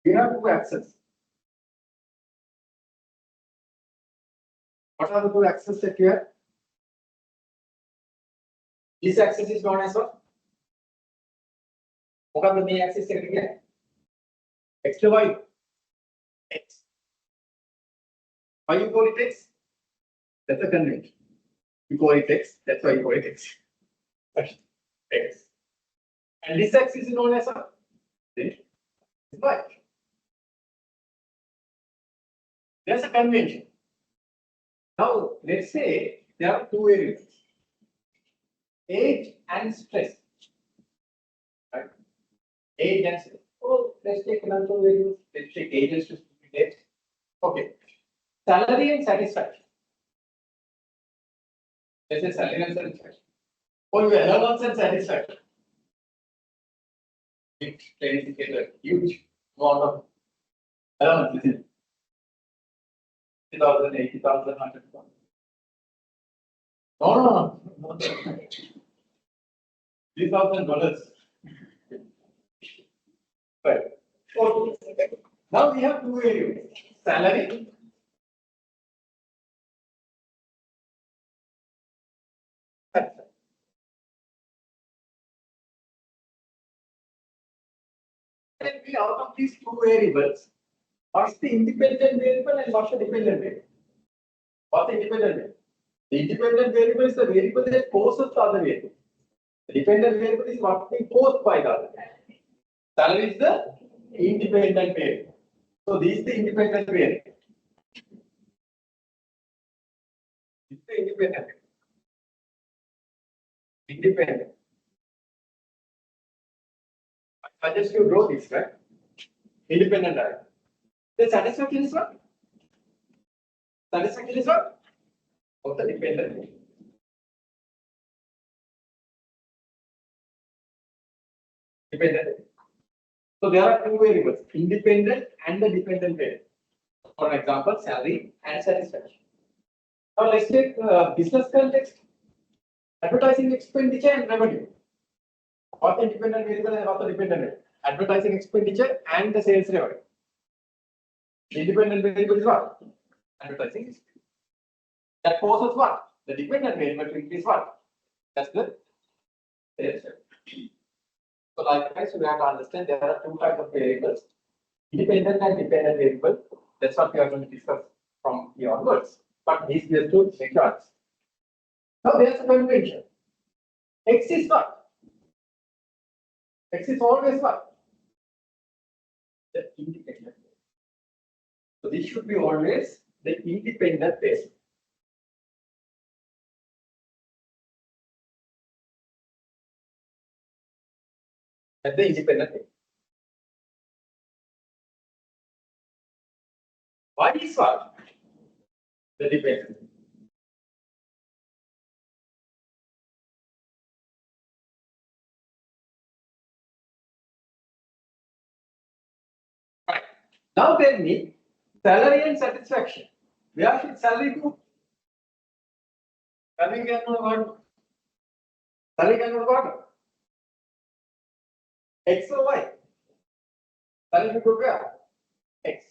we have two axes. What are the two axes that we have? This axis is known as what? What are the main axes that we have? X to Y. X. Why you call it X? That's a convention. You call it X, that's why you call it X. X. And this axis is known as what? Y. There's a convention. Now, let's say there are two variables, age and stress. Right? Age and stress. Oh, let's take another variable. Let's take age and stress. Okay. Salary and satisfaction. Let's say salary and satisfaction. Or your allowance and satisfaction. It indicates a huge amount of allowance, isn't it? 80,000, 80,000, 100,000. No. $3,000. Right. Okay. Now we have two variables, salary and we out of these two variables, what's the independent variable and what's the dependent variable? What's the independent variable? The independent variable is the variable that causes the other variable. The dependent variable is what being caused by the other. Salary is the independent variable. So this is the independent variable. This is the independent. Independent. I suggest you draw this, right? Independent diagram. The satisfaction is what? Satisfaction is what? Of the dependent variable. Dependent. So there are two variables, independent and the dependent variable. For example, salary and satisfaction. Now let's take business context, advertising expenditure and revenue. What the independent variable and what the dependent variable? Advertising expenditure and the sales revenue. The independent variable is what? Advertising expenditure. That causes what? The dependent variable to increase what? That's the sales revenue. So likewise, we have to understand there are two types of variables, independent and dependent variable. That's what we are going to discuss from here onwards. But these just to make sure. Now there's a convention. X is what? X is always what? The independent. So this should be always the independent variable. That's the independent variable. Y is what? the dependent. Right. Now tell me, salary and satisfaction. Where should salary go? Salary cannot work. Salary cannot work. X or Y? Salary should go where? X.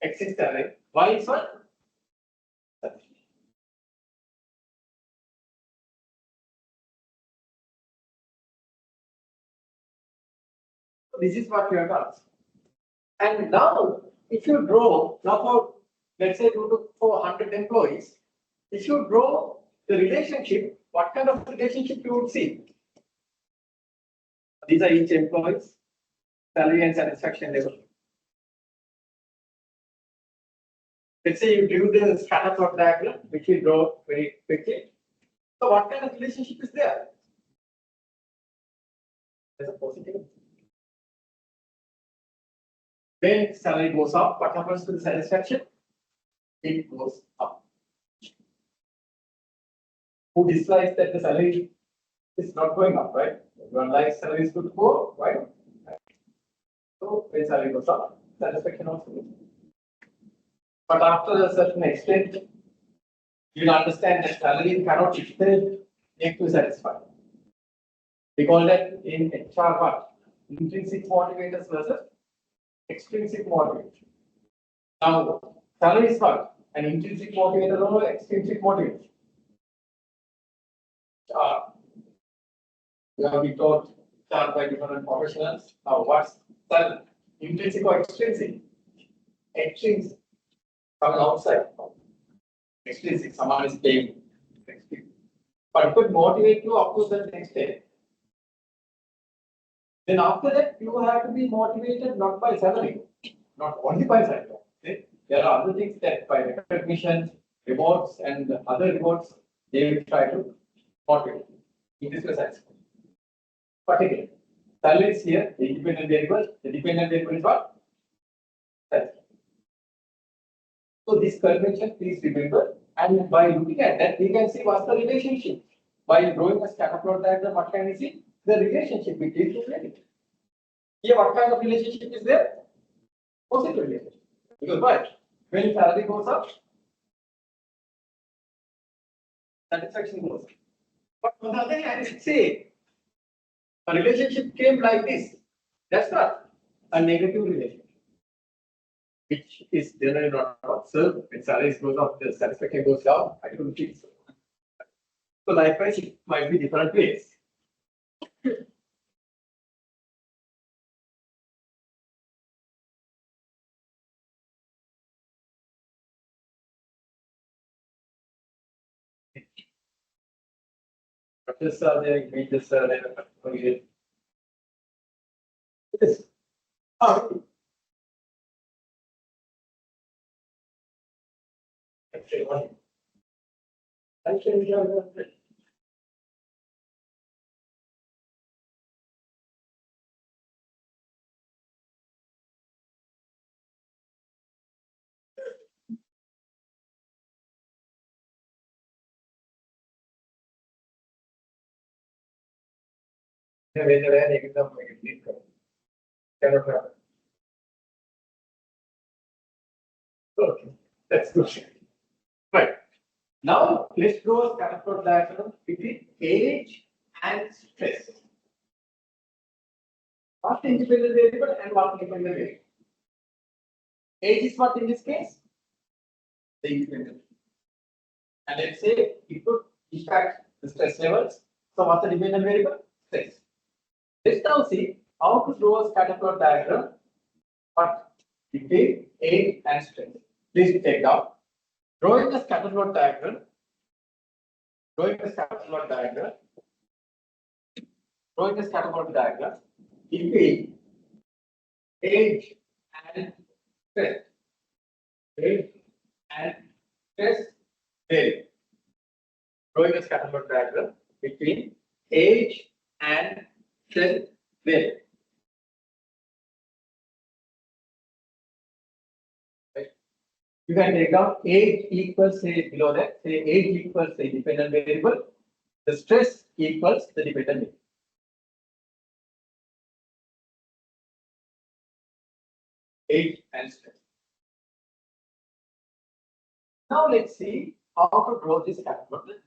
X is salary. Y is what? This is what you have done. And now, if you draw, now for, let's say, for 100 employees, if you draw the relationship, what kind of relationship you would see? These are each employees, salary and satisfaction level. Let's say you do the scatter plot diagram, which we draw very quickly. So what kind of relationship is there? There's a positive. When salary goes up, what happens to the satisfaction? It goes up. Who dislikes that the salary is not going up, right? Everyone likes salary is good to go, right? So when salary goes up, satisfaction also goes up. But after a certain extent, you'll understand that salary cannot itself make you satisfied. We call that in HR what? Intrinsic motivators versus extrinsic motivation. Now, salary is what? An intrinsic motivator or extrinsic motivator? You have been taught by different professionals. Now, what's salary? Intrinsic or extrinsic? Extrinsic. Coming outside. Extrinsic, someone is paying. But it could motivate you up to the next day. Then after that, you have to be motivated not by salary, not only by salary. Okay? There are other things that by recognition, rewards, and other rewards, they will try to motivate. In this case, but again, salary is here, the independent variable. The dependent variable is what? Salary. So this convention, please remember, and by looking at that, we can see what's the relationship. By drawing a scatter plot diagram, what can we see? The relationship between two variables. Here, what kind of relationship is there? Positive relationship. Because what? When salary goes up, satisfaction goes up. But on the other hand, say a relationship came like this. That's not a negative relationship, which is generally not observed. When salary goes up, the satisfaction goes down. I don't think so. So likewise, it might be different ways. Just there, we just forget. Yes. Actually, one. Actually, we have okay, that's good. Right. Now let's draw a scatter plot diagram between age and stress. What independent variable and what dependent variable? Age is what in this case? The independent. And let's say it could impact the stress levels. So what's the dependent variable? Stress. Let's now see how to draw a scatter plot diagram but between age and stress. Please take down. Drawing the scatter plot diagram. Drawing the scatter plot diagram. Drawing the scatter plot diagram between age and stress. Age and stress variable. Drawing the scatter plot diagram between age and stress variable. You can take down age equals, say below that, say age equals the dependent variable, the stress equals the dependent variable. Age and stress. Now let's see how to draw this calculator.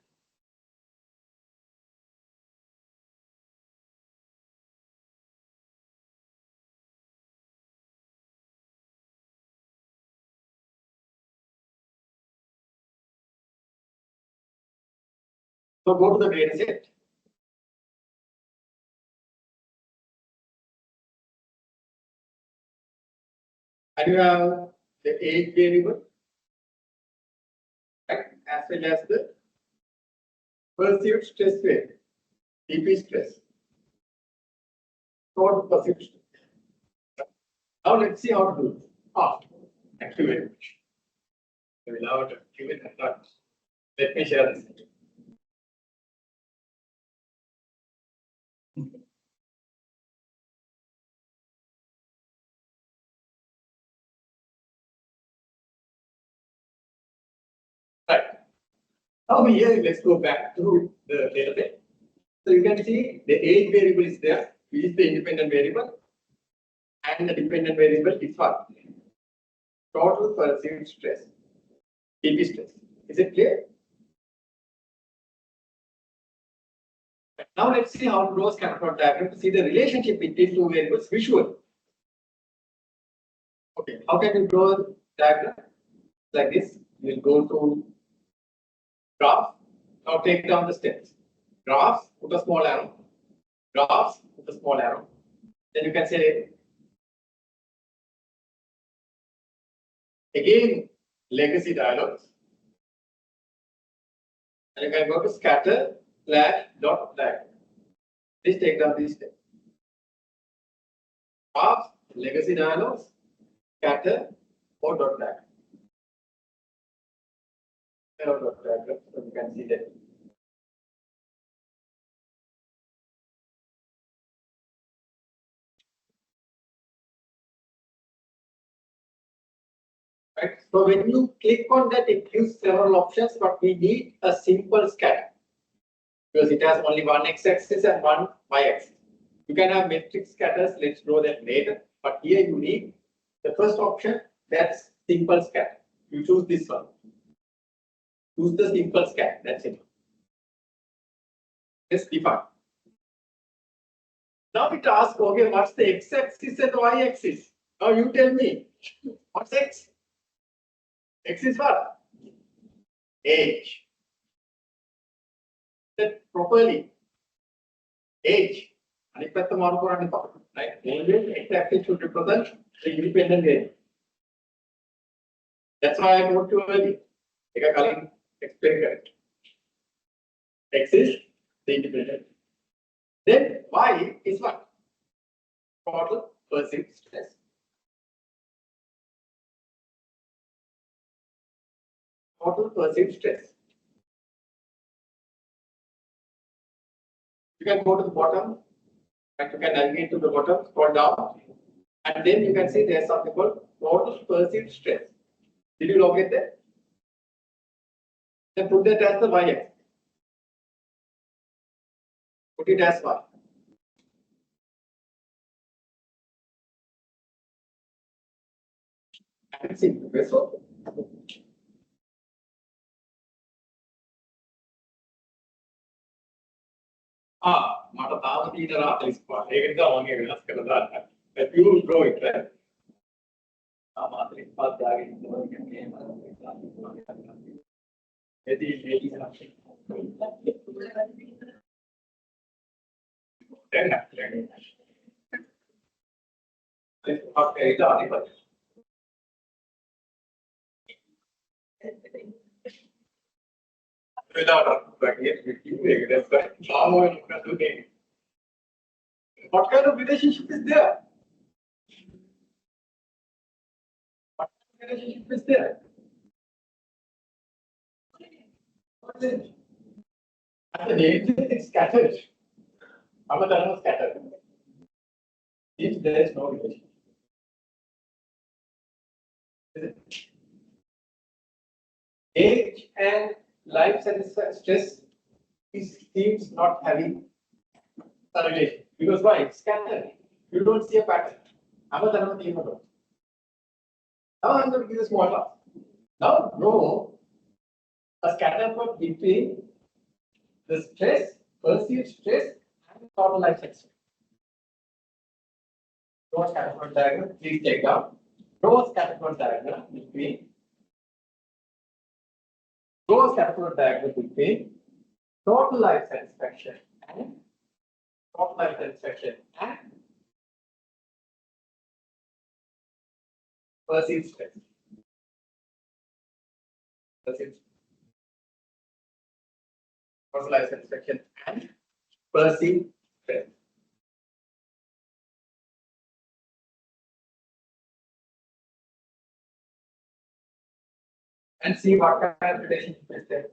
So go to the data set. And you have the age variable, right, as well as the perceived stress variable, DP stress, total perceived stress. Now let's see how to do it. Thank you very much. Without giving a thought, let me share this. Right. Now here, let's go back to the data set. So you can see the age variable is there, which is the independent variable, and the dependent variable is what? Total perceived stress, TP stress. Is it clear? Now let's see how to draw a scatter plot diagram to see the relationship between two variables visually. Okay, how can you draw a diagram like this? We'll go to graph. Now take down the steps. Graphs, put a small arrow. Graphs, put a small arrow. Then you can say again legacy dialogues. And you can go to scatter flash dot diagram. Please take down these steps. Graphs, legacy dialogues, scatter or dot diagram. Dot diagram, so you can see that. Right. So when you click on that, it gives several options, but we need a simple scatter because it has only one x-axis and one y-axis. You can have metric scatters, let's draw that later, but here you need the first option, that's simple scatter. You choose this one. Choose the simple scatter, that's it. Let's define. Now it asks, okay, what's the x-axis and y-axis? Now you tell me, what's x? X is what? Age. That properly. Age. Right? Always x-axis should represent the independent variable. That's why I told you earlier. Explain correct. X is the independent. Then y is what? Total perceived stress. Total perceived stress. You can go to the bottom, and you can navigate to the bottom, scroll down, and then you can see there's something called total perceived stress. Did you locate that? Then put that as the y-axis. Put it as y. And it's simple. So, මට තාම තියෙන රාත්‍රී ස්පාට්. ඒක නිසා මම ඒක වෙනස් කරලා දාන්න. But you will draw it, right? මාත්‍රි ස්පාට් දාගෙන ඉන්නවා කියන්නේ එදී දැන් okay, it's article. What kind of relationship is there? What kind of relationship is there? What is it? At the name it's scattered. I'm a term scattered. If there is no relationship. Is it? age and life satisfaction stress seems not having a relation. Because why? It's scattered. You don't see a pattern. Now I'm going to give a small class. Now know a scatter plot between the stress, perceived stress, and total life satisfaction. Draw a scatter plot diagram. Please check down. Draw a scatter plot diagram between. Draw a scatter plot diagram between total life satisfaction and total life satisfaction and perceived stress. Perceived total life satisfaction and perceived stress. And see what kind of relationship is there.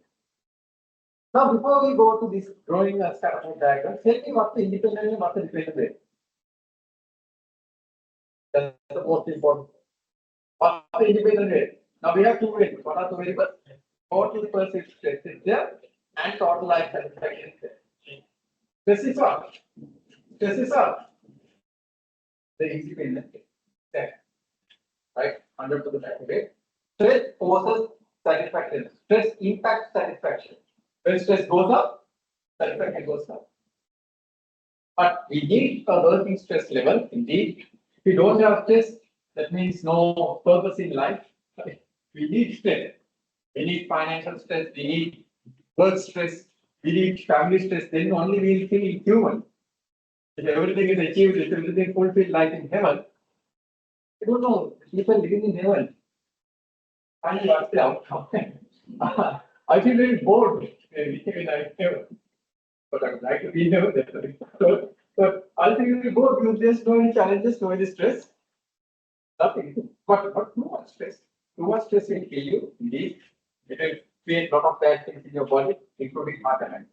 Now, before we go to this drawing a scatter plot diagram, tell me what the independent and what the dependent variable. That's the most important. What are the independent variables? Now we have two variables. What are the variables? Total perceived stress is there and total life satisfaction is there. Stress is what? Stress is what? The independent variable. Right? 100% accurate. Stress causes satisfaction. Stress impacts satisfaction. When stress goes up, satisfaction goes up. But we need a working stress level. Indeed, if we don't have stress, that means no purpose in life. We need stress. We need financial stress. We need work stress. We need family stress. Then only we will feel human. If everything is achieved, if everything fulfilled like in heaven, I don't know. People living in heaven. Finally, what's the outcome? I feel very bored when I heaven. But I would like to be here. But ultimately, bored. You just know any challenges, no any stress. Nothing. But too much stress. Too much stress will kill you. Indeed, it will create a lot of bad things in your body, including heart attack.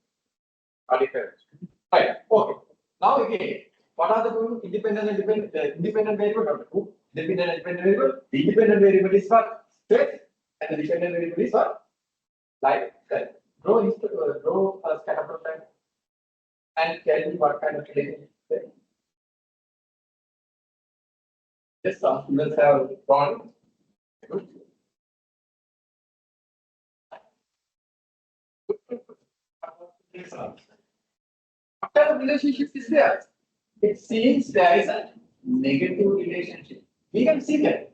Right. Okay. Now again, what are the two independent and independent variable? Independent and dependent variable. The independent variable is what? Stress, and the dependent variable is what? Life. Draw a scatter plot and tell me what kind of relationship is there. Yes, some students have drawn. Good. What kind of relationship is there? It seems there is a negative relationship. We can see that.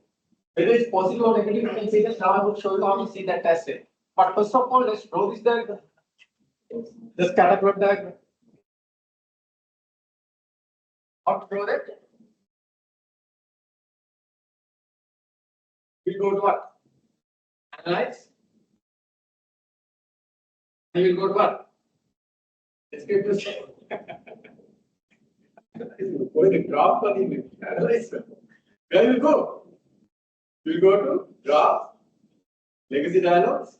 Whether it's positive or negative, we can see that. Now I will show you how to see that test it. But first of all, let's draw this diagram. The scatter plot diagram. How to draw that? We go to what? Analyze. And we will go to what? Descriptive. Going to graph for the analyze. Where will go? We will go to graph, legacy dialogues,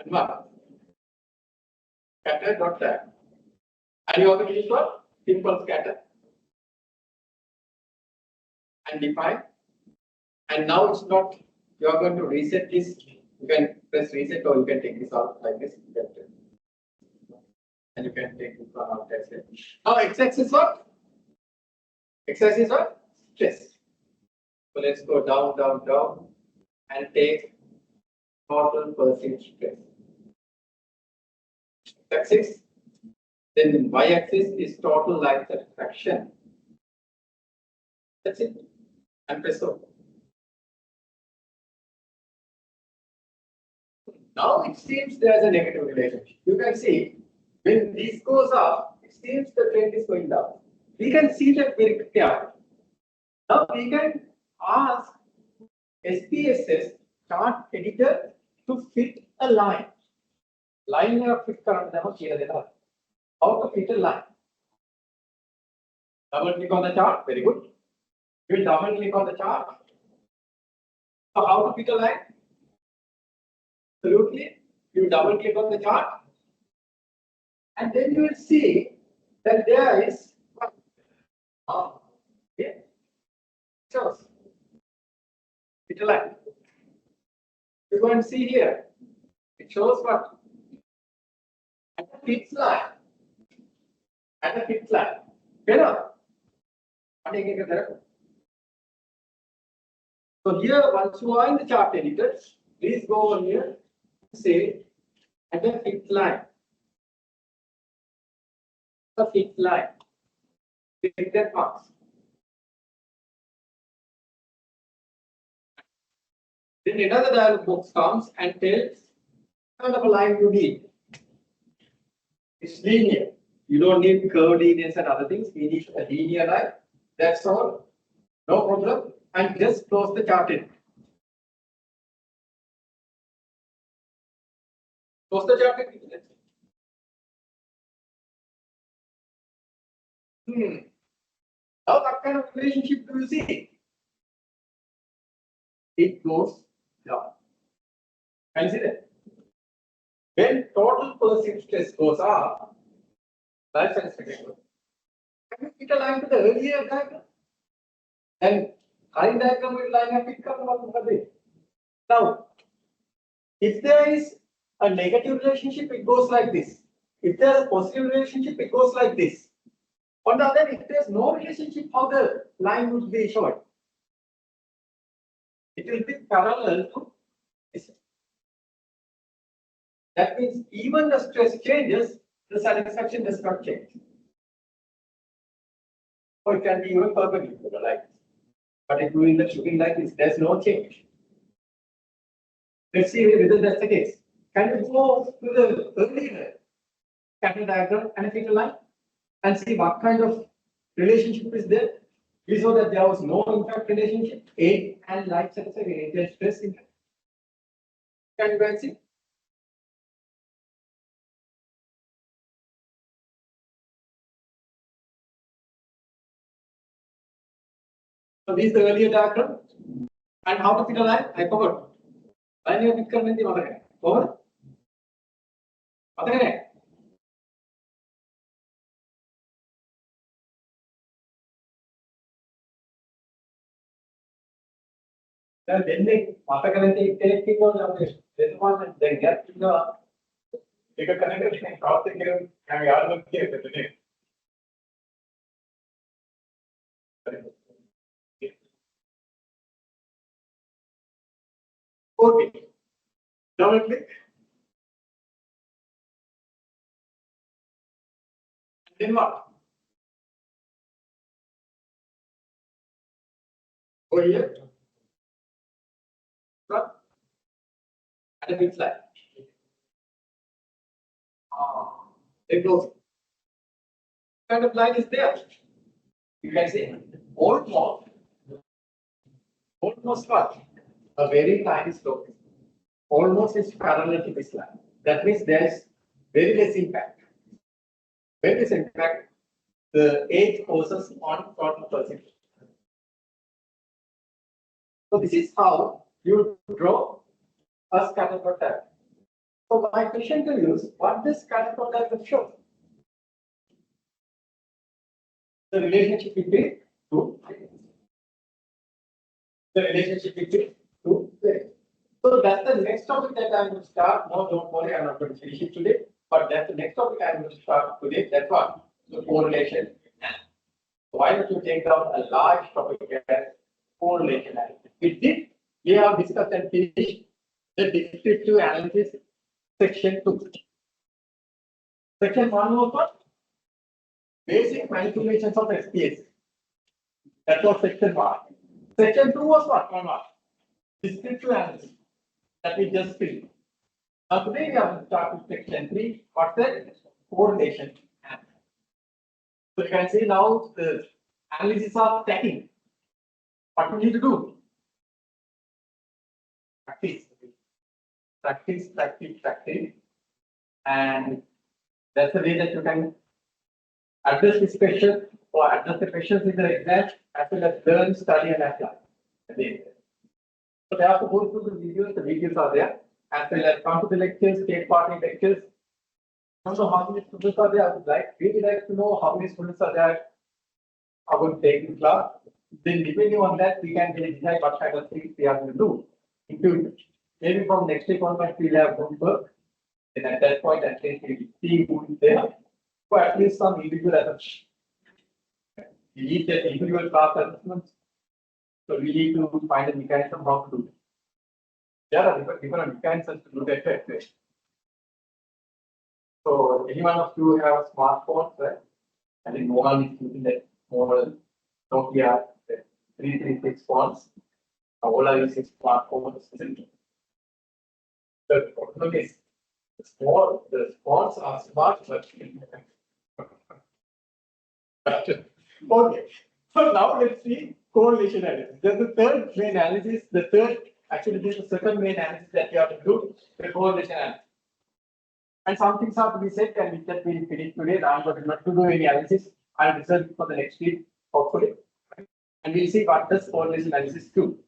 and what? Scatter dot tag. And you have to use what? Simple scatter. And define. And now it's not, you are going to reset this. You can press reset or you can take this out like this. And you can take this one out as well. Now x-axis is what? X-axis is what? Stress. So let's go down, down, down and take total perceived stress. X-axis. Then the y-axis is total life satisfaction. That's it. And press OK. Now it seems there's a negative relationship. You can see when this goes up, it seems the trend is going down. We can see that very clearly. Now we can ask SPSS chart editor to fit a line. Line fit how to fit a line. Double click on the chart. Very good. You will double click on the chart. So how to fit a line? Absolutely. You double click on the chart. And then you will see that there is shows fit a line. You go and see here. It shows what? At the fixed line. At the fixed line. Better. So here, once you are in the chart editor, please go over here, say at the fixed line. The fixed line. Take that marks. Then another dialog box comes and tells what kind of a line you need. It's linear. You don't need curved lines and other things. We need a linear line. That's all. No problem. And just close the chart in. Close the chart in. Now, what kind of relationship do you see? It goes down. Can you see that? When total perceived stress goes up, that's an expectation. Can you fit a line to the earlier diagram? And current diagram will line up it. Now, if there is a negative relationship, it goes like this. If there is a positive relationship, it goes like this. On the other hand, if there is no relationship, how the line would be shown? It will be parallel to this. That means even the stress changes, the satisfaction does not change. Or it can be even perpendicular like this. But if you end up shooting like this, there's no change. Let's see whether that's the case. Can you go to the earlier scatter diagram and fit a line and see what kind of relationship is there? We saw that there was no impact relationship, A and light satisfaction, A stress impact. Can you guys see? So this is the earlier diagram. And how to fit a line? I forgot. Line you pick up in the other. Over. Other. Then they take on this one and then get to the connected and cross the game and we are looking at the okay. Double click. Then what? Over here. What? And a bit slide. It goes. Kind of line is there. You can see almost what? A very tiny slope. Almost is parallel to this line. That means there is very less impact. Very less impact, the age forces on total percentage. So this is how you draw a scatter plot diagram. So my question to you is, what does scatter plot diagram show? The relationship between two variables. The relationship between two variables. So that's the next topic that I'm going to start. No, don't worry, I'm not going to finish it today. But that's the next topic I'm going to start today. That's what? The correlation. So why don't you take down a large topic as correlation? With this, we have discussed and finished the descriptive analysis section 2. Section 1 was what? Basic manipulations of SPS. That was section 1. Section 2 was what? Descriptive analysis. That we just finished. Now today we have to start with section 3. What's that? Correlation. So you can see now the analysis of stacking. What we need to do? Practice. And that's the way that you can address this question or address the questions in the exam as well as learn, study, and apply. So they have to go through the videos are there, as well as come to the lectures, take part in lectures. I don't know how many students are there. I would really like to know how many students are there are going to take in class. Then depending on that, we can decide what kind of things we are going to do. Maybe from next week onwards, we'll have homework Then at that point, at least we see who is there, or at least some individual assessment. We need that individual class assessments. So we need to find a mechanism how to do it. There are different mechanisms to do that. So anyone of you have smartphones, right? I think no one is using that model Nokia 336 phones. All are using smartphones. The problem is the phones are smart, but okay. So now let's see correlation analysis. There's the third main analysis. Actually, this is the second main analysis that you have to do, the correlation analysis. And some things have to be said, and with that we'll finish today. I'm going not to do any analysis. I'll reserve it for the next week, hopefully. And we'll see what does correlation analysis do.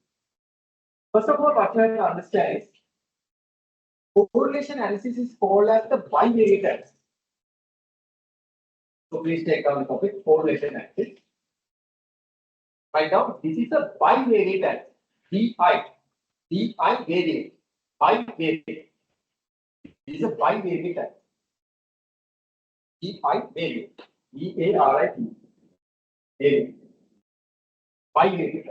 First of all, what you have to understand is correlation analysis is called as the bivariate analysis. So please take down the topic correlation analysis. Right now, this is a bivariate analysis. Bivariate. Bivariate. This is a bivariate analysis. Bivariate. B-A-R-I-T. Bivariate.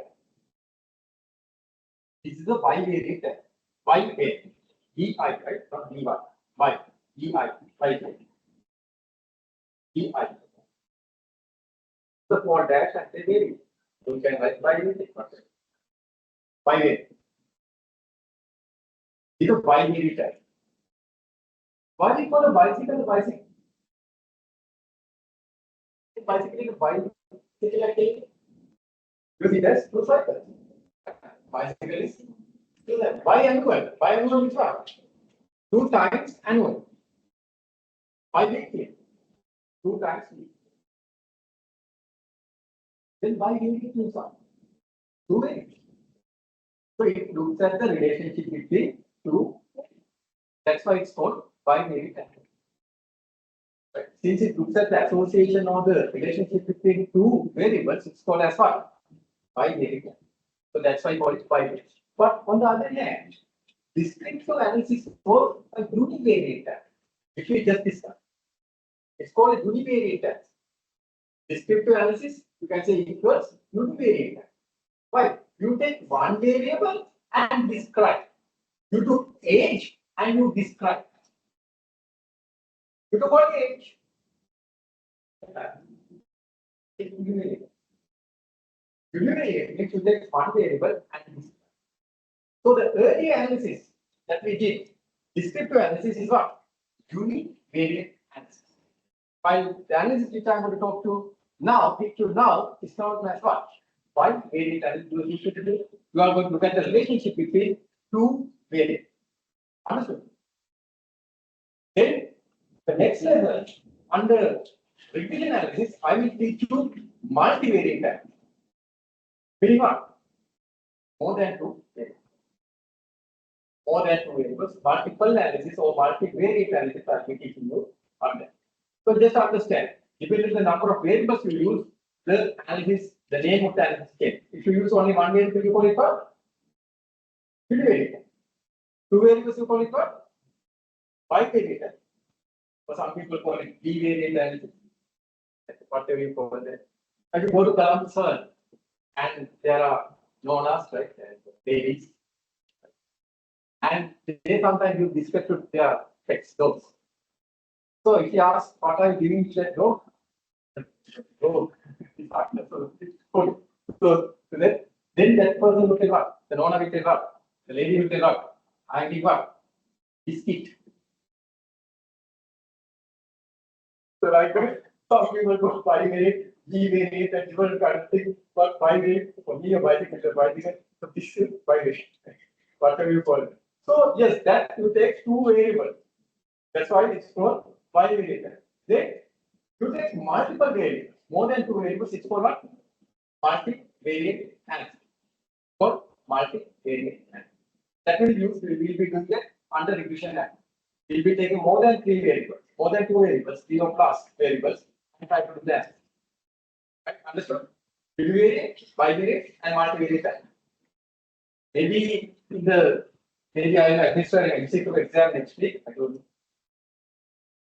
This is a bivariate analysis. Bivariate. B-I, right? Not B-Y. Bi. B-I. Bivariate. B-I. The small dash and say variate. You can write bivariate. Bivariate. This is a bivariate analysis. Why do you call a bicycle a bicycle? Bicycle is a bicycle activity. Because it has two cycles. Bicycle is biannual. Biannual is what? 2 times annual. Bi-weekly. 2 times weekly. Then bi-weekly means what? 2 weeks. So it looks at the relationship between 2. That's why it's called bivariate analysis. Right. Since it looks at the association or the relationship between 2 variables, it's called as what? Bivariate. So that's why I call it bivariate. But on the other hand, descriptive analysis for a univariate analysis, which we just discussed. It's called a univariate analysis. Descriptive analysis, you can say equals univariate analysis. Why? You take one variable and describe. You took age and you describe. You took what age? Univariate. Univariate means you take one variable and describe. So the early analysis that we did, descriptive analysis is what? Univariate analysis. While the analysis which I'm going to talk to now, is known as what? Bivariate analysis. You are going to look at the relationship between 2 variables. Understood? Then the next level under regression analysis, I will teach you multivariate analysis. Meaning what? More than 2 variables. More than 2 variables, multiple analysis or multivariate analysis I will be teaching you on that. So just understand, depending on the number of variables you use, the analysis, the name of the analysis changes. If you use only one variable, you call it what? Univariate. 2 variables, you call it what? Bivariate. For some people call it bivariate analysis. Whatever you call it. And you go to Colombo and there are nonas, right? Babies. And they sometimes use descriptive their text dogs. So if you ask what are you giving to that dog? Dog. So then that person will tell what? The nonna will tell what? The lady will tell what? I give what? Biscuit. So like some people go bivariate, bivariate, and different kind of thing. But bivariate, for me, a bicycle is a bicycle. So this is bivariate. Whatever you call it. So yes, that you take 2 variables. That's why it's called bivariate. Then you take multiple variables, more than 2 variables. It's called what? Multivariate analysis. For multivariate analysis. That will use. We will be doing that under regression analysis. We'll be taking more than 3 variables, more than 2 variables, 3 or plus variables, and try to do that. Right? Understood? Univariate, bivariate, and multivariate analysis. Maybe I will administer an MCQ exam next week. I told you.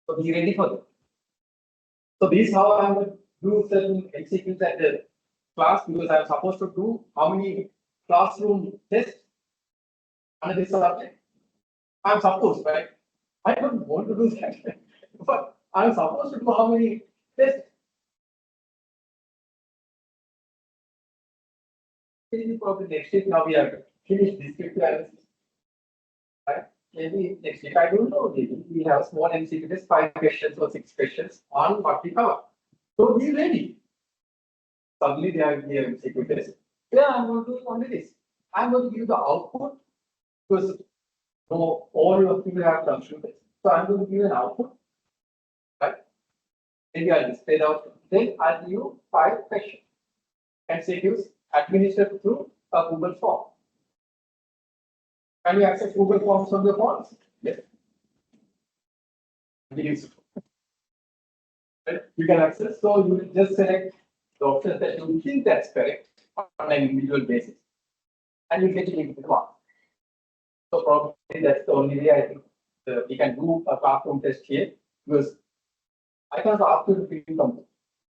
So be ready for that. So this is how I'm going to do certain executions at the class, because I'm supposed to do how many classroom tests under this subject. I'm supposed, right? I don't want to do that, but I'm supposed to do how many tests? Probably next week. Now we have finished descriptive analysis, right? Maybe next week, I don't know. Maybe we have small MCQ test, 5 questions or 6 questions on what we cover. So be ready. Suddenly they are here MCQ test. Yeah, I'm going to do only this. I'm going to give the output, because all of you have consumed it. So I'm going to give an output, right? Maybe I'll display it out. Then I'll give you 5 questions and MCQs administered through a Google form. Can you access Google Forms from your phones? Yes. Yes. Right? You can access. So you will just select the options that you think that's correct on an individual basis, and you get it into the mark. So probably that's the only way I think we can do a classroom test here, because I can ask you to fill them,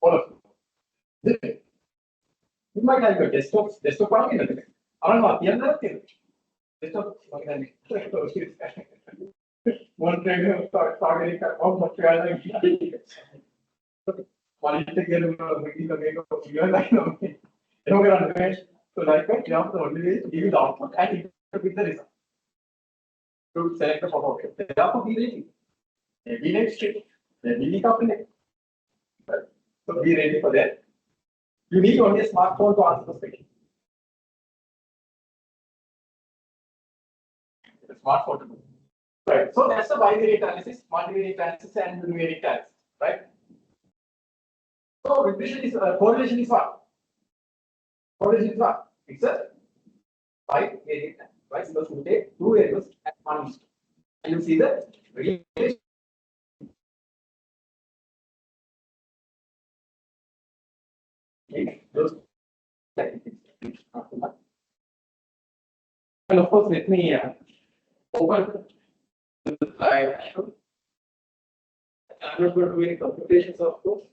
all of you. You might have your desktop running in it. I don't know. Desktop. One trainer targeting how much you are like. Quality care making the make of your line of it. You know, so like that, you have to only give the output and interpret the result. To select the photo. They have to be ready. Maybe next week. Maybe week after next. So be ready for that. You need only a smartphone to answer the question. A smartphone to do. Right. So that's the bivariate analysis, multivariate analysis, and univariate analysis. Right. So regression is correlation is what? Correlation is what? It's a bivariate analysis. Right. So you take 2 variables at one instant, and you see the relation. Those. And of course, let me open the slide. I'm not going to do any computations, of course.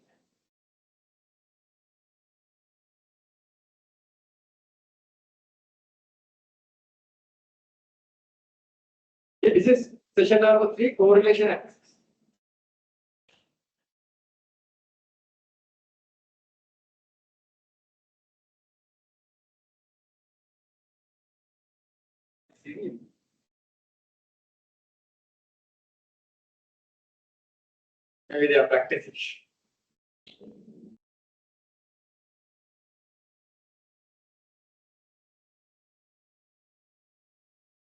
Yeah, this is session number 3, correlation analysis. Maybe they are practicing.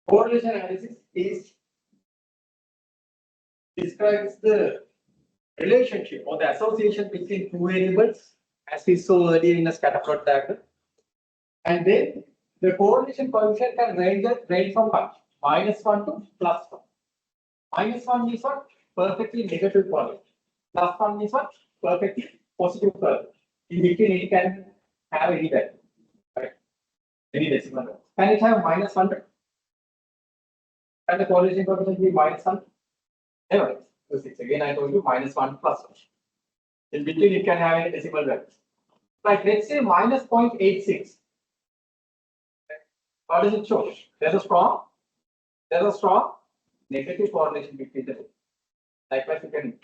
Correlation analysis describes the relationship or the association between 2 variables, as we saw earlier in a scatter plot diagram. And then the correlation coefficient can range from what? -1 to +1. -1 means what? Perfectly negative correlation. +1 means what? Perfectly positive correlation. In between, it can have any value, right? Any decimal value. Can it have -100? And the correlation coefficient be -100? Never. Because it's again, I told you -1 +1. In between, it can have any decimal values. Right, let's say -0.86. How does it show? There's a strong negative correlation between the two. Likewise, you can.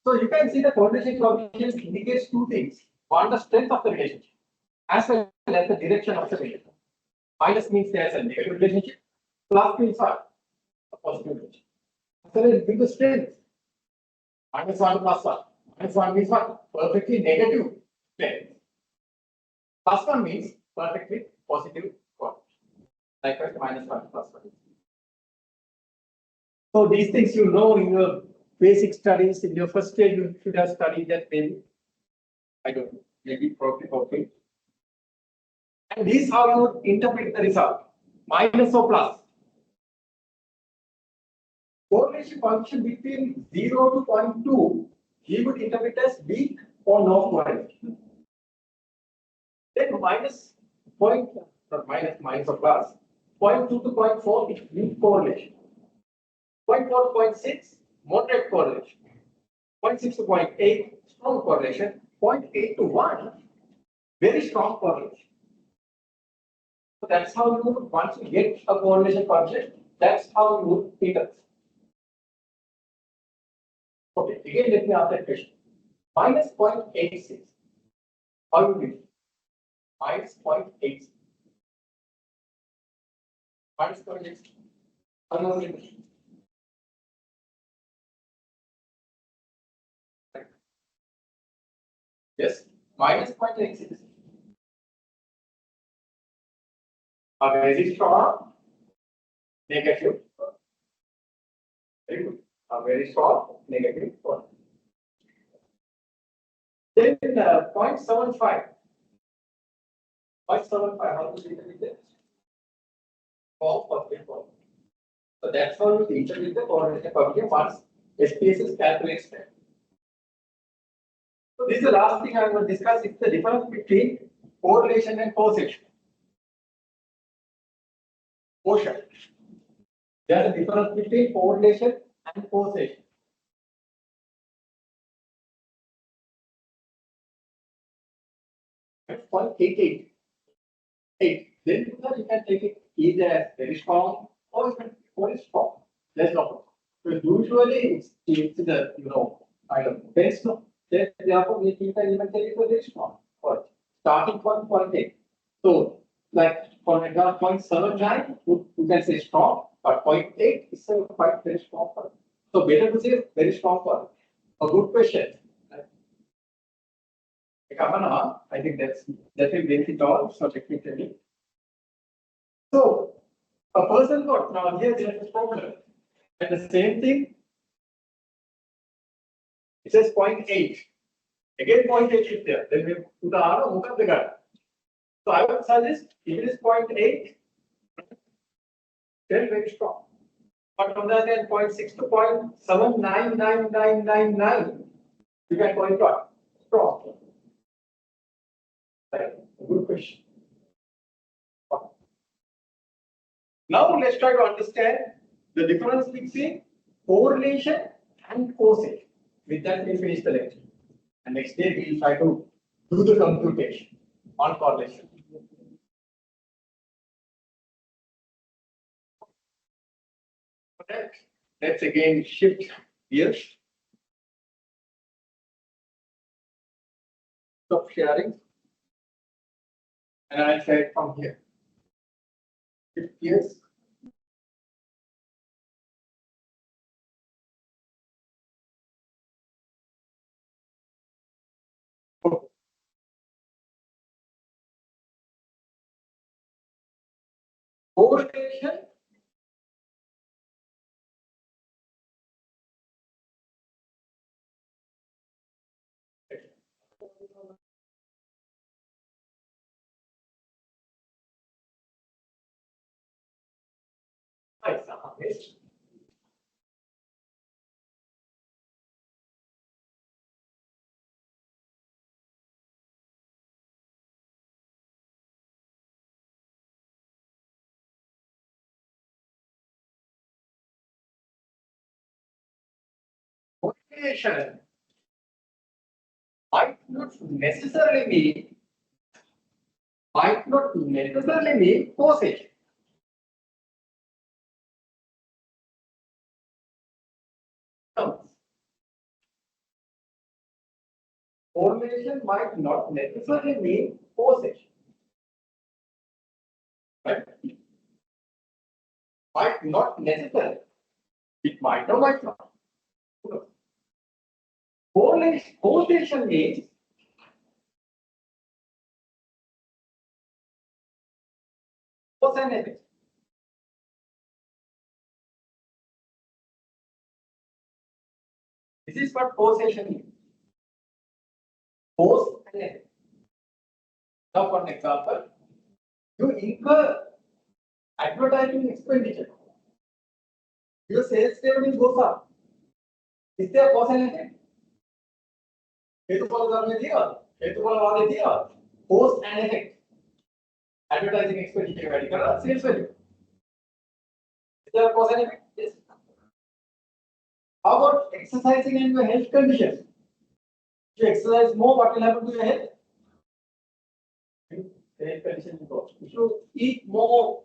So you can see the correlation coefficient indicates 2 things. One, the strength of the relationship, as well as the direction of the relationship. Minus means there's a negative relationship. Plus means what? A positive relationship. So let's give the strength. -1 to +1. -1 means what? Perfectly negative strength. +1 means perfectly positive correlation. Likewise, -1 to +1. So these things you know in your basic studies, in your first year, you should have studied that maybe. I don't know, maybe probably okay. And this is how you would interpret the result. Minus or plus. Correlation function between 0 to 0.2, he would interpret as weak or no correlation. Then minus point, not minus or plus, 0.2 to 0.4 is weak correlation. 0.4 to 0.6, moderate correlation. 0.6 to 0.8, strong correlation. 0.8 to 1, very strong correlation. So that's how you would, once you get a correlation coefficient, that's how you would interpret. Okay, again, let me ask that question. Minus 0.86. How you do it? Minus 0.86. Minus 0.86. How you do it? Yes, minus 0.86. A very strong negative. Very good. A very strong negative one. Then 0.75. 0.75. How do you interpret this? Positive. So that's how you interpret the correlation coefficient once SPS is calculated. So this is the last thing I will discuss. It's the difference between correlation and causation. There's a difference between correlation and causation. That's 0.88. Then you can take it either as very strong or very strong. That's not. So usually it's the kind of best. Then therefore we can even take it very strong. Or starting from 0.8. So like for example 0.79 you can say strong, but 0.8 is quite very strong for it. So better to say very strong for it. A good question. I think that will benefit all, so technically. So a person got, now here there's a problem. And the same thing, it says 0.8. Again 0.8 is there. Then we put the arrow, look up the guy. So I would suggest if it is 0.8, then very strong. But on the other hand, 0.6 to 0.79999, you can call it what? Strong. Right? Good question. Now let's try to understand the difference between correlation and causation. With that, we finish the lecture. And next day, we will try to do the computation on correlation. Okay. Let's again shift gears. Stop sharing. And I'll share it from here. Shift gears. Correlation correlation might not necessarily mean causation. Correlation might not necessarily mean causation. Right? Might not necessarily. It might or might not. Causation means cause and effect. This is what causation means. Cause and effect. Now, for example, you incur advertising expenditure. Your sales revenue goes up. Is there cause and effect? Cause and effect. Advertising expenditure, sales value. Is there cause and effect? Yes. How about exercising and your health conditions? If you exercise more, what will happen to your health? Health condition will go. If you eat more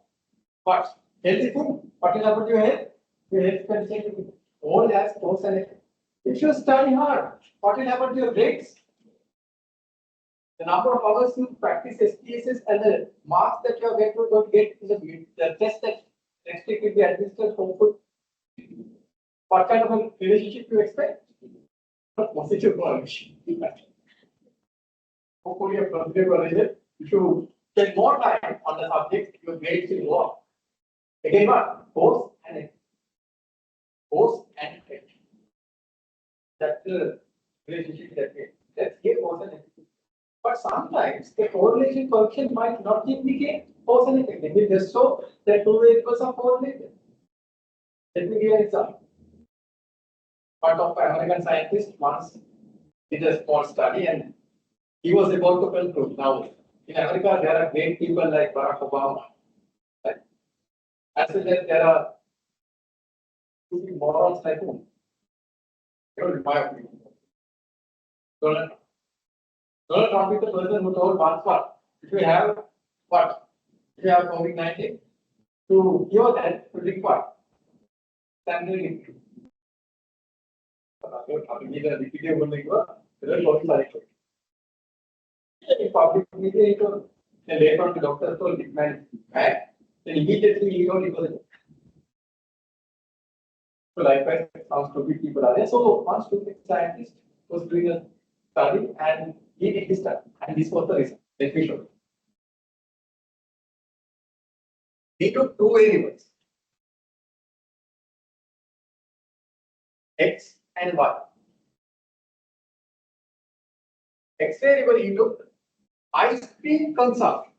what? Healthy food, what will happen to your health? Your health condition will all has pros and cons. If you study hard, what will happen to your grades? The number of hours you practice SPSS and the marks that you are going to get in the test that next week will be administered hopefully. What kind of a relationship you expect? A positive correlation. Hopefully, a positive correlation. If you spend more time on the subject, your grades will go up. Again, what? Force and effect. Force and effect. That's the relationship that we. Let's give force and effect. But sometimes the correlation coefficient might not indicate cause and effect. It will just show that two variables are correlated. Let me give you an example. One of American scientists once did a small study and he was about to conclude. Now, in America, there are great people like Barack Obama. Right? As well as there are morons like whom? In my opinion. Donald Trump is the person who told once what? If you have what? If you have COVID-19, to cure that, to drink what? Sanitary. In public media, he told, and later on the doctor told this man, then immediately he told it was. So likewise, some stupid people are there. So one stupid scientist was doing a study and he did his study. And this was the result. Let me show you. He took two variables, X and Y. X variable he took ice cream consumption.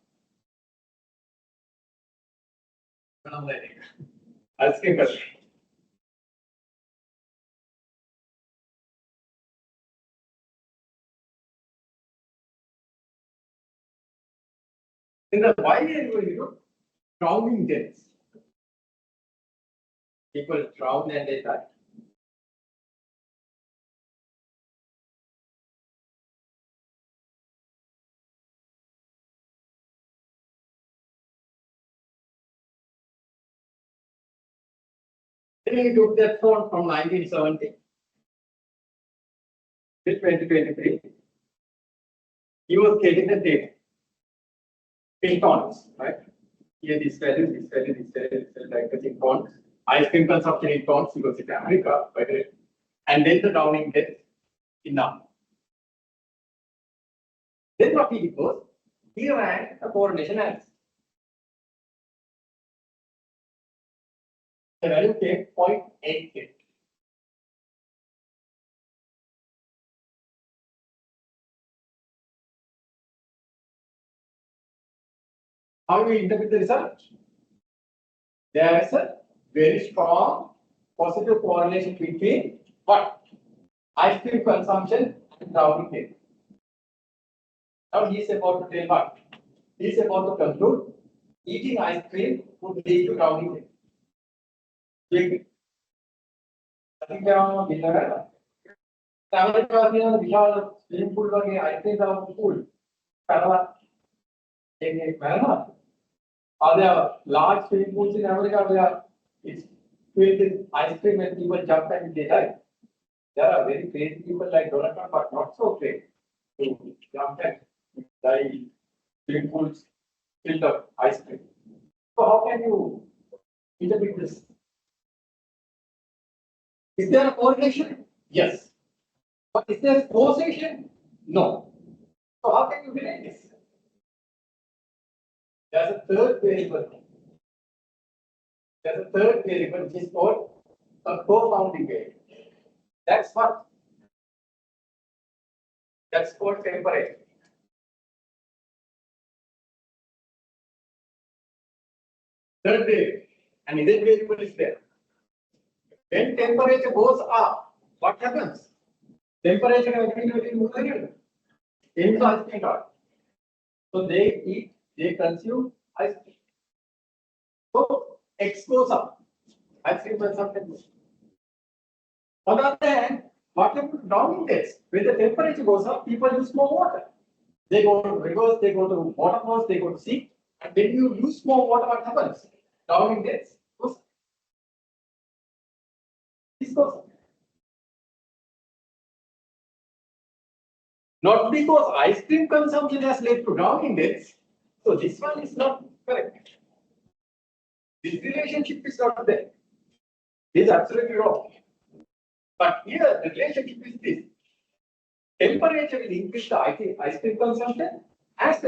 Ice cream consumption. In the Y variable, you know, drowning deaths. People drown and they die. Then he took that phone from 1970 till 2023. He was getting the data in tons, right? Here this value, this value, this value, this value, like in tons. Ice cream consumption in tons because it's America, by the way. And then the drowning death in now. Then what he did was, he ran a correlation analysis. The value came 0.88. How do we interpret the result? There is a very strong positive correlation between what? Ice cream consumption and drowning death. Now he is about to tell what? He is about to conclude eating ice cream would lead to drowning death. I think around dinner. Swimming pool ice cream pool. Are there large swimming pools in America where it's filled with ice cream and people jump and they die? There are very crazy people like Donald Trump, but not so crazy to jump and die swimming pools filled of ice cream. So how can you interpret this? Is there a correlation? Yes. But is there a causation? No. So how can you relate this? There's a third variable. There's a third variable which is called a co-founding variable. That's what? That's called temperature. Third variable. And this variable is there. When temperature goes up, what happens? Temperature and movement. So they eat, they consume ice cream. So X goes up. Ice cream consumption goes up. On the other hand, what happens to drowning deaths? When the temperature goes up, people use more water. They go to rivers, they go to waterfalls, they go to sea. And when you use more water, what happens? Drowning deaths goes up. This goes up. Not because ice cream consumption has led to drowning deaths. So this one is not correct. This relationship is not there. This is absolutely wrong. But here the relationship is this. Temperature will increase the ice cream consumption as well.